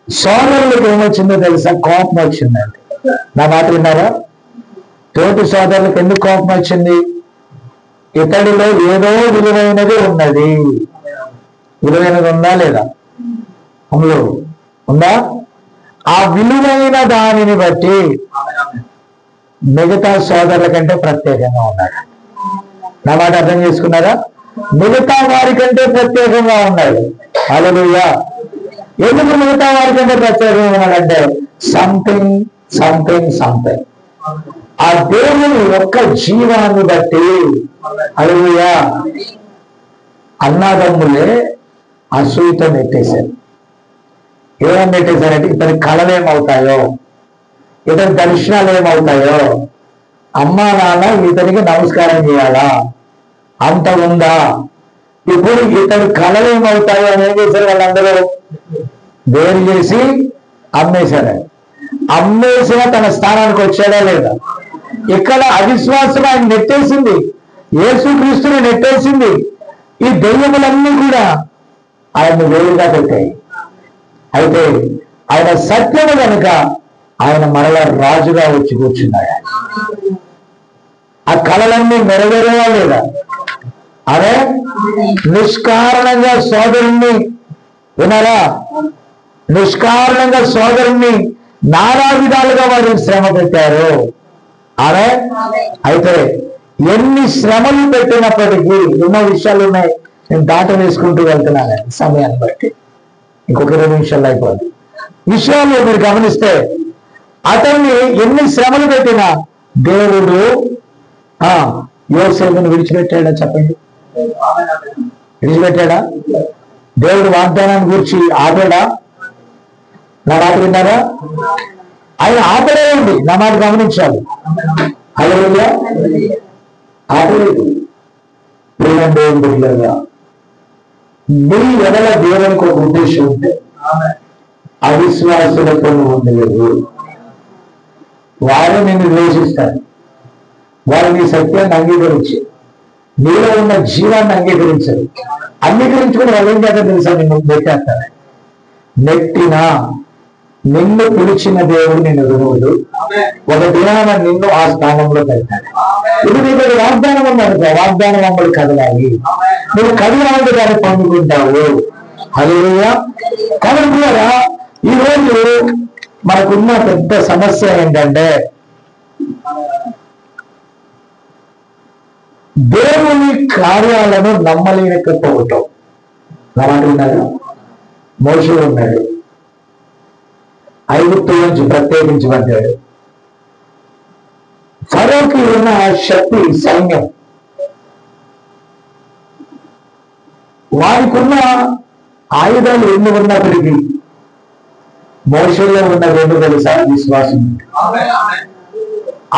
సోదరులకు ఏమొచ్చిందో తెలుసా? కోపం వచ్చిందండి. నా మాట విన్నారా? తోటి సోదరులకు ఎందుకు కోపం వచ్చింది? ఇతడిలో ఏదో విలువైనది ఉన్నది. విలువైనది ఉందా లేదా? అందులో ఉందా? ఆ విలువైన దానిని బట్టి మిగతా సోదరుల కంటే ప్రత్యేకంగా ఉన్నాడు. నా మాట అర్థం చేసుకున్నారా? మిగతా వారి కంటే ప్రత్యేకంగా ఉన్నాడు. హల్లెలూయా. ఎందుకు మిగతా వారి కంటే ప్రత్యేకంగా ఉన్నాడంటే సంథింగ్ సంథింగ్ సంథింగ్ ఆ దేవుని యొక్క జీవాన్ని బట్టి. హల్లెలూయా. అన్నదమ్ములే అసూయతో నెట్టేశారు. ఏమని నెట్టేశారంటే ఇతని కళలు ఏమవుతాయో, ఇతని దర్శనాలు ఏమవుతాయో, అమ్మా నాన్న ఇతనికి నమస్కారం చేయాలా, అంత ఉందా, ఇప్పుడు ఇతని కళలు ఏమవుతాయో అని ఏం చేశారు వాళ్ళందరూ? వేరు చేసి అమ్మేశారు. అమ్మేసిన తన స్థానానికి వచ్చాడా లేదా? ఇక్కడ అవిశ్వాసం ఆయన నెట్టేసింది, యేసుక్రీస్తుని నెట్టేసింది. ఈ దెయ్యములన్నీ కూడా ఆయన వేరుగా పెట్టాయి. అయితే ఆయన సత్యము కనుక ఆయన మరలా రాజుగా వచ్చి కూర్చున్నాడు. ఆ కళలన్నీ నెరవేరేవా లేదా? అదే నిష్కారణంగా సోదరుణ్ణి వినారా? నిష్కారణంగా సోదరుణ్ణి నానా విధాలుగా వారు శ్రమ పెట్టారు. అదే అయితే ఎన్ని శ్రమలు పెట్టినప్పటికీ ఎన్నో విషయాలు ఉన్నాయి. నేను దాట వేసుకుంటూ వెళ్తున్నాను సమయాన్ని బట్టి. ఇంకొక 2 నిమిషాలు అయిపోద్ది. విషయాలు మీరు గమనిస్తే అతన్ని ఎన్ని శ్రమలు పెట్టినా దేవుడు యోసేపును విడిచిపెట్టాడా? చెప్పండి, విడిచిపెట్టాడా? దేవుడు వాగ్దానాన్ని గురించి ఆపాడా? నా మాట విన్నారా? ఆయన ఆపడే ఉంది. నా మాట గమనించాలి. హల్లెలూయా. ఆపలేదు. దేవుని బిడ్డలారా, నీ ఎడల దేవునికి ఒక ఉద్దేశం ఉంటే అవిశ్వాసులతో ఉండలేదు. వారు నిన్ను ద్వేషిస్తారు. వారు నీ సత్యాన్ని అంగీకరించి నీలో ఉన్న జీవాన్ని అంగీకరించరు. అంగీకరించుకుని వాళ్ళు ఏం చేస్తారు తెలుసా? నిన్ను నెట్టేస్తారు. నెట్టినా నిన్ను పిలిచిన దేవుడు నిన్ను విడువడు. ఒక దినాన నిన్ను ఆ స్థానంలో పెడతాడు. ఇది నీకు వాగ్దానం ఉందనుకో, వాగ్దానం అమ్మడు కదలాలి. నువ్వు కదలాలి, దాన్ని పొందుకుంటావు. హల్లెలూయా. కాబట్టి కూడా ఈరోజు మనకున్న పెద్ద సమస్య ఏంటంటే దేవుని కార్యాలను నమ్మలేకపోవటం. నమ్మంటున్నారు. మోషే ఉన్నాడు, ఐగుప్తు నుంచి ప్రత్యేకించబడ్డాడు. ఫరోకి ఉన్న శక్తి సైన్యం, వారికి ఉన్న ఆయుధాలు ఎన్ని ఉన్నప్పటికీ మోషేలో ఉన్న 2 తెలుసా? విశ్వాసం.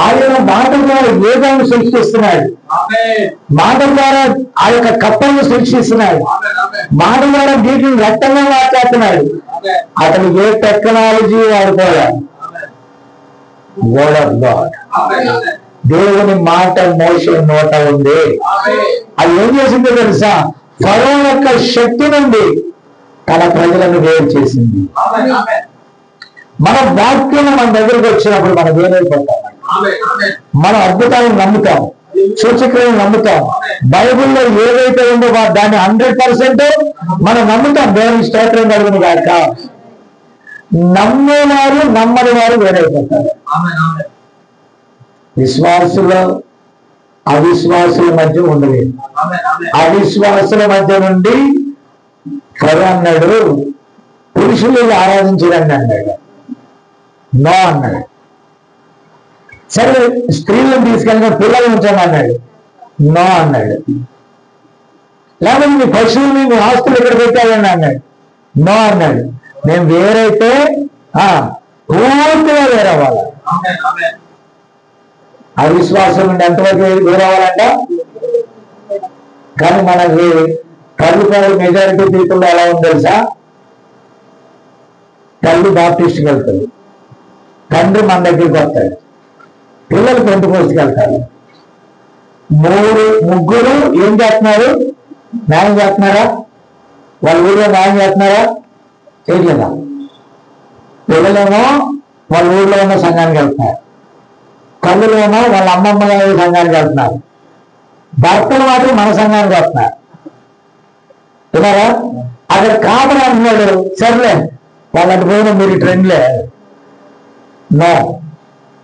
ఆయన మాట ద్వారా యోగాన్ని సృష్టిస్తున్నాడు. మాట ద్వారా ఆ యొక్క కప్పలను సృష్టిస్తున్నాడు. మాట ద్వారా వీటిని రక్తంగా మార్చేస్తున్నాడు. అతను ఏ టెక్నాలజీ వాడుకోవాలి. వర్డ్ ఆఫ్ గాడ్, దేవుని మాట మోషే నోట ఉంది. అది ఏం చేసిందో తెలుసా? ఫరో యొక్క శక్తి నుండి తన ప్రజలను వేరు చేసింది. మన వాక్యం మన దగ్గరకు వచ్చినప్పుడు మనం ఏమైపోతాం? మనం అద్భుతాలను నమ్ముతాం, సూచక్రియలను నమ్ముతాం. బైబిల్లో ఏదైతే ఉందో దాన్ని 100% మనం నమ్ముతాం. దేవుని స్తోత్రం కలుగును గాక. నమ్మేవారు నమ్మని వారు వేరైపోతారు. విశ్వాసుల అవిశ్వాసుల మధ్య ఉండలేదు. అవిశ్వాసుల మధ్య నుండి ప్రభు అన్నాడు పురుషులు ఆరాధించడండి అన్నాడు. నో అన్నాడు. సరే స్త్రీలను తీసుకెళ్ళిన పిల్లలు ఉంచామన్నాడు. నో అన్నాడు. లేకపోతే మీ పశువుని మీ ఆస్తులు ఇక్కడ పెట్టాలని అన్నాడు. నో అన్నాడు. మేము వేరైతే పూర్తిగా వేరవ్వాలి. అవిశ్వాసం నుండి ఎంతవరకు వేరవ్వాలంట. కానీ మనకి కళ్ళు మెజారిటీ పీపుల్ ఎలా ఉంది తెలుసా? తల్లి బాప్టిస్ట్కి వెళ్తాడు, తండ్రి మన దగ్గరికి వస్తాడు, పిల్లలు పెంటకోస్ట్కి వెళ్తారు. ముగ్గురు ఏం చేస్తున్నారు? న్యాయం చేస్తున్నారా? వాళ్ళ ఊళ్ళో న్యాయం చేస్తున్నారా? చేయలేదా? పిల్లలేమో వాళ్ళ ఊళ్ళో ఉన్న సంఘానికి వెళ్తున్నారు, తల్లులేమో వాళ్ళ అమ్మమ్మ గారి సంఘానికి వెళ్తున్నారు, భర్తలు మాత్రం మన సంఘానికి వస్తున్నారు. విన్నారా? అక్కడ కాపరి అంటున్నాడు, సర్లే వాళ్ళకి పోయిన మీరు ట్రెండ్లే. నో,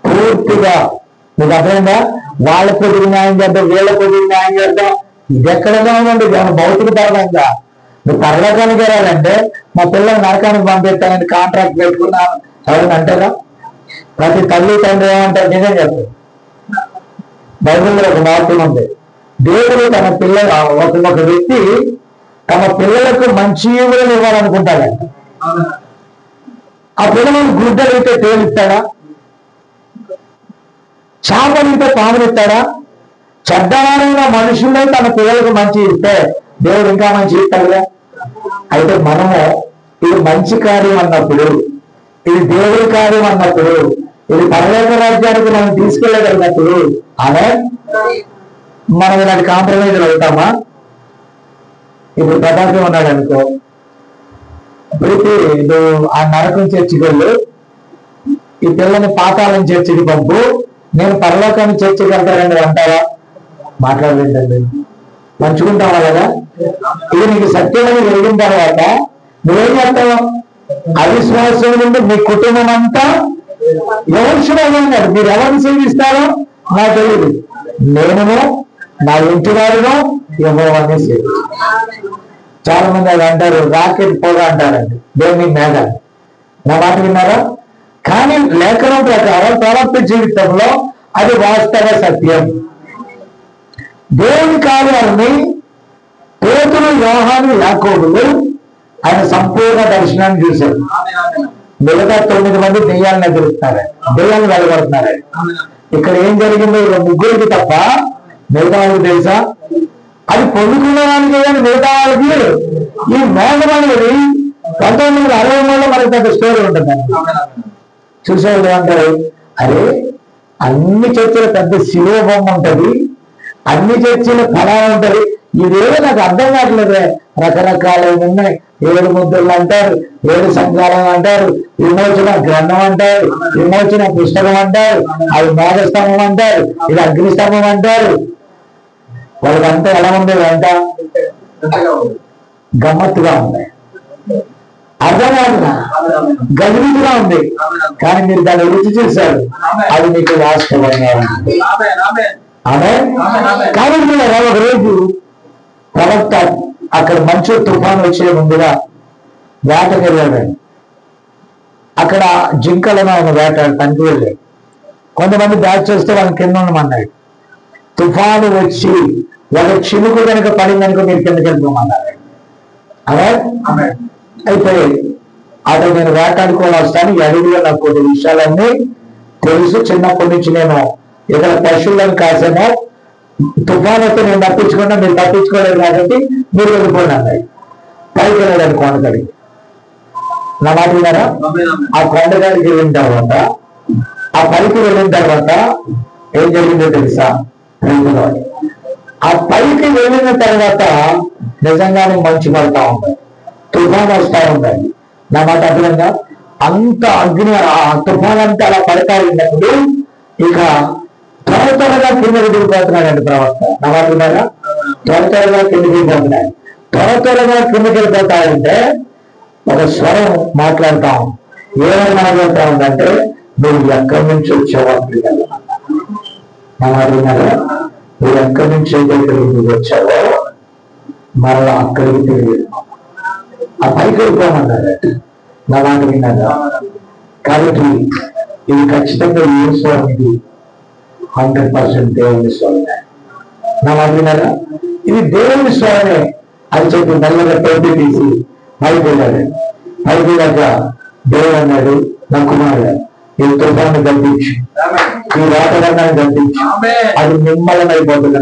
పూర్తిగా మీకు అర్థమైందా? వాళ్ళ కొద్దిగా న్యాయం చేద్దాం, వీళ్ళ కొద్దిగా న్యాయం చేద్దాం. ఇది ఎక్కడగా ఉందండి? భౌతిక పరంగా. నువ్వు పరలోకానికి వెళ్ళాలంటే మా పిల్లలు నరకానికి పంపిస్తానని కాంట్రాక్ట్ పెట్టుకున్నాను ఎవరైనా అంటారా? ప్రతి తల్లి తండ్రి ఏమంటారు? నిజం చెప్తారు. బైబిల్లో ఒక వాక్యం ఉంది, దేవుడు తన పిల్లలు ఒక వ్యక్తి తమ పిల్లలకు మంచి ఈవులను ఇవ్వాలనుకుంటాడంట. ఆ పిల్లలకు గుడ్డలైతే తేలిస్తాడా? చేపలైతే పామునిస్తాడా? చెడ్డవారైన మనుషులే తన పిల్లలకు మంచి ఇస్తే దేవుడు ఇంకా మంచి ఇస్తాడుగా. అయితే మనము ఇది మంచి కార్యం అన్నప్పుడు, ఇది దేవుడి కార్యం అన్నప్పుడు, ఇది పరలోక రాజ్యానికి మనం తీసుకెళ్ళగలిగినప్పుడు ఆమె మనం ఇలాంటి కాంప్రమైజ్లు అవుతామా? ఇప్పుడు ప్రపంచం ఉన్నాడు అనుకో, ప్రతి నువ్వు ఆ నరకం చర్చికి వెళ్ళు, ఈ పిల్లని పాతాళం చర్చికి పంపు, నేను పరలోకాన్ని చర్చికి వెళ్తానండి అంటావా? మాట్లాడలేదండి. పంచుకుంటావా కదా? ఇది నీకు సత్యమని వెళ్ళిన తర్వాత నువ్వేం చేస్తావు? అవిశ్వాసం నుండి మీ కుటుంబం అంతా ఎవరు మీరు ఎవరిని సేవిస్తారో నాకు తెలియదు, నేను నా ఇంటి వారిలో యెహోవాని సేవిస్తాను. చాలా మంది అది అంటారు, రాకెట్ పోగా అంటారండి, దేవుని మేఘాలు. నా మాట విన్నారా? కానీ లేఖనం ప్రకారం ప్రవక్త జీవితంలో అది వాస్తవ సత్యం. దేవుని కార్యాలని పేతురు, యోహాను, యాకోబులు ఆయన సంపూర్ణ దర్శనాన్ని చూశారు. మిగతా 9 మంది దెయ్యాలను ఎదురుస్తున్నారు, దెయ్యాలను వెలగొడుతున్నారు. ఇక్కడ ఏం జరిగిందో ముగ్గురికి తప్ప మిగతా వాళ్ళకి తెలుసా? అది పొందుకునే వాళ్ళకి కానీ మిగతా వాళ్ళకి ఈ మేఘం అనేది 1963లో మనకి పెద్ద స్టోరీ ఉంటుందండి. చూసేవాళ్ళు ఏమంటారు, అరే అన్ని చర్చల పెద్ద శివ బొమ్మ ఉంటది, అన్ని చర్చల ఫలాలు ఉంటది, ఇదేదో నాకు అర్థం కావట్లేదే. రకరకాలు ఉన్నాయి, 7 ముద్రలు అంటారు, 7 సంఘాలు అంటారు, విమోచన గ్రంథం అంటారు, విమోచన పుస్తకం అంటారు, అది మేఘస్తంభం అంటారు, ఇది అగ్నిస్తంభం అంటారు. వాళ్ళకంతా ఎలా ఉండేది అంట? గమ్మత్తుగా ఉంది, అర్థం కాదునా, గజిబిజిగా ఉంది. కానీ మీరు దాన్ని రుచి చూశారు, అది మీకు వాస్తవంగా ఉంది. ఆమె కాబట్టి ఒక రోజు ప్రవక్త అక్కడ మంచు తుఫాను వచ్చే ముందుగా వేటకి వెళ్ళాడండి. అక్కడ జింకలను ఆయన వేటాడు తనకి వెళ్ళాడు. కొంతమంది బ్యాచ్ చేస్తే వాళ్ళని కింద ఉండమన్నాడు. తుఫాను వచ్చి ఒక చినుకు కనుక పడిందనుకో మీరు కిందకి వెళ్ళిపోమన్నారు. అయితే అతను నేను వేటాడుకోవాలి వస్తాను, ఈ అడవిలో నాకు కొన్ని విషయాలన్నీ తెలుసు, చిన్నప్పటి నుంచి నేను ఇక్కడ పశువులను కాసాను, తుఫాను అయితే నేను తప్పించుకున్నా, మీరు తప్పించుకోలేదు కాబట్టి మీరు వెళ్ళిపోయిన అన్నాడు. పైకి వెళ్ళాడు కొండగడికి. నా మాట విన్నారా? ఆ కొండగడికి వెళ్ళిన తర్వాత, ఆ పైకి వెళ్ళిన తర్వాత ఏం జరిగిందో తెలుసా? ఆ పైకి వెళ్ళిన తర్వాత నిజంగానే మంచు పడతా ఉంది, తుఫాను వస్తా ఉందండి. నా మాట అర్థంగా అంత అగ్ని, ఆ తుఫాన్ అంతా అలా పడతా ఉన్నప్పుడు ఇక త్వరగా కిందకి దిగిపోతున్నాడండి ప్రవక్త. నా మాట విన్నారా? త్వరగా కిందకి దిగిపోతున్నాడు. త్వరగా కిందకి వెళ్ళిపోతాడంటే ఒక స్వరం మాట్లాడతాం. ఏమని మాట్లాడుతా ఉందంటే, నువ్వు ఎక్కడి నుంచి వచ్చావు అక్కడికి. నా మాట విన్నారా? నువ్వు ఎక్కడి నుంచి అయితే ఇక్కడికి వచ్చావో మరలా అక్కడికి తిరిగి ఆ పైకి వెళ్ళిపోమన్నారట. నా మాట విన్నారా? కాబట్టి ఇది ఖచ్చితంగా ఏ స్వామిది 100% దేవుని స్వామి. నా మాట విన్నారా? ఇది దేవుని స్వామి అని చెప్పి మెల్లగా టోపీ తీసి పైకి వెళ్ళాడు. పైకి వెళ్ళాక దేవుడు అన్నాడు, నా కుమారుడు ఈ తుఫాను గడ్డించు, ఈ వాతావరణాన్ని గడ్డించు, అది నిమ్మలమైపోతుంది.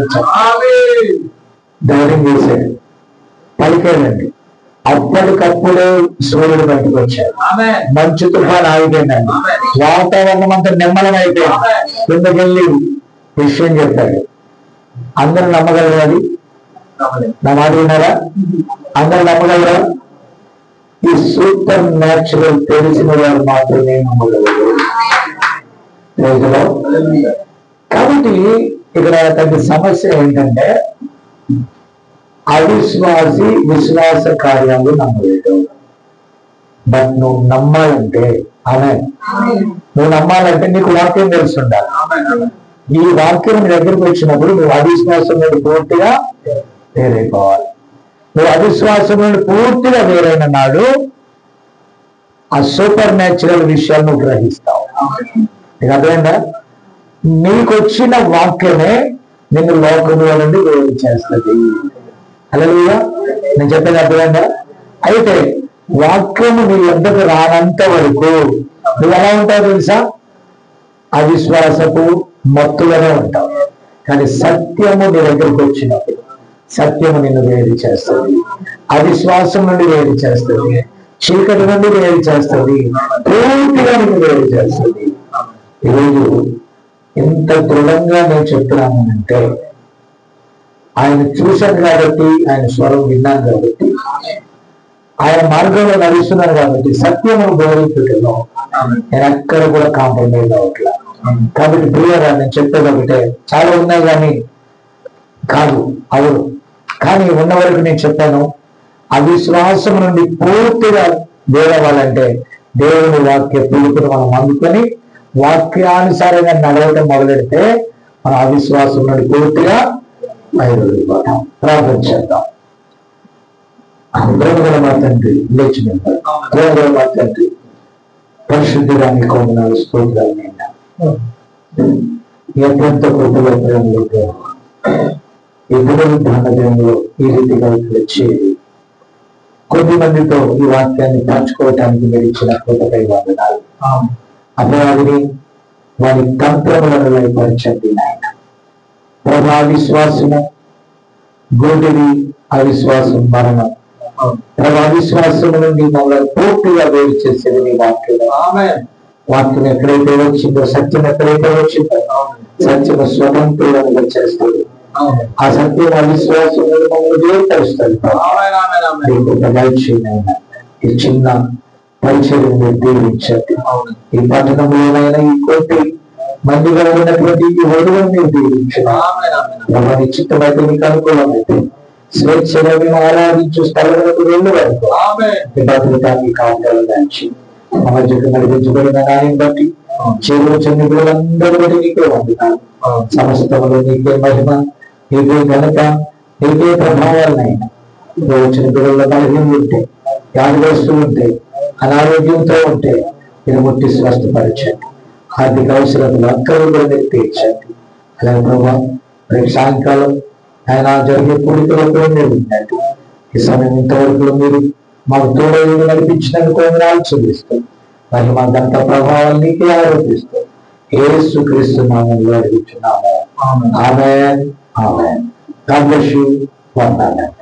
ధైర్యం చేశాడు. పలికేదండి. అప్పటికప్పుడే సూర్యుడు బయటకు వచ్చాడు. మంచు తుఫాను ఆగిపోయిందండి. వాతావరణం అంతా నిమ్మలమైపోయింది. కిందకెళ్ళి విషయం చెప్పాడు. అందరూ నమ్మగలరా? అది నా మాట విన్నారా? అందరూ నమ్మగలరా? ఈ సూపర్ న్యాచురల్ తెలిసిన వారు మాత్రమే నమ్మగలరు. కాబట్టి ఇక్కడ తగ్గ సమస్య ఏంటంటే అవిశ్వాసి విశ్వాస కార్యాలు నమ్మలేదు. బట్ నువ్వు నమ్మాలంటే నువ్వు నమ్మాలంటే నీకు వాక్యం తెలిసి ఉండాలి. ఈ వాక్యం నీ దగ్గరికి వచ్చినప్పుడు నువ్వు అవిశ్వాసం నుండి పూర్తిగా వేరైపోవాలి. నువ్వు అవిశ్వాసం నుండి పూర్తిగా వేరైన నాడు ఆ సూపర్ న్యాచురల్ విషయాలను గ్రహిస్తావు. నీకు అర్థమైందా? నీకు వచ్చిన వాక్యమే నిన్ను లోకంలో నుండి వేరు చేస్తుంది. హల్లెలూయా. నేను చెప్పేది అర్థమైందా? అయితే వాక్యము నీ వద్దకు రానంత వరకు నువ్వు ఎలా ఉంటావు తెలుసా? అవిశ్వాసపు మత్తుగానే ఉంటావు. కానీ సత్యము నీ దగ్గరకు వచ్చినప్పుడు సత్యము నిన్ను వేరు చేస్తుంది. అవిశ్వాసం నుండి వేరు చేస్తుంది. చీకటి నుండి వేరు చేస్తుంది. పూర్తిగా నిన్ను వేరు చేస్తుంది. ఈరోజు ఎంత దృఢంగా నేను చెప్తున్నానంటే ఆయన చూశాను కాబట్టి, ఆయన స్వరం విన్నాను కాబట్టి, ఆయన మార్గంలో నడుస్తున్నాను కాబట్టి సత్యమును బోధించడంలో నేను ఎక్కడ కూడా కాంప్రమైజ్ అవ్వట్లా. కాబట్టి ప్రియరా, నేను చెప్పేది ఒకటే, చాలా ఉన్నాయి కానీ కాదు అవును. కానీ ఉన్న వరకు నేను చెప్పాను, అవిశ్వాసం నుండి పూర్తిగా వేరవ్వాలంటే దేవుని వాక్య పిలుపును మనం అందుకొని వాక్యానుసారంగా నడవటం మొదలెడితే మన అవిశ్వాసం నుండి పూర్తిగా బయలుదేరిపోతాం. ప్రార్థన చేద్దాం. ప్రేమగల మా తండ్రి, లేచి నింపారు. ప్రేమగల మా తండ్రి, పరిశుద్ధిరాన్ని కొందనాలు స్తోత్రాలు నిండా ఎంతో కృపలో ప్రేమలో ఈ పునరుద్ధరణ దినంలో ఈ రీతిగా ఇక్కడ చేరి కొద్ది మందితో ఈ వాక్యాన్ని పంచుకోవటానికి మీరు ఇచ్చిన కృపకై వందనాలు. అపవాదిని వారి తంత్రములను వైపరచండి నాయన. ప్రభా, అవిశ్వాసము గోటిది, అవిశ్వాసం మరణం. ప్రభా, అవిశ్వాసము నుండి మమ్మల్ని పూర్తిగా వేరు చేసేది నీ వాక్యం. వాక్యం ఎక్కడైతే వచ్చిందో, సత్యం ఎక్కడైతే వచ్చిందో, సత్యము స్వతంత్రులుగా చేస్తుంది. ఆ సత్యం అవిశ్వాసం మమ్మల్ని వేరుపరుస్తుంది. ఈ చిన్న పరిచయం దీవించండి. ఈ పట్టణంలోనైనా ఈ కోటి మందిగా ఉన్నటువంటి ఈ వధువును మీరు దీవించండి. చిత్తమైతే మీకు అనుకూలమైతే స్వేచ్ఛగా మేము ఆరాధించు స్థలంలో వెళ్ళి వరకు ఈ భద్రతాన్ని కావడాలు దాచి మధ్యకు నడిపించబడిన దానిని బట్టి చేరువ చెందినందరూ బట్టి నీకే వండుతాను. సమస్తములో నీకే మహిమ, నీకే ఘనత, నీకే ప్రభావాలనైనా వచ్చిన పిల్లల బలహీనలు ఉంటే, వ్యాధిగ్రస్తులు ఉంటే, అనారోగ్యంతో ఉంటే మీరు ముట్టి స్వస్థపరచండి. ఆర్థిక అవసరాలు అక్కర్లు తీర్చండి. అలాగే ప్రభావ రేపు సాయంకాలం ఆయన జరిగే పూడికలతో మీరు ఉండండి. ఈ సమయం ఇంతవరకు మీరు మాకు తోడు నడిపించినందుకు వందనాలు చెల్లిస్తాం. మరి మా గంట ప్రభావాలు నీకే ఆరోపిస్తూ యేసుక్రీస్తు నామములో అడుగుచున్నాము. ఆమేన్. ఆమేన్. God bless you. వందనాలు.